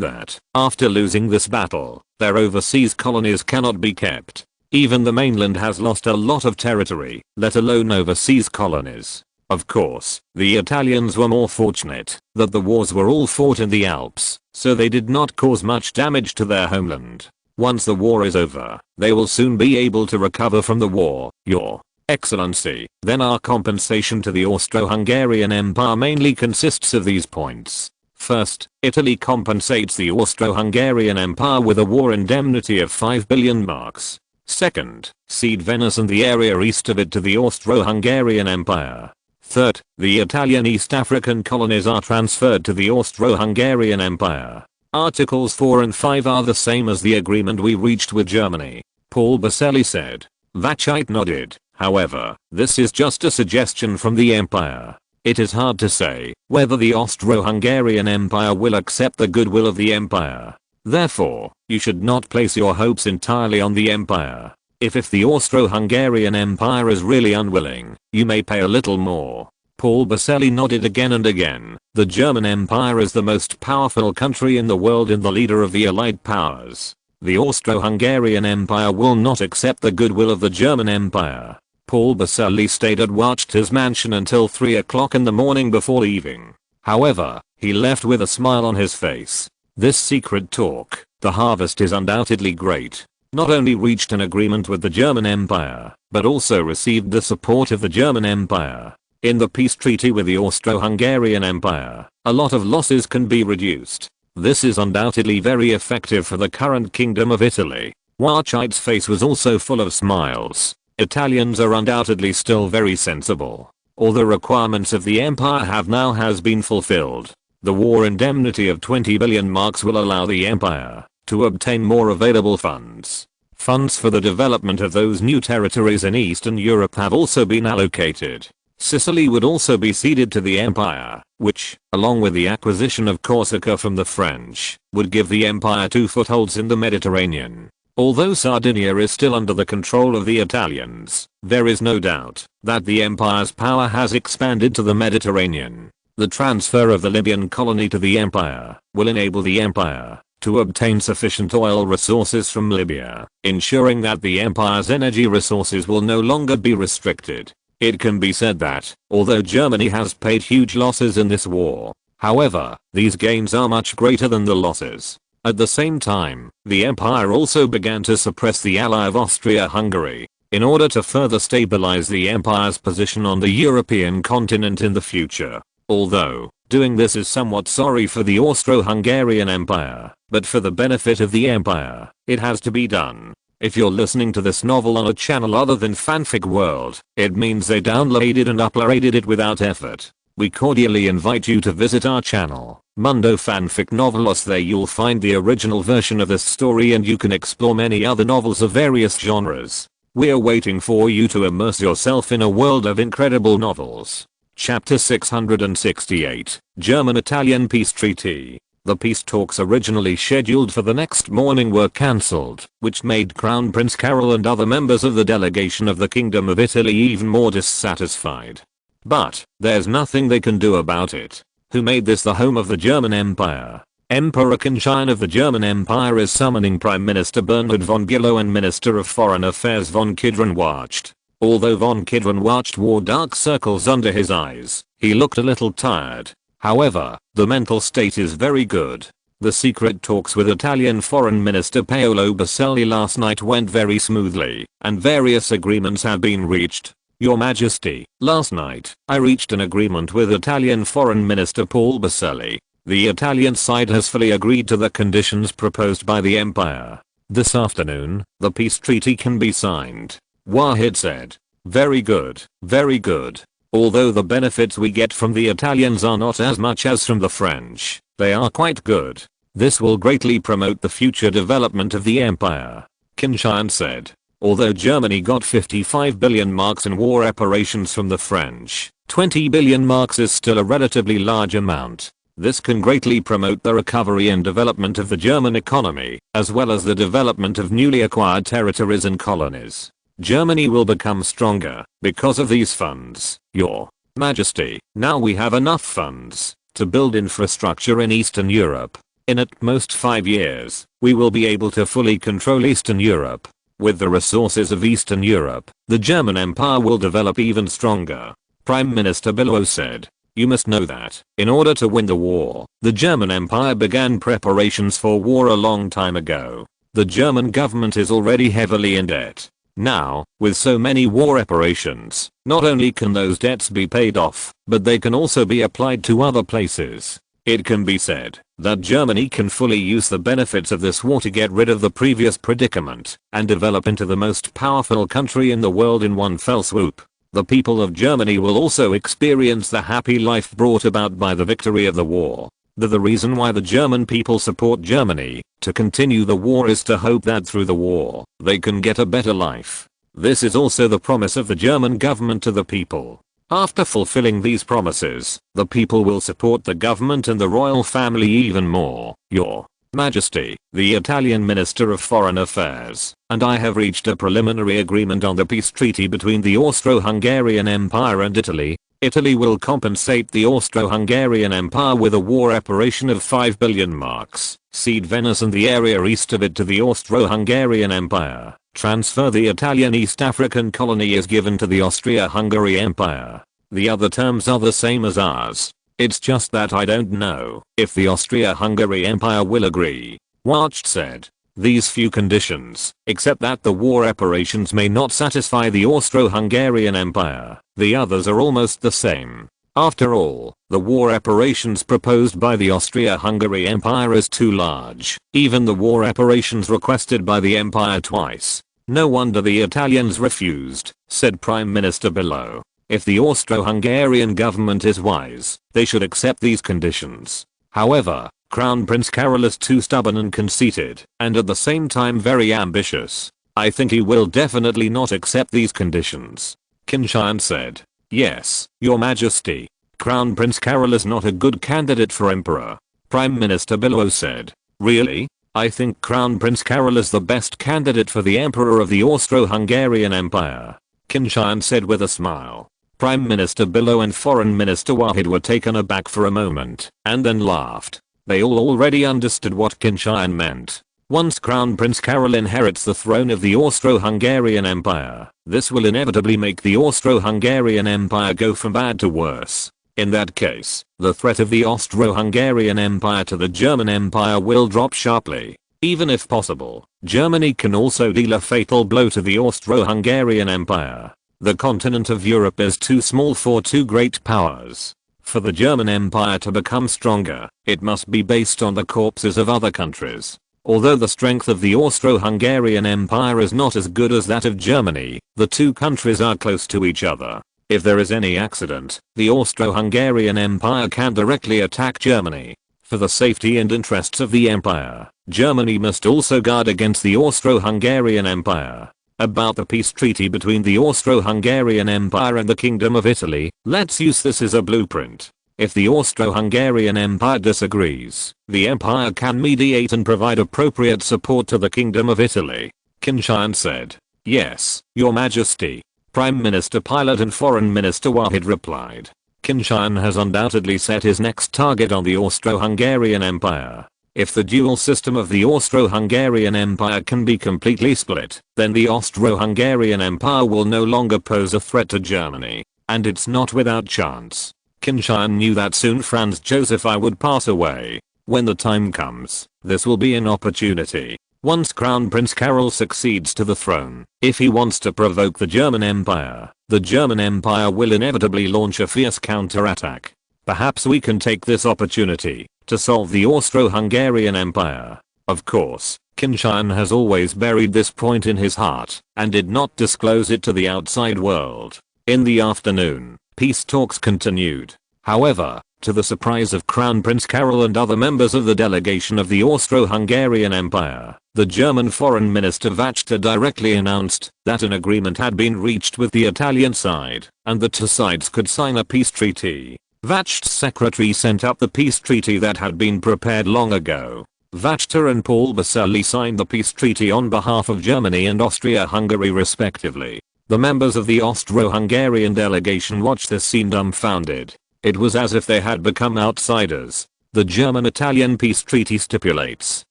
that, after losing this battle, their overseas colonies cannot be kept. Even the mainland has lost a lot of territory, let alone overseas colonies. Of course, the Italians were more fortunate that the wars were all fought in the Alps, so they did not cause much damage to their homeland. Once the war is over, they will soon be able to recover from the war, Your Excellency. Then our compensation to the Austro-Hungarian Empire mainly consists of these points. First, Italy compensates the Austro-Hungarian Empire with a war indemnity of 5 billion marks. Second, cede Venice and the area east of it to the Austro-Hungarian Empire. Third, the Italian East African colonies are transferred to the Austro-Hungarian Empire. Articles 4 and 5 are the same as the agreement we reached with Germany. Paul Baselli said. Vachite nodded. However, this is just a suggestion from the Empire. It is hard to say whether the Austro-Hungarian Empire will accept the goodwill of the Empire. Therefore, you should not place your hopes entirely on the Empire. If the Austro-Hungarian Empire is really unwilling, you may pay a little more. Paul Baselli nodded again and again. The German Empire is the most powerful country in the world and the leader of the Allied powers. The Austro-Hungarian Empire will not accept the goodwill of the German Empire. Paul Baselli stayed at Wachter's mansion until 3 o'clock in the morning before leaving. However, he left with a smile on his face. This secret talk, the harvest is undoubtedly great. Not only reached an agreement with the German Empire, but also received the support of the German Empire. In the peace treaty with the Austro-Hungarian Empire, a lot of losses can be reduced. This is undoubtedly very effective for the current Kingdom of Italy. Wachite's face was also full of smiles. Italians are undoubtedly still very sensible. All the requirements of the Empire has been fulfilled. The war indemnity of 20 billion marks will allow the Empire to obtain more available funds. Funds for the development of those new territories in Eastern Europe have also been allocated. Sicily would also be ceded to the Empire, which, along with the acquisition of Corsica from the French, would give the Empire 2 footholds in the Mediterranean. Although Sardinia is still under the control of the Italians, there is no doubt that the Empire's power has expanded to the Mediterranean. The transfer of the Libyan colony to the Empire will enable the Empire to obtain sufficient oil resources from Libya, ensuring that the Empire's energy resources will no longer be restricted. It can be said that, although Germany has paid huge losses in this war, however, these gains are much greater than the losses. At the same time, the Empire also began to suppress the ally of Austria-Hungary, in order to further stabilize the Empire's position on the European continent in the future. Although, doing this is somewhat sorry for the Austro-Hungarian Empire, but for the benefit of the Empire, it has to be done. If you're listening to this novel on a channel other than Fanfic World, it means they downloaded and uploaded it without effort. We cordially invite you to visit our channel, Mundo Fanfic Novelos. There you'll find the original version of this story and you can explore many other novels of various genres. We're waiting for you to immerse yourself in a world of incredible novels. Chapter 668, German-Italian Peace Treaty. The peace talks originally scheduled for the next morning were cancelled, which made Crown Prince Carol and other members of the delegation of the Kingdom of Italy even more dissatisfied. But there's nothing they can do about it. Who made this the home of the German Empire? Emperor Qin Tian of the German Empire is summoning Prime Minister Bernhard von Bülow and Minister of Foreign Affairs von Kidron-Wacht. Although von Kidron-Wacht wore dark circles under his eyes, he looked a little tired. However, the mental state is very good. The secret talks with Italian Foreign Minister Paolo Basselli last night went very smoothly, and various agreements have been reached. Your Majesty, last night, I reached an agreement with Italian Foreign Minister Paul Basselli. The Italian side has fully agreed to the conditions proposed by the Empire. This afternoon, the peace treaty can be signed. Wahid said. Very good, very good. Although the benefits we get from the Italians are not as much as from the French, they are quite good. This will greatly promote the future development of the empire. Qin Tian said. Although Germany got 55 billion marks in war reparations from the French, 20 billion marks is still a relatively large amount. This can greatly promote the recovery and development of the German economy, as well as the development of newly acquired territories and colonies. Germany will become stronger because of these funds, Your Majesty. Now we have enough funds to build infrastructure in Eastern Europe. In at most 5 years, we will be able to fully control Eastern Europe. With the resources of Eastern Europe, the German Empire will develop even stronger. Prime Minister Bülow said. You must know that, in order to win the war, the German Empire began preparations for war a long time ago. The German government is already heavily in debt. Now, with so many war reparations, not only can those debts be paid off, but they can also be applied to other places. It can be said that Germany can fully use the benefits of this war to get rid of the previous predicament and develop into the most powerful country in the world in one fell swoop. The people of Germany will also experience the happy life brought about by the victory of the war. The reason why the German people support Germany to continue the war is to hope that through the war, they can get a better life. This is also the promise of the German government to the people. After fulfilling these promises, the people will support the government and the royal family even more. Your Majesty, the Italian Minister of Foreign Affairs, and I have reached a preliminary agreement on the peace treaty between the Austro-Hungarian Empire and Italy. Italy will compensate the Austro-Hungarian Empire with a war reparation of 5 billion marks, cede Venice and the area east of it to the Austro-Hungarian Empire, transfer the Italian East African colony is given to the Austria-Hungary Empire. The other terms are the same as ours. It's just that I don't know if the Austria-Hungary Empire will agree. Wacht said. These few conditions, except that the war reparations may not satisfy the Austro-Hungarian Empire, the others are almost the same. After all, the war reparations proposed by the Austria-Hungary Empire is too large. Even the war reparations requested by the empire twice. No wonder the Italians refused, said Prime Minister Bülow. If the Austro-Hungarian government is wise, they should accept these conditions. However, Crown Prince Carol is too stubborn and conceited, and at the same time very ambitious. I think he will definitely not accept these conditions. Qin Tian said. Yes, Your Majesty. Crown Prince Carol is not a good candidate for emperor. Prime Minister Bülow said. Really? I think Crown Prince Carol is the best candidate for the emperor of the Austro-Hungarian Empire. Qin Tian said with a smile. Prime Minister Bülow and Foreign Minister Wahid were taken aback for a moment, and then laughed. They all already understood what Qin Tian meant. Once Crown Prince Carol inherits the throne of the Austro-Hungarian Empire, this will inevitably make the Austro-Hungarian Empire go from bad to worse. In that case, the threat of the Austro-Hungarian Empire to the German Empire will drop sharply. Even if possible, Germany can also deal a fatal blow to the Austro-Hungarian Empire. The continent of Europe is too small for two great powers. For the German Empire to become stronger, it must be based on the corpses of other countries. Although the strength of the Austro-Hungarian Empire is not as good as that of Germany, the two countries are close to each other. If there is any accident, the Austro-Hungarian Empire can directly attack Germany. For the safety and interests of the empire, Germany must also guard against the Austro-Hungarian Empire. About the peace treaty between the Austro-Hungarian Empire and the Kingdom of Italy, let's use this as a blueprint. If the Austro-Hungarian Empire disagrees, the empire can mediate and provide appropriate support to the Kingdom of Italy. Qin Tian said. Yes, Your Majesty. Prime Minister Pilot and Foreign Minister Wahid replied. Qin Tian has undoubtedly set his next target on the Austro-Hungarian Empire. If the dual system of the Austro-Hungarian Empire can be completely split, then the Austro-Hungarian Empire will no longer pose a threat to Germany. And it's not without chance. Qin Tian knew that soon Franz Joseph I would pass away. When the time comes, this will be an opportunity. Once Crown Prince Carol succeeds to the throne, if he wants to provoke the German Empire, the German Empire will inevitably launch a fierce counterattack. Perhaps we can take this opportunity to solve the Austro-Hungarian Empire. Of course, Qin Tian has always buried this point in his heart and did not disclose it to the outside world. In the afternoon, peace talks continued. However, to the surprise of Crown Prince Carol and other members of the delegation of the Austro-Hungarian Empire, the German Foreign Minister Vachta directly announced that an agreement had been reached with the Italian side and the two sides could sign a peace treaty. Vachta's secretary sent up the peace treaty that had been prepared long ago. Vachta and Paul Baselli signed the peace treaty on behalf of Germany and Austria-Hungary respectively. The members of the Austro-Hungarian delegation watched this scene dumbfounded. It was as if they had become outsiders. The German-Italian peace treaty stipulates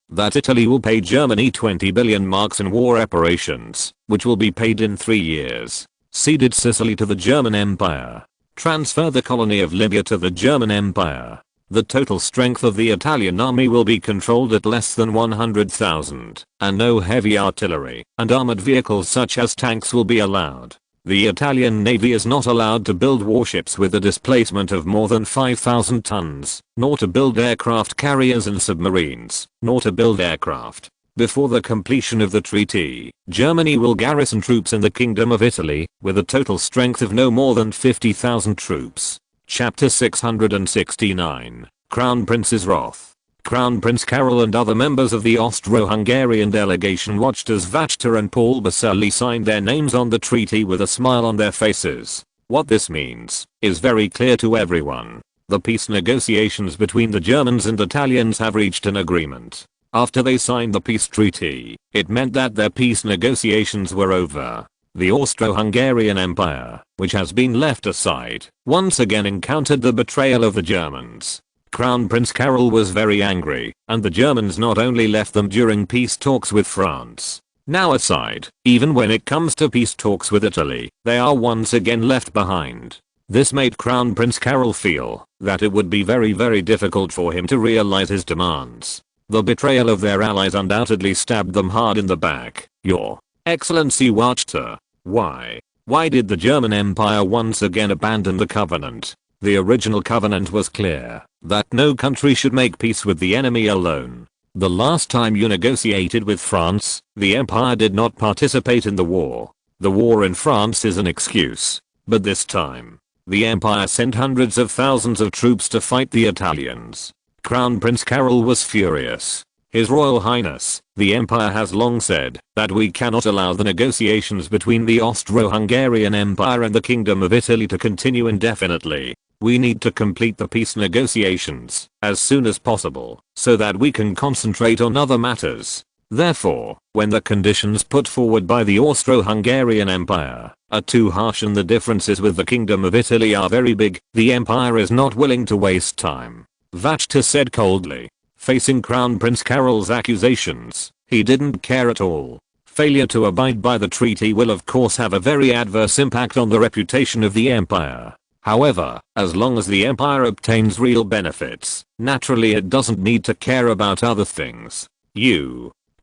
that Italy will pay Germany 20 billion marks in war reparations, which will be paid in 3 years. Ceded Sicily to the German Empire. Transfer the colony of Libya to the German Empire. The total strength of the Italian army will be controlled at less than 100,000, and no heavy artillery and armored vehicles such as tanks will be allowed. The Italian navy is not allowed to build warships with a displacement of more than 5,000 tons, nor to build aircraft carriers and submarines, nor to build aircraft. Before the completion of the treaty, Germany will garrison troops in the Kingdom of Italy, with a total strength of no more than 50,000 troops. Chapter 669. Crown Prince's Wrath. Crown Prince Carol and other members of the Austro-Hungarian delegation watched as Vachta and Paul Baselli signed their names on the treaty with a smile on their faces. What this means is very clear to everyone. The peace negotiations between the Germans and Italians have reached an agreement. After they signed the peace treaty, it meant that their peace negotiations were over. The Austro-Hungarian Empire, which has been left aside, once again encountered the betrayal of the Germans. Crown Prince Carol was very angry, and the Germans not only left them during peace talks with France. Now aside, even when it comes to peace talks with Italy, they are once again left behind. This made Crown Prince Carol feel that it would be very difficult for him to realize his demands. The betrayal of their allies undoubtedly stabbed them hard in the back. Your Excellency Vachta, why? Why did the German Empire once again abandon the covenant? The original covenant was clear that no country should make peace with the enemy alone. The last time you negotiated with France, the empire did not participate in the war. The war in France is an excuse. But this time, the empire sent hundreds of thousands of troops to fight the Italians. Crown Prince Carol was furious. His Royal Highness, the Empire has long said that we cannot allow the negotiations between the Austro-Hungarian Empire and the Kingdom of Italy to continue indefinitely. We need to complete the peace negotiations as soon as possible so that we can concentrate on other matters. Therefore, when the conditions put forward by the Austro-Hungarian Empire are too harsh and the differences with the Kingdom of Italy are very big, the Empire is not willing to waste time. Vachta said coldly. Facing Crown Prince Carol's accusations, he didn't care at all. Failure to abide by the treaty will of course have a very adverse impact on the reputation of the empire. However, as long as the empire obtains real benefits, naturally it doesn't need to care about other things.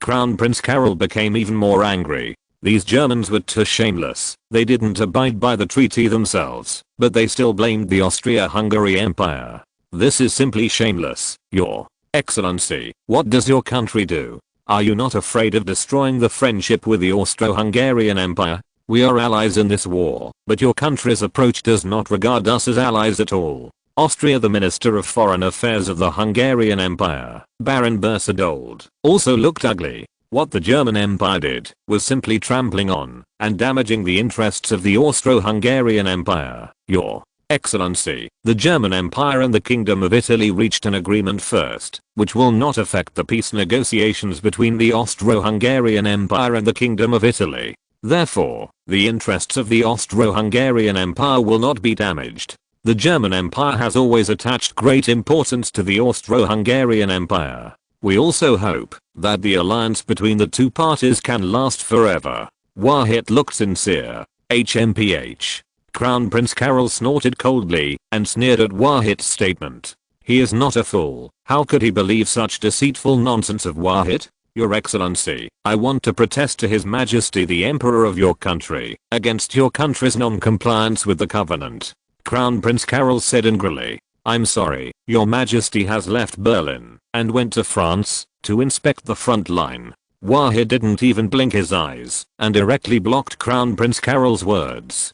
Crown Prince Carol became even more angry. These Germans were too shameless. They didn't abide by the treaty themselves, but they still blamed the Austria-Hungary Empire. This is simply shameless. Your Excellency, what does your country do? Are you not afraid of destroying the friendship with the Austro-Hungarian Empire? We are allies in this war, but your country's approach does not regard us as allies at all. Austria. The Minister of Foreign Affairs of the Hungarian Empire, Baron Bersadold, also looked ugly. What the German Empire did was simply trampling on and damaging the interests of the Austro-Hungarian Empire. Your Excellency, the German Empire and the Kingdom of Italy reached an agreement first, which will not affect the peace negotiations between the Austro-Hungarian Empire and the Kingdom of Italy. Therefore, the interests of the Austro-Hungarian Empire will not be damaged. The German Empire has always attached great importance to the Austro-Hungarian Empire. We also hope that the alliance between the two parties can last forever. Wahid looked sincere. HMPH. Crown Prince Carol snorted coldly and sneered at Wahid's statement. He is not a fool. How could he believe such deceitful nonsense of Wahid? Your Excellency, I want to protest to His Majesty the Emperor of your country against your country's non-compliance with the covenant. Crown Prince Carol said angrily. I'm sorry, Your Majesty has left Berlin and went to France to inspect the front line. Wahid didn't even blink his eyes and directly blocked Crown Prince Carol's words.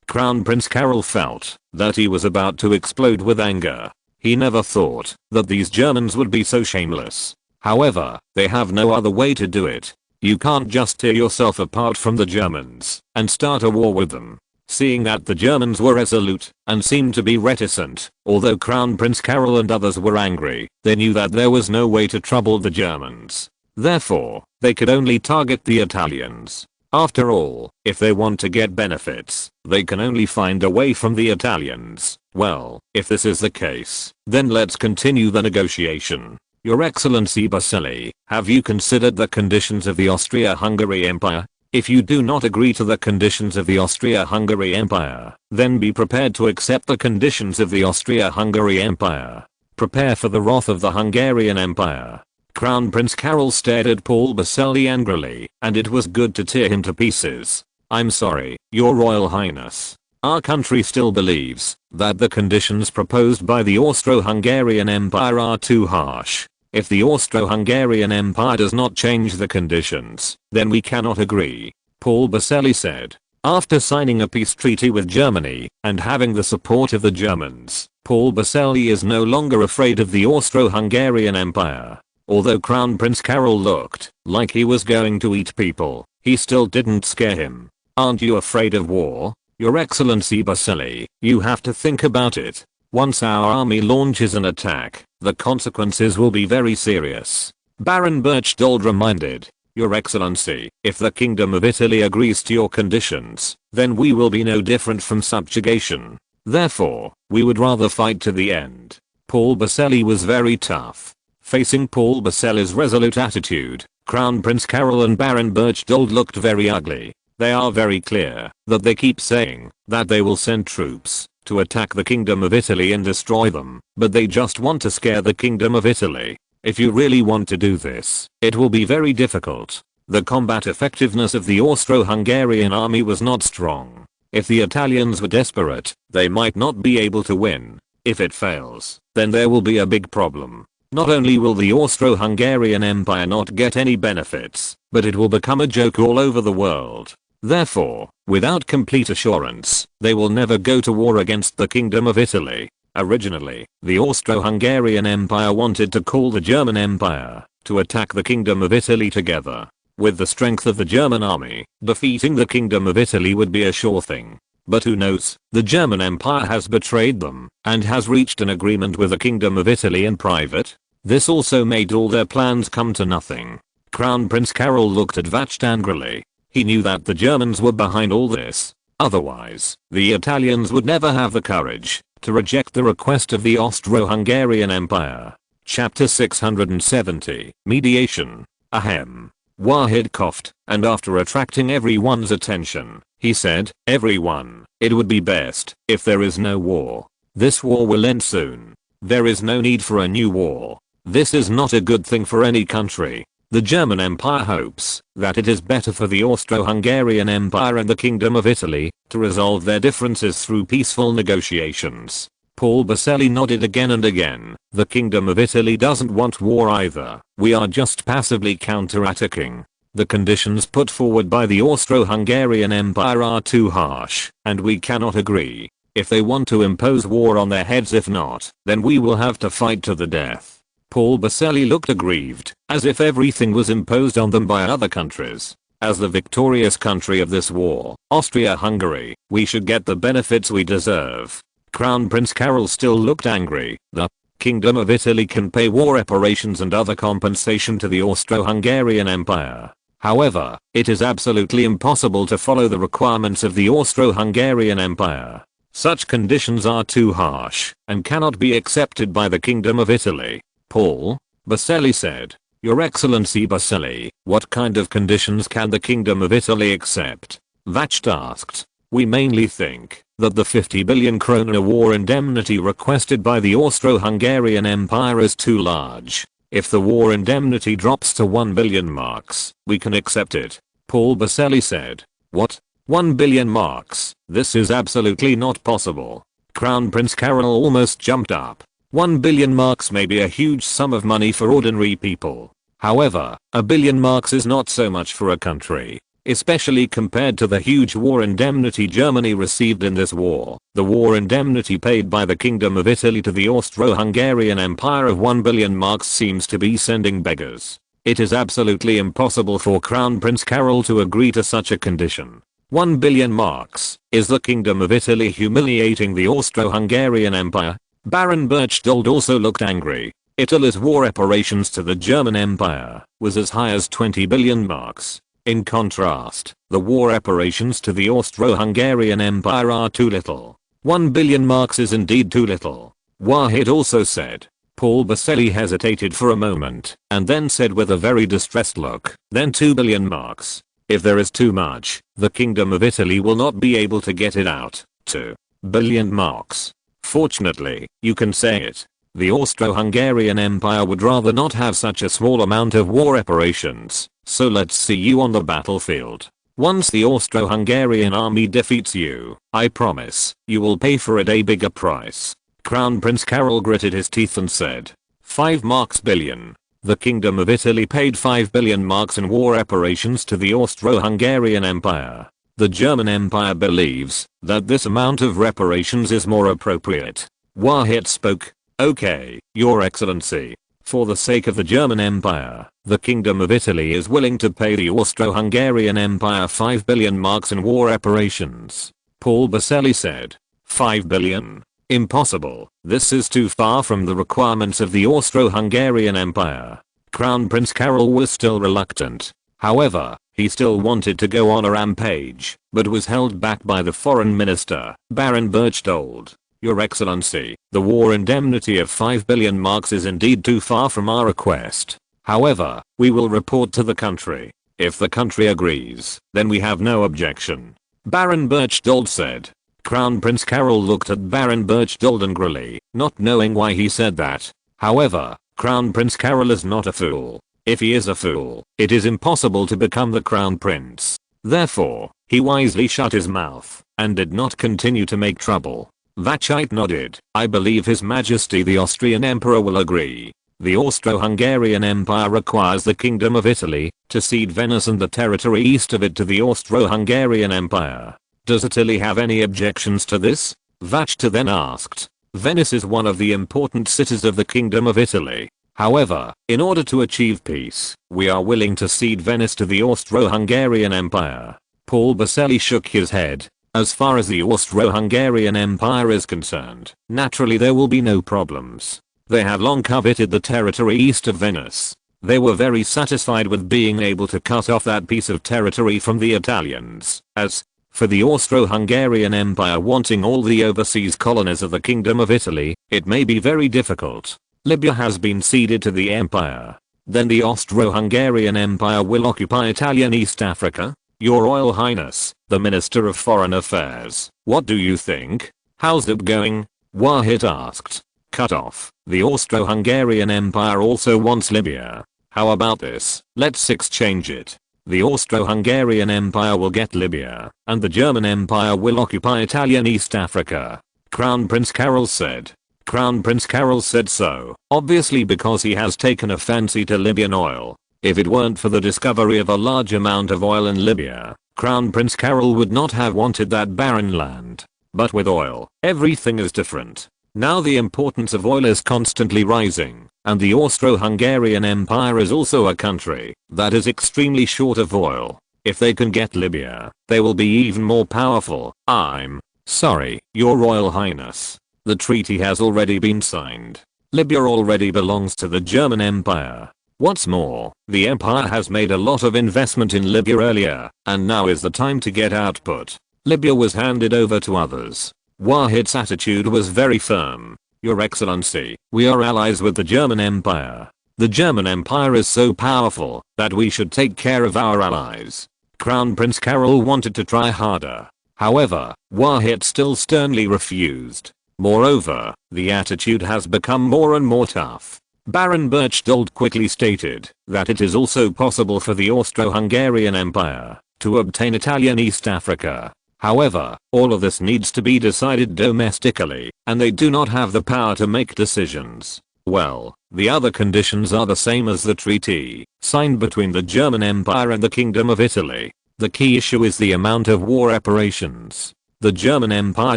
Crown Prince Carol felt that he was about to explode with anger. He never thought that these Germans would be so shameless. However, they have no other way to do it. You can't just tear yourself apart from the Germans and start a war with them. Seeing that the Germans were resolute and seemed to be reticent, although Crown Prince Carol and others were angry, they knew that there was no way to trouble the Germans. Therefore, they could only target the Italians. After all, if they want to get benefits, they can only find away from the Italians. Well, if this is the case, then let's continue the negotiation. Your Excellency Basili, have you considered the conditions of the Austria-Hungary Empire? If you do not agree to the conditions of the Austria-Hungary Empire, then be prepared to accept the conditions of the Austria-Hungary Empire. Prepare for the wrath of the Hungarian Empire. Crown Prince Carol stared at Paul Basili angrily, and it was good to tear him to pieces. I'm sorry, Your Royal Highness. Our country still believes that the conditions proposed by the Austro-Hungarian Empire are too harsh. If the Austro-Hungarian Empire does not change the conditions, then we cannot agree. Paul Basili said. After signing a peace treaty with Germany and having the support of the Germans, Paul Basili is no longer afraid of the Austro-Hungarian Empire. Although Crown Prince Carol looked like he was going to eat people, he still didn't scare him. Aren't you afraid of war? Your Excellency Basili, you have to think about it. Once our army launches an attack, the consequences will be very serious. Baron Berchtold reminded. Your Excellency, if the Kingdom of Italy agrees to your conditions, then we will be no different from subjugation. Therefore, we would rather fight to the end. Paul Basili was very tough. Facing Paul Basili's resolute attitude, Crown Prince Carol and Baron Berchtold looked very ugly. They are very clear that they keep saying that they will send troops to attack the Kingdom of Italy and destroy them, but they just want to scare the Kingdom of Italy. If you really want to do this, it will be very difficult. The combat effectiveness of the Austro-Hungarian army was not strong. If the Italians were desperate, they might not be able to win. If it fails, then there will be a big problem. Not only will the Austro-Hungarian Empire not get any benefits, but it will become a joke all over the world. Therefore, without complete assurance, they will never go to war against the Kingdom of Italy. Originally, the Austro-Hungarian Empire wanted to call the German Empire to attack the Kingdom of Italy together. With the strength of the German army, defeating the Kingdom of Italy would be a sure thing. But who knows, the German Empire has betrayed them and has reached an agreement with the Kingdom of Italy in private. This also made all their plans come to nothing. Crown Prince Carol looked at Vacht angrily. He knew that the Germans were behind all this. Otherwise, the Italians would never have the courage to reject the request of the Austro-Hungarian Empire. Chapter 670, Mediation. Ahem. Wahid coughed, and after attracting everyone's attention, he said, everyone, it would be best if there is no war. This war will end soon. There is no need for a new war. This is not a good thing for any country. The German Empire hopes that it is better for the Austro-Hungarian Empire and the Kingdom of Italy to resolve their differences through peaceful negotiations. Paul Basili nodded again and again. The Kingdom of Italy doesn't want war either. We are just passively counter-attacking. The conditions put forward by the Austro-Hungarian Empire are too harsh, and we cannot agree. If they want to impose war on their heads, if not, then we will have to fight to the death. Paul Basili looked aggrieved, as if everything was imposed on them by other countries. As the victorious country of this war, Austria-Hungary, we should get the benefits we deserve. Crown Prince Carol still looked angry. The Kingdom of Italy can pay war reparations and other compensation to the Austro-Hungarian Empire. However, it is absolutely impossible to follow the requirements of the Austro-Hungarian Empire. Such conditions are too harsh and cannot be accepted by the Kingdom of Italy. Paul Baselli said. Your Excellency Baselli, what kind of conditions can the Kingdom of Italy accept? Vacht asked. We mainly think that the 50 billion kroner war indemnity requested by the Austro-Hungarian Empire is too large. If the war indemnity drops to 1 billion marks, we can accept it. Paul Baselli said. What? 1 billion marks? This is absolutely not possible. Crown Prince Carol almost jumped up. 1 billion marks may be a huge sum of money for ordinary people. However, a billion marks is not so much for a country, especially compared to the huge war indemnity Germany received in this war. The war indemnity paid by the Kingdom of Italy to the Austro-Hungarian Empire of 1 billion marks seems to be sending beggars. It is absolutely impossible for Crown Prince Carol to agree to such a condition. 1 billion marks. Is the Kingdom of Italy humiliating the Austro-Hungarian Empire? Baron Berchtold also looked angry. Italy's war reparations to the German Empire was as high as 20 billion marks. In contrast, the war reparations to the Austro-Hungarian Empire are too little. 1 billion marks is indeed too little. Wahid also said. Paul Baselli hesitated for a moment and then said with a very distressed look, then 2 billion marks. If there is too much, the Kingdom of Italy will not be able to get it out. 2 billion marks. Fortunately, you can say it. The Austro-Hungarian Empire would rather not have such a small amount of war reparations, so let's see you on the battlefield. Once the Austro-Hungarian army defeats you, I promise, you will pay for it a bigger price. Crown Prince Carol gritted his teeth and said, 5 marks billion. The Kingdom of Italy paid 5 billion marks in war reparations to the Austro-Hungarian Empire. The German Empire believes that this amount of reparations is more appropriate. Wahid spoke. Okay, Your Excellency. For the sake of the German Empire, the Kingdom of Italy is willing to pay the Austro-Hungarian Empire 5 billion marks in war reparations. Paul Baselli said. 5 billion? Impossible. This is too far from the requirements of the Austro-Hungarian Empire. Crown Prince Carol was still reluctant. However, he still wanted to go on a rampage, but was held back by the foreign minister, Baron Berchtold. Your Excellency, the war indemnity of 5 billion marks is indeed too far from our request. However, we will report to the country. If the country agrees, then we have no objection. Baron Berchtold said. Crown Prince Carol looked at Baron Berchtold angrily, not knowing why he said that. However, Crown Prince Carol is not a fool. If he is a fool, it is impossible to become the Crown Prince. Therefore, he wisely shut his mouth and did not continue to make trouble. Vachite nodded. I believe His Majesty the Austrian Emperor will agree. The Austro-Hungarian Empire requires the Kingdom of Italy to cede Venice and the territory east of it to the Austro-Hungarian Empire. Does Italy have any objections to this? Vachta then asked. Venice is one of the important cities of the Kingdom of Italy. However, in order to achieve peace, we are willing to cede Venice to the Austro-Hungarian Empire. Paul Baselli shook his head. As far as the Austro-Hungarian Empire is concerned, naturally there will be no problems. They have long coveted the territory east of Venice. They were very satisfied with being able to cut off that piece of territory from the Italians. As for the Austro-Hungarian Empire wanting all the overseas colonies of the Kingdom of Italy, it may be very difficult. Libya has been ceded to the empire. Then the Austro-Hungarian Empire will occupy Italian East Africa? Your Royal Highness, the Minister of Foreign Affairs, what do you think? How's it going? Wahid asked. Cut off. The Austro-Hungarian Empire also wants Libya. How about this? Let's exchange it. The Austro-Hungarian Empire will get Libya, and the German Empire will occupy Italian East Africa. Crown Prince Carol said. Crown Prince Carol said so, obviously because he has taken a fancy to Libyan oil. If it weren't for the discovery of a large amount of oil in Libya, Crown Prince Carol would not have wanted that barren land. But with oil, everything is different. Now the importance of oil is constantly rising, and the Austro-Hungarian Empire is also a country that is extremely short of oil. If they can get Libya, they will be even more powerful. I'm sorry, Your Royal Highness. The treaty has already been signed. Libya already belongs to the German Empire. What's more, the empire has made a lot of investment in Libya earlier, and now is the time to get output. Libya was handed over to others. Wahid's attitude was very firm. Your Excellency, we are allies with the German Empire. The German Empire is so powerful that we should take care of our allies. Crown Prince Carol wanted to try harder. However, Wahid still sternly refused. Moreover, the attitude has become more and more tough. Baron Berchtold quickly stated that it is also possible for the Austro-Hungarian Empire to obtain Italian East Africa. However, all of this needs to be decided domestically, and they do not have the power to make decisions. Well, the other conditions are the same as the treaty signed between the German Empire and the Kingdom of Italy. The key issue is the amount of war reparations. The German Empire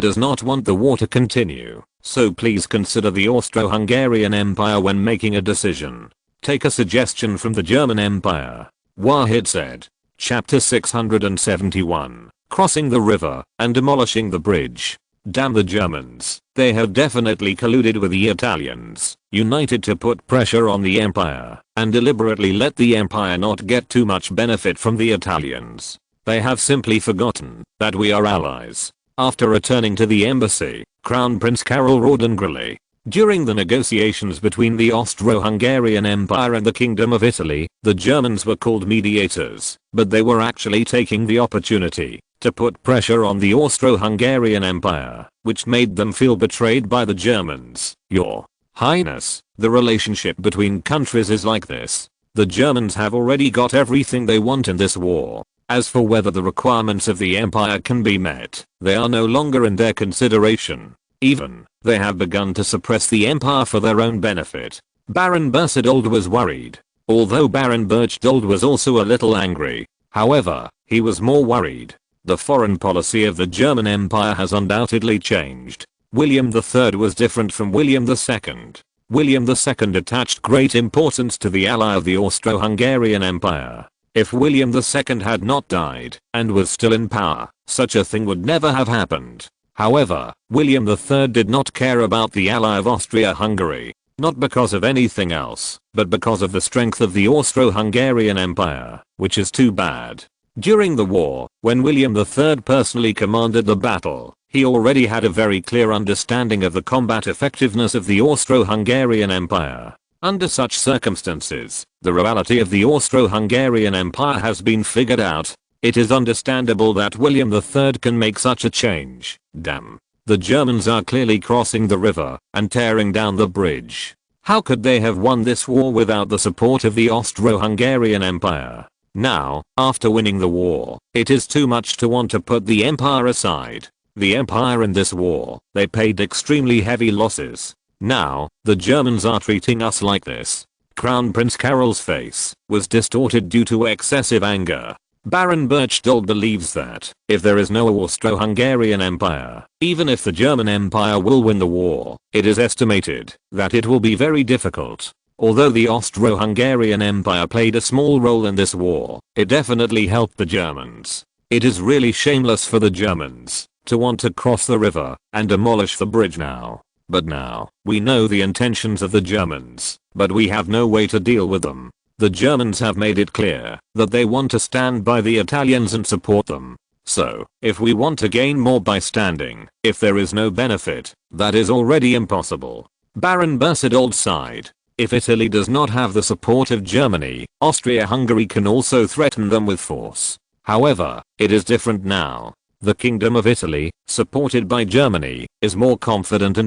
does not want the war to continue, so please consider the Austro-Hungarian Empire when making a decision. Take a suggestion from the German Empire. Wahid said. Chapter 671. Crossing the river and demolishing the bridge. Damn the Germans. They have definitely colluded with the Italians, united to put pressure on the empire, and deliberately let the empire not get too much benefit from the Italians. They have simply forgotten that we are allies. After returning to the embassy, Crown Prince Carol roared angrily. During the negotiations between the Austro-Hungarian Empire and the Kingdom of Italy, the Germans were called mediators, but they were actually taking the opportunity to put pressure on the Austro-Hungarian Empire, which made them feel betrayed by the Germans. Your Highness, the relationship between countries is like this. The Germans have already got everything they want in this war. As for whether the requirements of the empire can be met, they are no longer in their consideration. Even, they have begun to suppress the empire for their own benefit. Baron Berchtold was worried. Although Baron Berchtold was also a little angry. However, he was more worried. The foreign policy of the German Empire has undoubtedly changed. William III was different from William II. William II attached great importance to the ally of the Austro-Hungarian Empire. If William II had not died and was still in power, such a thing would never have happened. However, William III did not care about the ally of Austria-Hungary, not because of anything else, but because of the strength of the Austro-Hungarian Empire, which is too bad. During the war, when William III personally commanded the battle, he already had a very clear understanding of the combat effectiveness of the Austro-Hungarian Empire. Under such circumstances, the reality of the Austro-Hungarian Empire has been figured out. It is understandable that William III can make such a change. Damn. The Germans are clearly crossing the river and tearing down the bridge. How could they have won this war without the support of the Austro-Hungarian Empire? Now, after winning the war, it is too much to want to put the empire aside. The empire in this war, they paid extremely heavy losses. Now, the Germans are treating us like this. Crown Prince Carol's face was distorted due to excessive anger. Baron Berchtold believes that if there is no Austro-Hungarian Empire, even if the German Empire will win the war, it is estimated that it will be very difficult. Although the Austro-Hungarian Empire played a small role in this war, it definitely helped the Germans. It is really shameless for the Germans to want to cross the river and demolish the bridge now. But now, we know the intentions of the Germans, but we have no way to deal with them. The Germans have made it clear that they want to stand by the Italians and support them. So, if we want to gain more by standing, if there is no benefit, that is already impossible. Baron Berchtold sighed. If Italy does not have the support of Germany, Austria-Hungary can also threaten them with force. However, it is different now. The Kingdom of Italy, supported by Germany, is more confident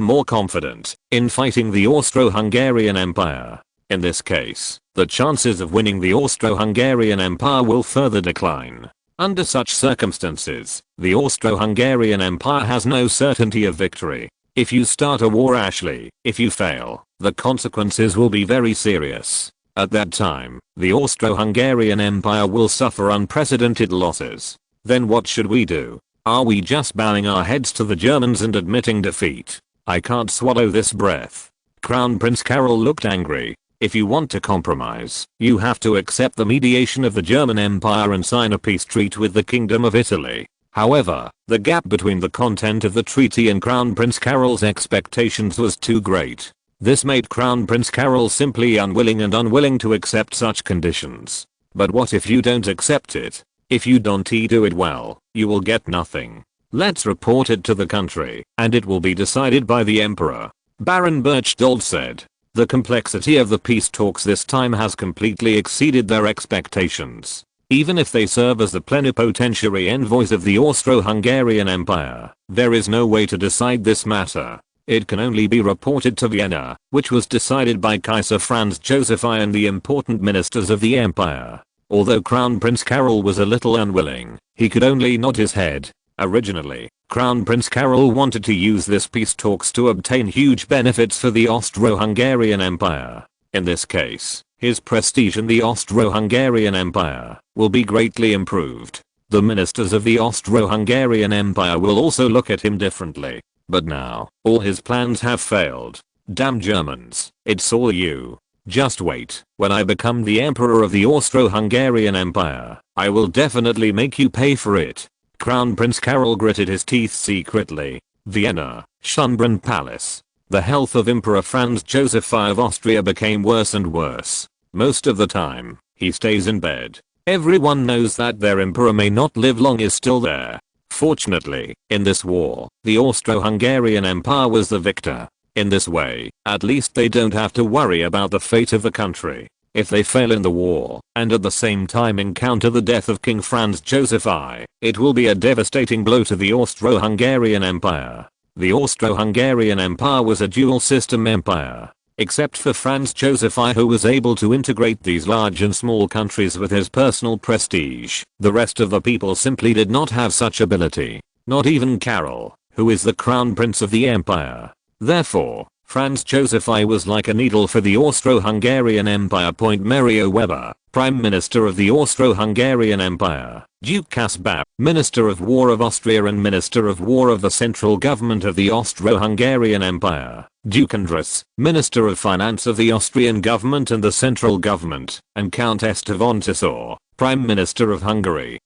in fighting the Austro-Hungarian Empire. In this case, the chances of winning the Austro-Hungarian Empire will further decline. Under such circumstances, the Austro-Hungarian Empire has no certainty of victory. If you start a war, Ashley, if you fail, the consequences will be very serious. At that time, the Austro-Hungarian Empire will suffer unprecedented losses. Then what should we do? Are we just bowing our heads to the Germans and admitting defeat? I can't swallow this breath. Crown Prince Carol looked angry. If you want to compromise, you have to accept the mediation of the German Empire and sign a peace treaty with the Kingdom of Italy. However, the gap between the content of the treaty and Crown Prince Carol's expectations was too great. This made Crown Prince Carol simply unwilling to accept such conditions. But what if you don't accept it? If you don't do it well, you will get nothing. Let's report it to the country, and it will be decided by the emperor. Baron Berchtold said. The complexity of the peace talks this time has completely exceeded their expectations. Even if they serve as the plenipotentiary envoys of the Austro-Hungarian Empire, there is no way to decide this matter. It can only be reported to Vienna, which was decided by Kaiser Franz Joseph I and the important ministers of the empire. Although Crown Prince Carol was a little unwilling, he could only nod his head. Originally, Crown Prince Carol wanted to use this peace talks to obtain huge benefits for the Austro-Hungarian Empire. In this case, his prestige in the Austro-Hungarian Empire will be greatly improved. The ministers of the Austro-Hungarian Empire will also look at him differently. But now, all his plans have failed. Damn Germans, it's all you. Just wait, when I become the Emperor of the Austro-Hungarian Empire, I will definitely make you pay for it. Crown Prince Carol gritted his teeth secretly. Vienna, Schönbrunn Palace. The health of Emperor Franz Joseph I of Austria became worse and worse. Most of the time, he stays in bed. Everyone knows that their emperor may not live long is still there. Fortunately, in this war, the Austro-Hungarian Empire was the victor. In this way, at least they don't have to worry about the fate of the country. If they fail in the war, and at the same time encounter the death of King Franz Joseph I, it will be a devastating blow to the Austro-Hungarian Empire. The Austro-Hungarian Empire was a dual-system empire. Except for Franz Joseph I, who was able to integrate these large and small countries with his personal prestige, the rest of the people simply did not have such ability. Not even Carol, who is the crown prince of the empire. Therefore, Franz Joseph I was like a needle for the Austro-Hungarian Empire. Mario Weber, Prime Minister of the Austro-Hungarian Empire, Duke Kaspar, Minister of War of Austria and Minister of War of the Central Government of the Austro-Hungarian Empire, Duke Andras, Minister of Finance of the Austrian Government and the Central Government, and Count Ester von Tisor, Prime Minister of Hungary.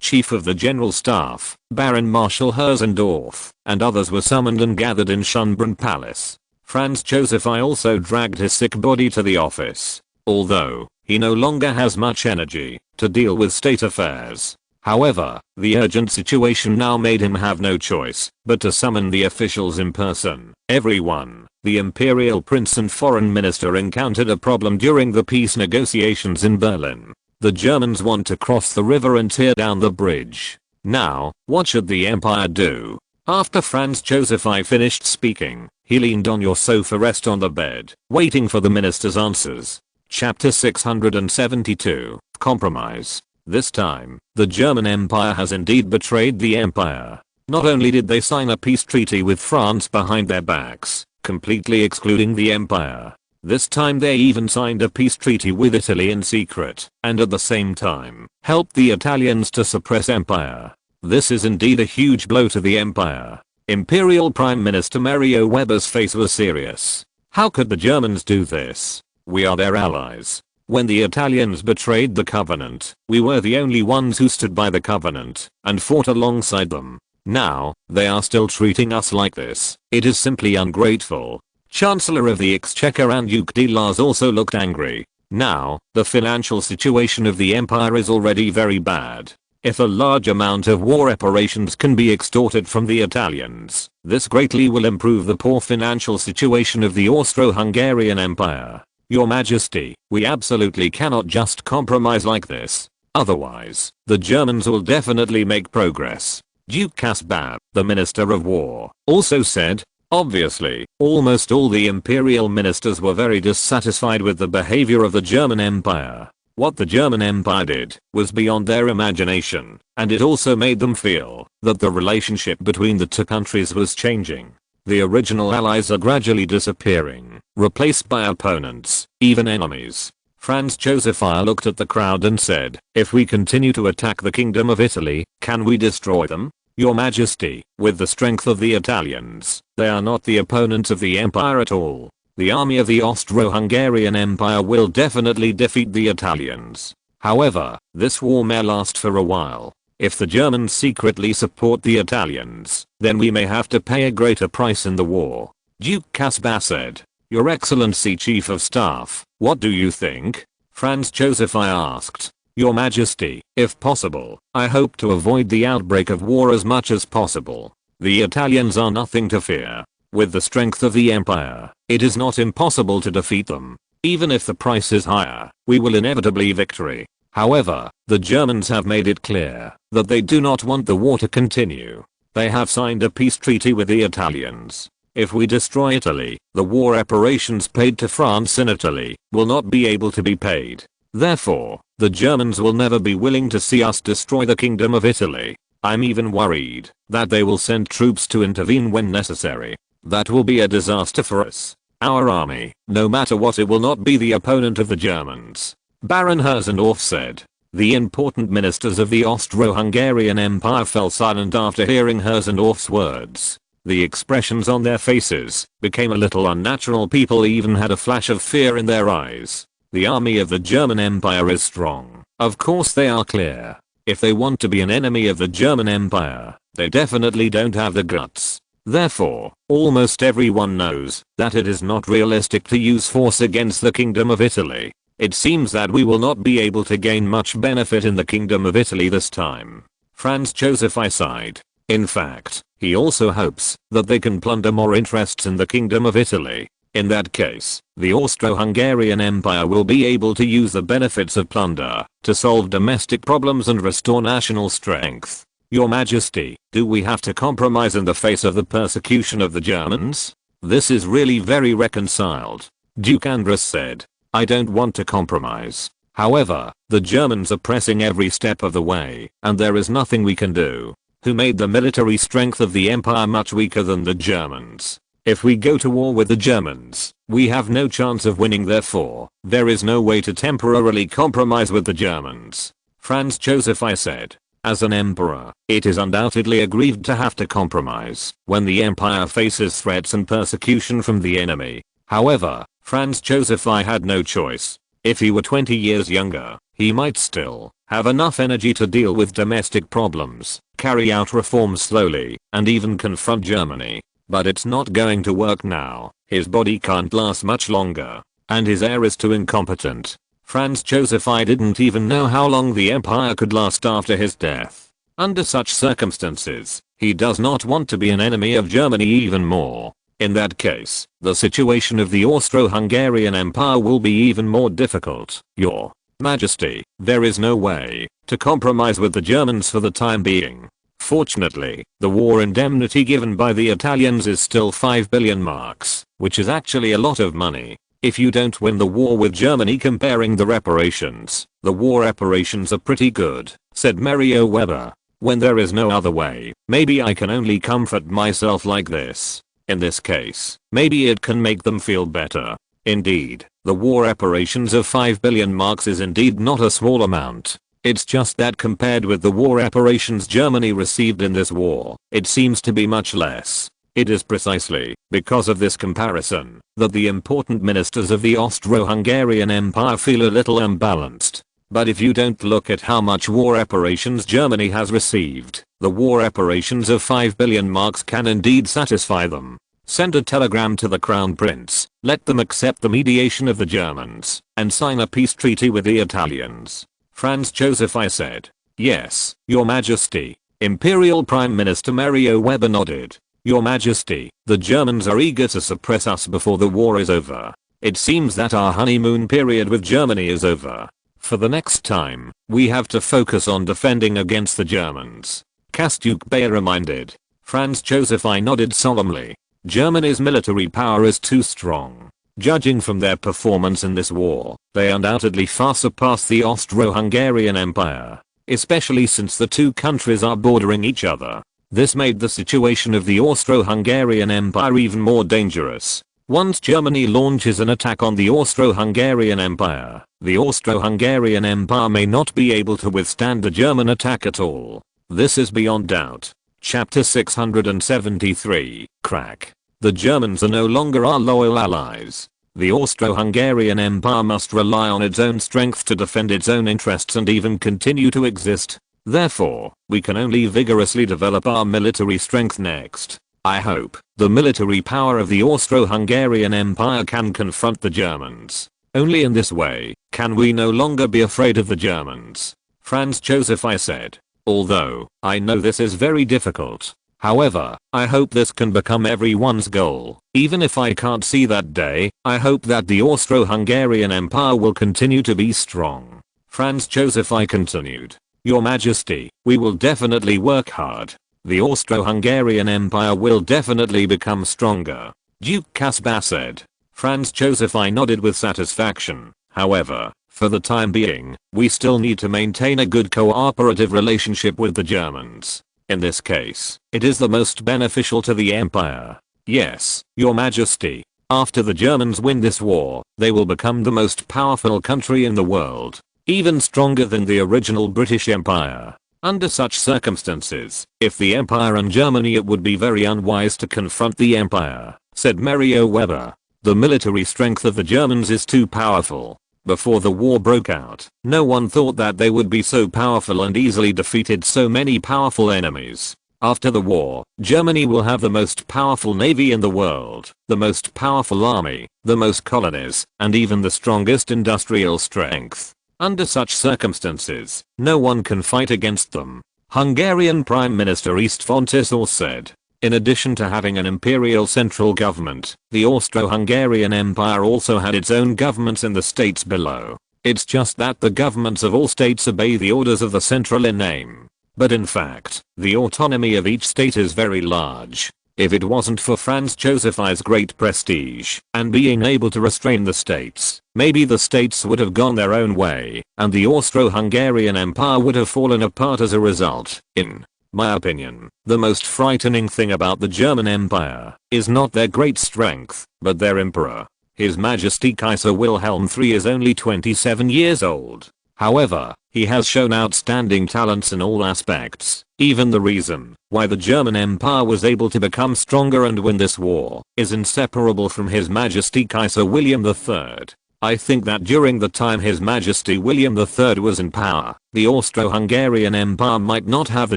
Chief of the General Staff, Baron Marshal Herzendorf, and others were summoned and gathered in Schönbrunn Palace. Franz Joseph I also dragged his sick body to the office. Although, he no longer has much energy to deal with state affairs. However, the urgent situation now made him have no choice but to summon the officials in person. Everyone, the Imperial Prince and Foreign Minister, encountered a problem during the peace negotiations in Berlin. The Germans want to cross the river and tear down the bridge. Now, what should the empire do? After Franz Joseph I finished speaking, he leaned on your sofa rest on the bed, waiting for the minister's answers. Chapter 672, Compromise. This time, the German Empire has indeed betrayed the empire. Not only did they sign a peace treaty with France behind their backs, completely excluding the empire. This time they even signed a peace treaty with Italy in secret, and at the same time, helped the Italians to suppress empire. This is indeed a huge blow to the empire. Imperial Prime Minister Mario Weber's face was serious. How could the Germans do this? We are their allies. When the Italians betrayed the covenant, we were the only ones who stood by the covenant and fought alongside them. Now, they are still treating us like this. It is simply ungrateful. Chancellor of the Exchequer and Duke de Lars also looked angry. Now, the financial situation of the empire is already very bad. If a large amount of war reparations can be extorted from the Italians, this greatly will improve the poor financial situation of the Austro-Hungarian Empire. Your Majesty, we absolutely cannot just compromise like this. Otherwise, the Germans will definitely make progress. Duke Kaspar, the Minister of War, also said. Obviously, almost all the imperial ministers were very dissatisfied with the behavior of the German Empire. What the German Empire did was beyond their imagination, and it also made them feel that the relationship between the two countries was changing. The original allies are gradually disappearing, replaced by opponents, even enemies. Franz Joseph I looked at the crowd and said, if we continue to attack the Kingdom of Italy, can we destroy them? Your Majesty, with the strength of the Italians, they are not the opponents of the empire at all. The army of the Austro-Hungarian Empire will definitely defeat the Italians. However, this war may last for a while. If the Germans secretly support the Italians, then we may have to pay a greater price in the war. Duke Caspar said. Your Excellency Chief of Staff, what do you think? Franz Joseph I asked. Your Majesty, if possible, I hope to avoid the outbreak of war as much as possible. The Italians are nothing to fear. With the strength of the empire, it is not impossible to defeat them. Even if the price is higher, we will inevitably victory. However, the Germans have made it clear that they do not want the war to continue. They have signed a peace treaty with the Italians. If we destroy Italy, the war reparations paid to France in Italy will not be able to be paid. Therefore, the Germans will never be willing to see us destroy the Kingdom of Italy. I'm even worried that they will send troops to intervene when necessary. That will be a disaster for us. Our army, no matter what, it will not be the opponent of the Germans. Baron Herzendorf said. The important ministers of the Austro-Hungarian Empire fell silent after hearing Herzendorf's words. The expressions on their faces became a little unnatural. People even had a flash of fear in their eyes. The army of the German Empire is strong. Of course they are clear. If they want to be an enemy of the German Empire, they definitely don't have the guts. Therefore, almost everyone knows that it is not realistic to use force against the Kingdom of Italy. It seems that we will not be able to gain much benefit in the Kingdom of Italy this time. Franz Joseph I sighed. In fact, he also hopes that they can plunder more interests in the Kingdom of Italy. In that case, the Austro-Hungarian Empire will be able to use the benefits of plunder to solve domestic problems and restore national strength. Your Majesty, do we have to compromise in the face of the persecution of the Germans? This is really very reconciled. Duke Andras said. I don't want to compromise. However, the Germans are pressing every step of the way, and there is nothing we can do. Who made the military strength of the empire much weaker than the Germans? If we go to war with the Germans, we have no chance of winning. Therefore, there is no way to temporarily compromise with the Germans. Franz Joseph I said. As an emperor, it is undoubtedly aggrieved to have to compromise when the empire faces threats and persecution from the enemy. However, Franz Joseph I had no choice. If he were 20 years younger, he might still have enough energy to deal with domestic problems, carry out reforms slowly, and even confront Germany. But it's not going to work now. His body can't last much longer, and his heir is too incompetent. Franz Joseph I didn't even know how long the empire could last after his death. Under such circumstances, he does not want to be an enemy of Germany even more. In that case, the situation of the Austro-Hungarian Empire will be even more difficult. Your Majesty, there is no way to compromise with the Germans for the time being. Fortunately, the war indemnity given by the Italians is still 5 billion marks, which is actually a lot of money. If you don't win the war with Germany, comparing the reparations, the war reparations are pretty good, said Mario Weber. When there is no other way, maybe I can only comfort myself like this. In this case, maybe it can make them feel better. Indeed, the war reparations of 5 billion marks is indeed not a small amount. It's just that compared with the war reparations Germany received in this war, it seems to be much less. It is precisely because of this comparison that the important ministers of the Austro-Hungarian Empire feel a little unbalanced. But if you don't look at how much war reparations Germany has received, the war reparations of 5 billion marks can indeed satisfy them. Send a telegram to the Crown Prince, let them accept the mediation of the Germans, and sign a peace treaty with the Italians. Franz Joseph I said. Yes, Your Majesty. Imperial Prime Minister Mario Weber nodded. Your Majesty, the Germans are eager to suppress us before the war is over. It seems that our honeymoon period with Germany is over. For the next time, we have to focus on defending against the Germans. Castuke Bay reminded. Franz Joseph I nodded solemnly. Germany's military power is too strong. Judging from their performance in this war, they undoubtedly far surpass the Austro-Hungarian Empire, especially since the two countries are bordering each other. This made the situation of the Austro-Hungarian Empire even more dangerous. Once Germany launches an attack on the Austro-Hungarian Empire, the Austro-Hungarian Empire may not be able to withstand the German attack at all. This is beyond doubt. Chapter 673, Crack. The Germans are no longer our loyal allies. The Austro-Hungarian Empire must rely on its own strength to defend its own interests and even continue to exist. Therefore, we can only vigorously develop our military strength next. I hope the military power of the Austro-Hungarian Empire can confront the Germans. Only in this way can we no longer be afraid of the Germans. Franz Joseph I said. Although, I know this is very difficult. However, I hope this can become everyone's goal. Even if I can't see that day, I hope that the Austro-Hungarian Empire will continue to be strong. Franz Joseph I continued. Your Majesty, we will definitely work hard. The Austro-Hungarian Empire will definitely become stronger. Duke Caspar said. Franz Joseph I nodded with satisfaction. However, for the time being, we still need to maintain a good cooperative relationship with the Germans. In this case, it is the most beneficial to the empire. Yes, Your Majesty. After the Germans win this war, they will become the most powerful country in the world. Even stronger than the original British Empire. Under such circumstances, if the Empire and Germany, it would be very unwise to confront the Empire, said Merriweather. The military strength of the Germans is too powerful. Before the war broke out, no one thought that they would be so powerful and easily defeated so many powerful enemies. After the war, Germany will have the most powerful navy in the world, the most powerful army, the most colonies, and even the strongest industrial strength. Under such circumstances, no one can fight against them. Hungarian Prime Minister East von Tissel said. In addition to having an imperial central government, the Austro-Hungarian Empire also had its own governments in the states below. It's just that the governments of all states obey the orders of the central in name. But in fact, the autonomy of each state is very large. If it wasn't for Franz Joseph I's great prestige and being able to restrain the states, maybe the states would have gone their own way, and the Austro-Hungarian Empire would have fallen apart as a result. In my opinion, the most frightening thing about the German Empire is not their great strength, but their emperor. His Majesty Kaiser Wilhelm III is only 27 years old. However, he has shown outstanding talents in all aspects. Even the reason why the German Empire was able to become stronger and win this war is inseparable from His Majesty Kaiser William III. I think that during the time His Majesty William III was in power, the Austro-Hungarian Empire might not have the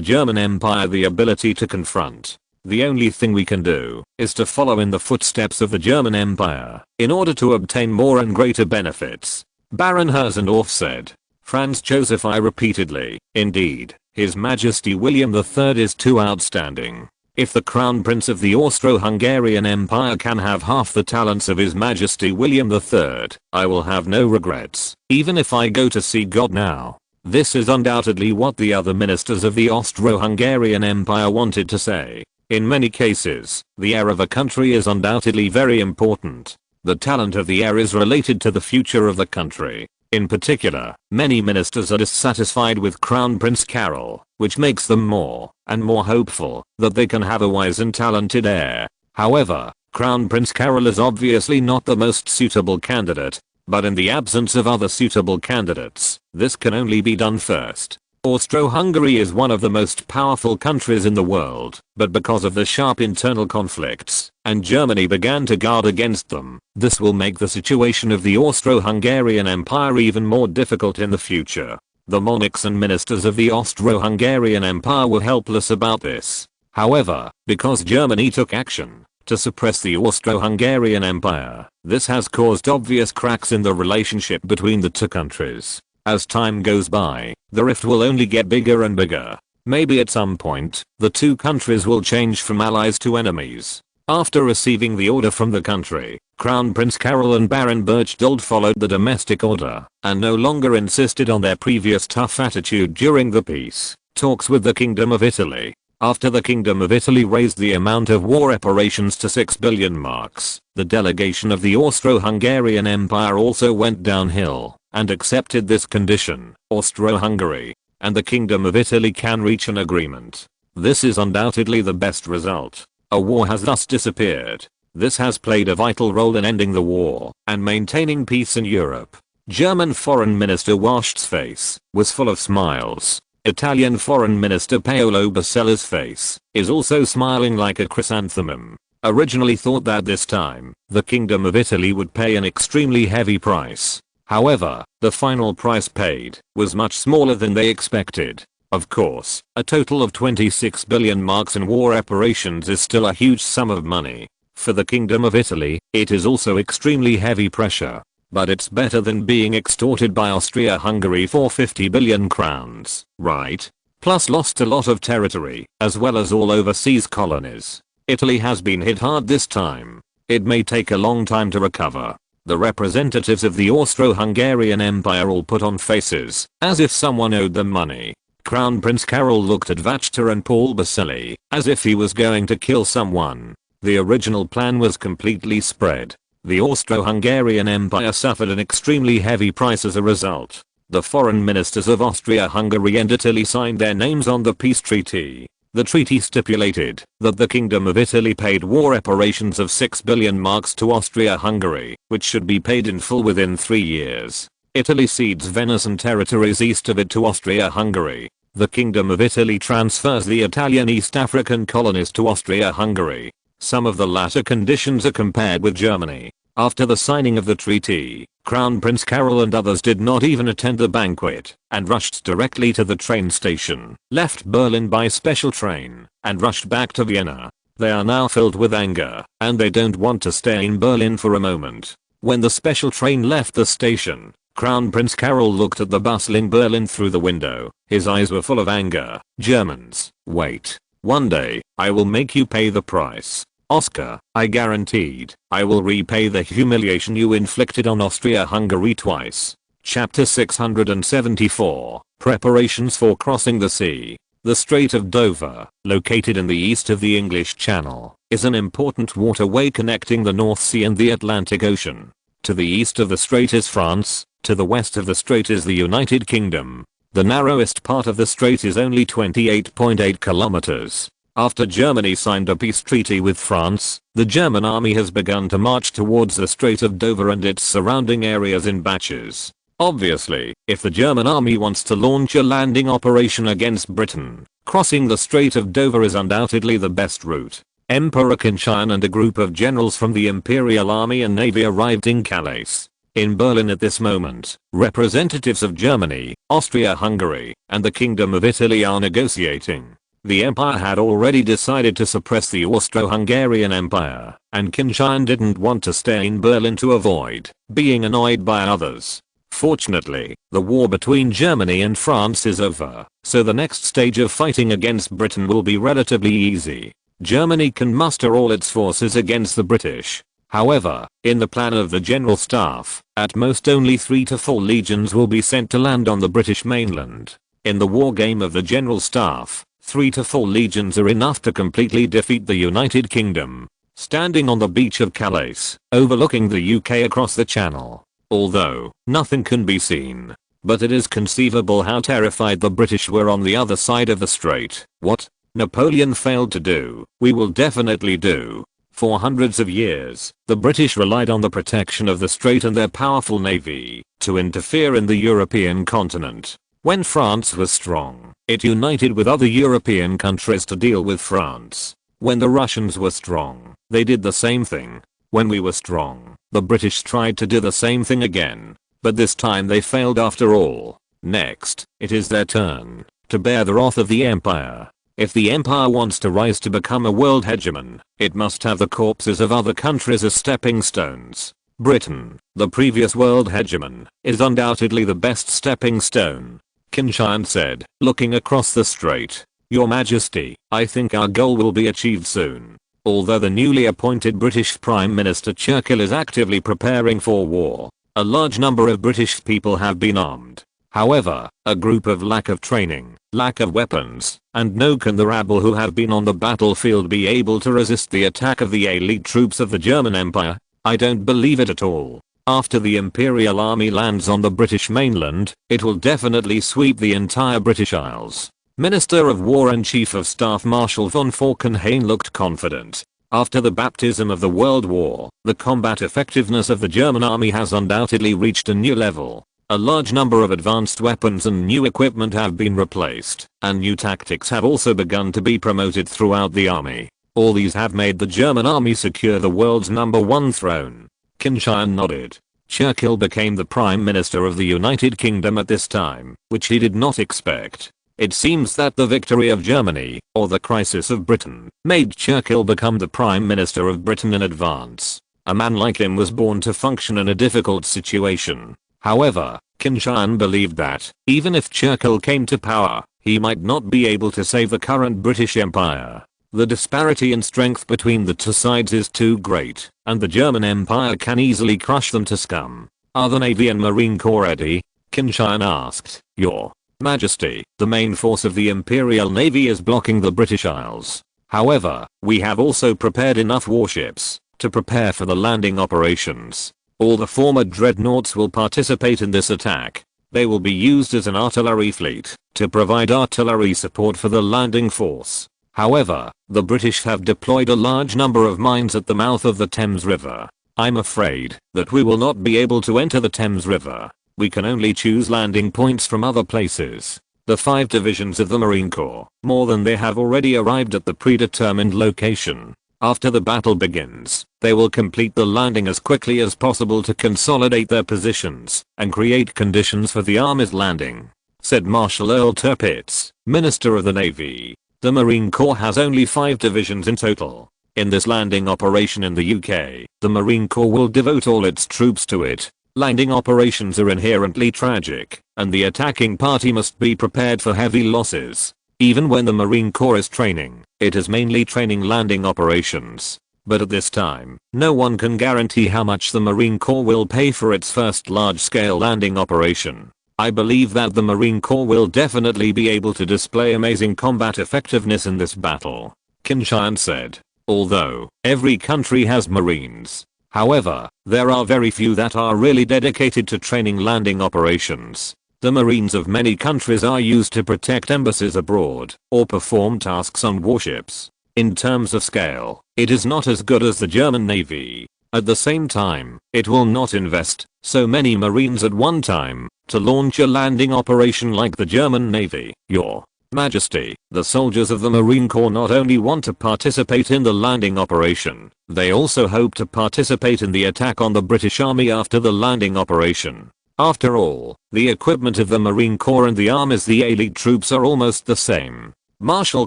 German Empire the ability to confront. The only thing we can do is to follow in the footsteps of the German Empire in order to obtain more and greater benefits. Baron Herzendorf said. Franz Joseph I repeatedly. Indeed, His Majesty William III is too outstanding. If the Crown Prince of the Austro-Hungarian Empire can have half the talents of His Majesty William III, I will have no regrets, even if I go to see God now. This is undoubtedly what the other ministers of the Austro-Hungarian Empire wanted to say. In many cases, the heir of a country is undoubtedly very important. The talent of the heir is related to the future of the country. In particular, many ministers are dissatisfied with Crown Prince Carol, which makes them more and more hopeful that they can have a wise and talented heir. However, Crown Prince Carol is obviously not the most suitable candidate, but in the absence of other suitable candidates, this can only be done first. Austro-Hungary is one of the most powerful countries in the world, but because of the sharp internal conflicts, and Germany began to guard against them, this will make the situation of the Austro-Hungarian Empire even more difficult in the future. The monarchs and ministers of the Austro-Hungarian Empire were helpless about this. However, because Germany took action to suppress the Austro-Hungarian Empire, this has caused obvious cracks in the relationship between the two countries. As time goes by, the rift will only get bigger and bigger. Maybe at some point, the two countries will change from allies to enemies. After receiving the order from the country, Crown Prince Carol and Baron Berchtold followed the domestic order, and no longer insisted on their previous tough attitude during the peace talks with the Kingdom of Italy. After the Kingdom of Italy raised the amount of war reparations to 6 billion marks, the delegation of the Austro-Hungarian Empire also went downhill and accepted this condition. Austro-Hungary and the Kingdom of Italy can reach an agreement. This is undoubtedly the best result. A war has thus disappeared. This has played a vital role in ending the war and maintaining peace in Europe. German Foreign Minister Wasch's face was full of smiles. Italian Foreign Minister Paolo Basella's face is also smiling like a chrysanthemum. originally thought that this time, the Kingdom of Italy would pay an extremely heavy price. However, the final price paid was much smaller than they expected. Of course, a total of 26 billion marks in war reparations is still a huge sum of money. For the Kingdom of Italy, it is also extremely heavy pressure. But it's better than being extorted by Austria-Hungary for 50 billion crowns, right? Plus lost a lot of territory, as well as all overseas colonies. Italy has been hit hard this time. It may take a long time to recover. The representatives of the Austro-Hungarian Empire all put on faces, as if someone owed them money. Crown Prince Carol looked at Vachta and Paul Basili, as if he was going to kill someone. The original plan was completely spread. The Austro-Hungarian Empire suffered an extremely heavy price as a result. The foreign ministers of Austria-Hungary and Italy signed their names on the peace treaty. The treaty stipulated that the Kingdom of Italy paid war reparations of 6 billion marks to Austria-Hungary, which should be paid in full within 3 years. Italy cedes Venice and territories east of it to Austria-Hungary. The Kingdom of Italy transfers the Italian East African colonies to Austria-Hungary. Some of the latter conditions are compared with Germany. After the signing of the treaty, Crown Prince Carol and others did not even attend the banquet, and rushed directly to the train station, left Berlin by special train, and rushed back to Vienna. They are now filled with anger, and they don't want to stay in Berlin for a moment. When the special train left the station, Crown Prince Carol looked at the bustling Berlin through the window. His eyes were full of anger. Germans, wait. One day, I will make you pay the price. Oscar, I guaranteed, I will repay the humiliation you inflicted on Austria-Hungary twice. Chapter 674, Preparations for Crossing the Sea. The Strait of Dover, located in the east of the English Channel, is an important waterway connecting the North Sea and the Atlantic Ocean. To the east of the strait is France, to the west of the strait is the United Kingdom. The narrowest part of the strait is only 28.8 kilometers. After Germany signed a peace treaty with France, the German army has begun to march towards the Strait of Dover and its surrounding areas in batches. Obviously, if the German army wants to launch a landing operation against Britain, crossing the Strait of Dover is undoubtedly the best route. Emperor Qin Tian and a group of generals from the Imperial Army and Navy arrived in Calais. In Berlin at this moment, representatives of Germany, Austria-Hungary, and the Kingdom of Italy are negotiating. The empire had already decided to suppress the Austro-Hungarian Empire, and Qin Tian didn't want to stay in Berlin to avoid being annoyed by others. Fortunately, the war between Germany and France is over, so the next stage of fighting against Britain will be relatively easy. Germany can muster all its forces against the British. However, in the plan of the General Staff, at most only 3 to 4 legions will be sent to land on the British mainland. In the war game of the General Staff, 3 to 4 legions are enough to completely defeat the United Kingdom. Standing on the beach of Calais, overlooking the UK across the Channel, although nothing can be seen, but it is conceivable how terrified the British were on the other side of the strait. What Napoleon failed to do, we will definitely do. For hundreds of years, the British relied on the protection of the strait and their powerful navy to interfere in the European continent. When France was strong, it united with other European countries to deal with France. When the Russians were strong, they did the same thing. When we were strong, the British tried to do the same thing again, but this time they failed after all. Next, it is their turn to bear the wrath of the empire. If the empire wants to rise to become a world hegemon, it must have the corpses of other countries as stepping stones. Britain, the previous world hegemon, is undoubtedly the best stepping stone. Qin Tian said, looking across the strait. Your Majesty, I think our goal will be achieved soon. Although the newly appointed British Prime Minister Churchill is actively preparing for war, a large number of British people have been armed. However, a group of lack of training, lack of weapons, and no can the rabble who have been on the battlefield be able to resist the attack of the elite troops of the German Empire? I don't believe it at all. After the Imperial Army lands on the British mainland, it will definitely sweep the entire British Isles. Minister of War and Chief of Staff Marshal von Falkenhayn looked confident. After the baptism of the World War, the combat effectiveness of the German army has undoubtedly reached a new level. A large number of advanced weapons and new equipment have been replaced, and new tactics have also begun to be promoted throughout the army. All these have made the German army secure the world's #1 throne. Qin Tian nodded. Churchill became the Prime Minister of the United Kingdom at this time, which he did not expect. It seems that the victory of Germany, or the crisis of Britain, made Churchill become the Prime Minister of Britain in advance. A man like him was born to function in a difficult situation. However, Qin Tian believed that, even if Churchill came to power, he might not be able to save the current British Empire. The disparity in strength between the two sides is too great, and the German Empire can easily crush them to scum. Are the Navy and Marine Corps ready? Qin Tian asked. Your Majesty, the main force of the Imperial Navy is blocking the British Isles. However, we have also prepared enough warships to prepare for the landing operations. All the former dreadnoughts will participate in this attack. They will be used as an artillery fleet to provide artillery support for the landing force. However, the British have deployed a large number of mines at the mouth of the Thames River. I'm afraid that we will not be able to enter the Thames River. We can only choose landing points from other places. The 5 divisions of the Marine Corps, more than they have already arrived at the predetermined location. After the battle begins, they will complete the landing as quickly as possible to consolidate their positions and create conditions for the army's landing, said Marshal Earl Tirpitz, Minister of the Navy. The Marine Corps has only 5 divisions in total. In this landing operation in the UK, the Marine Corps will devote all its troops to it. Landing operations are inherently tragic, and the attacking party must be prepared for heavy losses. Even when the Marine Corps is training, it is mainly training landing operations. But at this time, no one can guarantee how much the Marine Corps will pay for its first large-scale landing operation. I believe that the Marine Corps will definitely be able to display amazing combat effectiveness in this battle, Qin Tian said. Although, every country has Marines. However, there are very few that are really dedicated to training landing operations. The Marines of many countries are used to protect embassies abroad, or perform tasks on warships. In terms of scale, it is not as good as the German Navy. At the same time, it will not invest so many Marines at one time to launch a landing operation like the German Navy. Your Majesty, the soldiers of the Marine Corps not only want to participate in the landing operation, they also hope to participate in the attack on the British Army after the landing operation. After all, the equipment of the Marine Corps and the Army's elite troops are almost the same. Marshal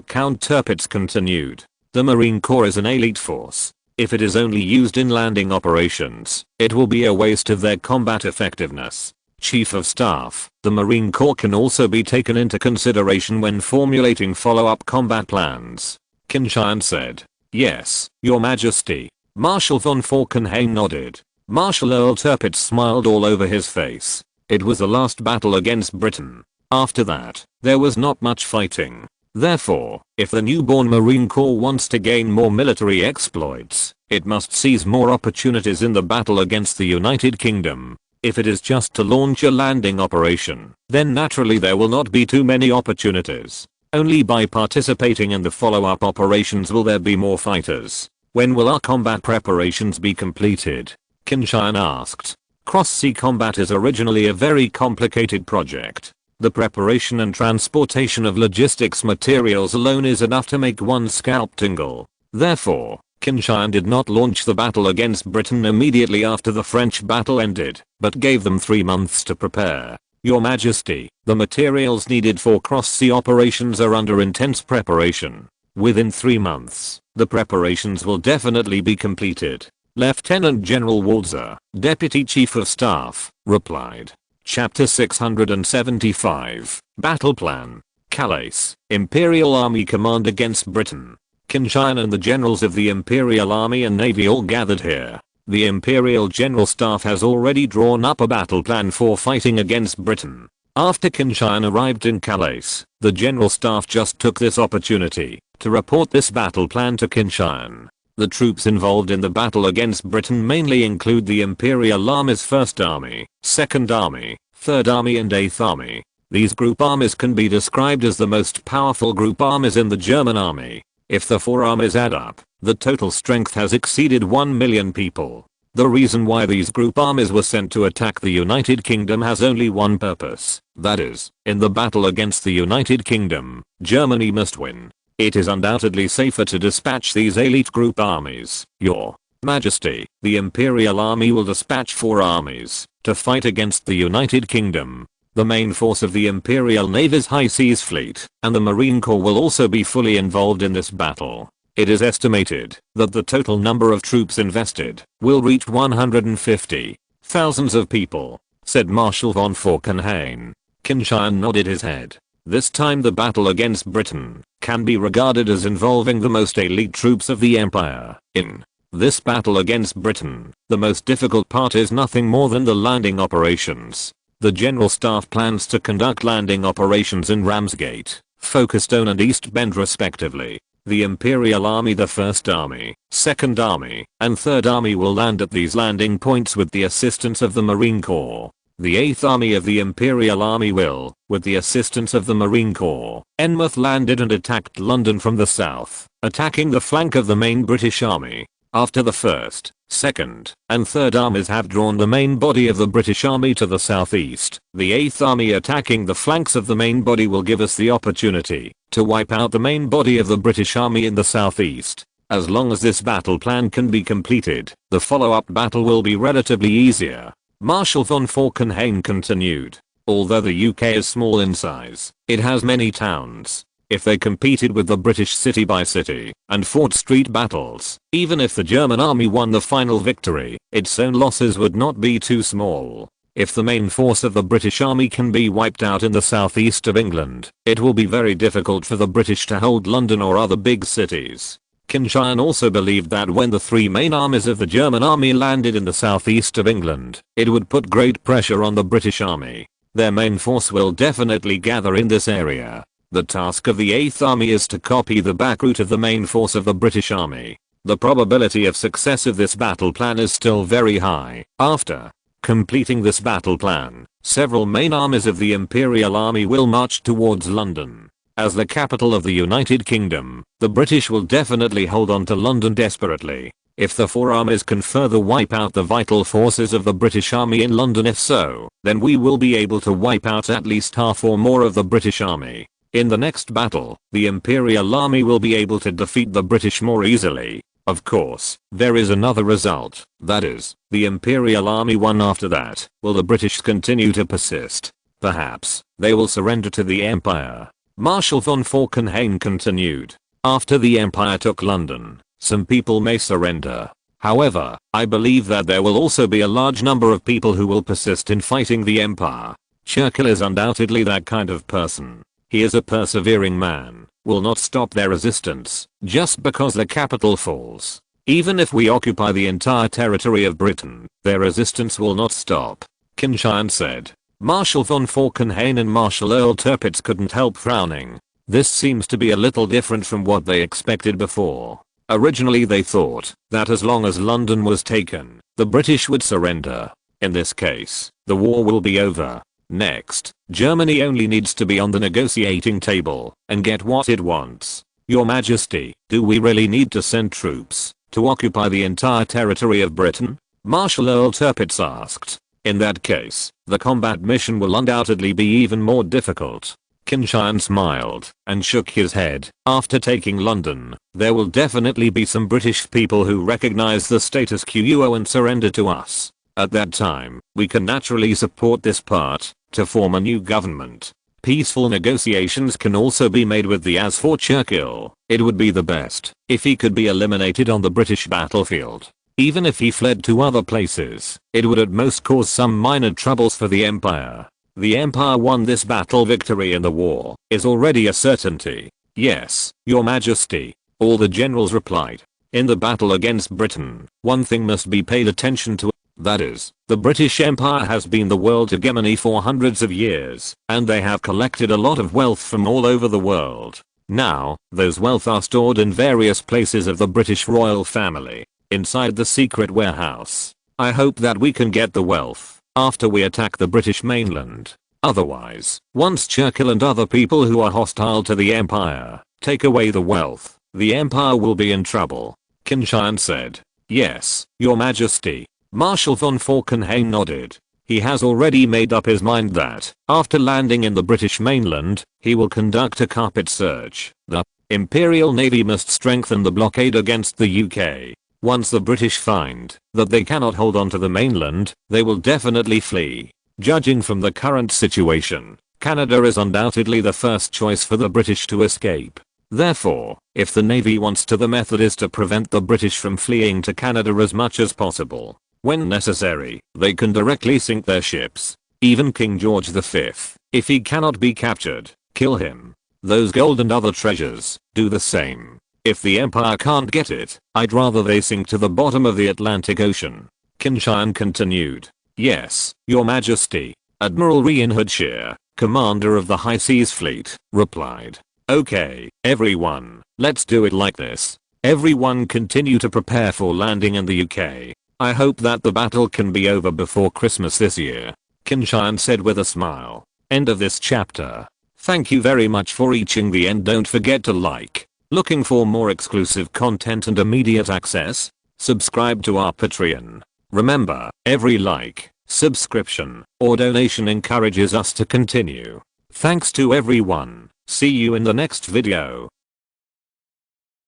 Count Tirpitz continued. The Marine Corps is an elite force. If it is only used in landing operations, it will be a waste of their combat effectiveness. Chief of Staff, the Marine Corps can also be taken into consideration when formulating follow-up combat plans, Qin Tian said. Yes, Your Majesty. Marshal von Falkenhayn nodded. Marshal Earl Tirpitz smiled all over his face. It was the last battle against Britain. After that, there was not much fighting. Therefore, if the newborn Marine Corps wants to gain more military exploits, it must seize more opportunities in the battle against the United Kingdom. If it is just to launch a landing operation, then naturally there will not be too many opportunities. Only by participating in the follow-up operations will there be more fighters. When will our combat preparations be completed? Qin Tian asked. Cross-sea combat is originally a very complicated project. The preparation and transportation of logistics materials alone is enough to make one's scalp tingle. Therefore, Qin Tian did not launch the battle against Britain immediately after the French battle ended, but gave them 3 months to prepare. Your Majesty, the materials needed for cross-sea operations are under intense preparation. Within 3 months, the preparations will definitely be completed. Lieutenant General Walzer, Deputy Chief of Staff, replied. Chapter 675, Battle Plan. Calais, Imperial Army Command against Britain. Qin Tian and the generals of the Imperial Army and Navy all gathered here. The Imperial General Staff has already drawn up a battle plan for fighting against Britain. After Qin Tian arrived in Calais, the General Staff just took this opportunity to report this battle plan to Qin Tian. The troops involved in the battle against Britain mainly include the Imperial Army's 1st Army, 2nd Army, 3rd Army and 8th Army. These group armies can be described as the most powerful group armies in the German army. If the 4 armies add up, the total strength has exceeded 1 million people. The reason why these group armies were sent to attack the United Kingdom has only one purpose. That is, in the battle against the United Kingdom, Germany must win. It is undoubtedly safer to dispatch these elite group armies. Your Majesty, the Imperial Army will dispatch 4 armies to fight against the United Kingdom. The main force of the Imperial Navy's High Seas Fleet and the Marine Corps will also be fully involved in this battle. It is estimated that the total number of troops invested will reach 150. Thousands of people, said Marshal von Falkenhayn. Qin Tian nodded his head. This time the battle against Britain can be regarded as involving the most elite troops of the Empire. In this battle against Britain, the most difficult part is nothing more than the landing operations. The General Staff plans to conduct landing operations in Ramsgate, Folkestone and East Bend respectively. The Imperial Army, the 1st Army, 2nd Army, and 3rd Army will land at these landing points with the assistance of the Marine Corps. The 8th Army of the Imperial Army will, with the assistance of the Marine Corps. Enmouth landed and attacked London from the south, attacking the flank of the main British Army. After the 1st, 2nd, and 3rd armies have drawn the main body of the British Army to the southeast, the 8th Army attacking the flanks of the main body will give us the opportunity to wipe out the main body of the British Army in the southeast. As long as this battle plan can be completed, the follow-up battle will be relatively easier. Marshal von Falkenhayn continued. Although the UK is small in size, it has many towns. If they competed with the British city by city and fought street battles, even if the German army won the final victory, its own losses would not be too small. If the main force of the British army can be wiped out in the southeast of England, it will be very difficult for the British to hold London or other big cities. Qin Tian also believed that when the 3 main armies of the German army landed in the southeast of England, it would put great pressure on the British army. Their main force will definitely gather in this area. The task of the 8th Army is to copy the back route of the main force of the British Army. The probability of success of this battle plan is still very high. After completing this battle plan, several main armies of the Imperial Army will march towards London. As the capital of the United Kingdom, the British will definitely hold on to London desperately. If the 4 armies can further wipe out the vital forces of the British Army in London, if so, then we will be able to wipe out at least half or more of the British Army. In the next battle, the Imperial Army will be able to defeat the British more easily. Of course, there is another result, that is, the Imperial Army won after that. Will the British continue to persist? Perhaps, they will surrender to the Empire. Marshal von Falkenhayn continued. After the Empire took London, some people may surrender. However, I believe that there will also be a large number of people who will persist in fighting the Empire. Churchill is undoubtedly that kind of person. He is a persevering man, will not stop their resistance just because the capital falls. Even if we occupy the entire territory of Britain, their resistance will not stop. Qin Tian said. Marshal von Falkenhayn and Marshal Earl Tirpitz couldn't help frowning. This seems to be a little different from what they expected before. Originally they thought that as long as London was taken, the British would surrender. In this case, the war will be over. Next, Germany only needs to be on the negotiating table and get what it wants. Your Majesty, do we really need to send troops to occupy the entire territory of Britain? Marshal Earl Tirpitz asked. In that case, the combat mission will undoubtedly be even more difficult. Qin Tian smiled and shook his head. After taking London, there will definitely be some British people who recognize the status quo and surrender to us. At that time, we can naturally support this part to form a new government. Peaceful negotiations can also be made with the as for Churchill. It would be the best if he could be eliminated on the British battlefield. Even if he fled to other places, it would at most cause some minor troubles for the Empire. The Empire won this battle. Victory in the war is already a certainty. Yes, Your Majesty, all the generals replied. In the battle against Britain, one thing must be paid attention to. That is, the British Empire has been the world hegemony for hundreds of years, and they have collected a lot of wealth from all over the world. Now, those wealth are stored in various places of the British royal family, inside the secret warehouse. I hope that we can get the wealth after we attack the British mainland. Otherwise, once Churchill and other people who are hostile to the Empire take away the wealth, the Empire will be in trouble. Qin Tian said. Yes, Your Majesty. Marshal von Falkenhayn nodded. He has already made up his mind that, after landing in the British mainland, he will conduct a carpet search. The Imperial Navy must strengthen the blockade against the UK. Once the British find that they cannot hold on to the mainland, they will definitely flee. Judging from the current situation, Canada is undoubtedly the first choice for the British to escape. Therefore, if the Navy wants to, the method is to prevent the British from fleeing to Canada as much as possible. When necessary, they can directly sink their ships. Even King George V, if he cannot be captured, kill him. Those gold and other treasures, do the same. If the Empire can't get it, I'd rather they sink to the bottom of the Atlantic Ocean. Qin Tian continued. Yes, Your Majesty. Admiral Reinhard Scheer, commander of the High Seas Fleet, replied. Okay, everyone, let's do it like this. Everyone continue to prepare for landing in the UK. I hope that the battle can be over before Christmas this year. Qin Tian said with a smile. End of this chapter. Thank you very much for reaching the end. Don't forget to like. Looking for more exclusive content and immediate access? Subscribe to our Patreon. Remember, every like, subscription, or donation encourages us to continue. Thanks to everyone. See you in the next video.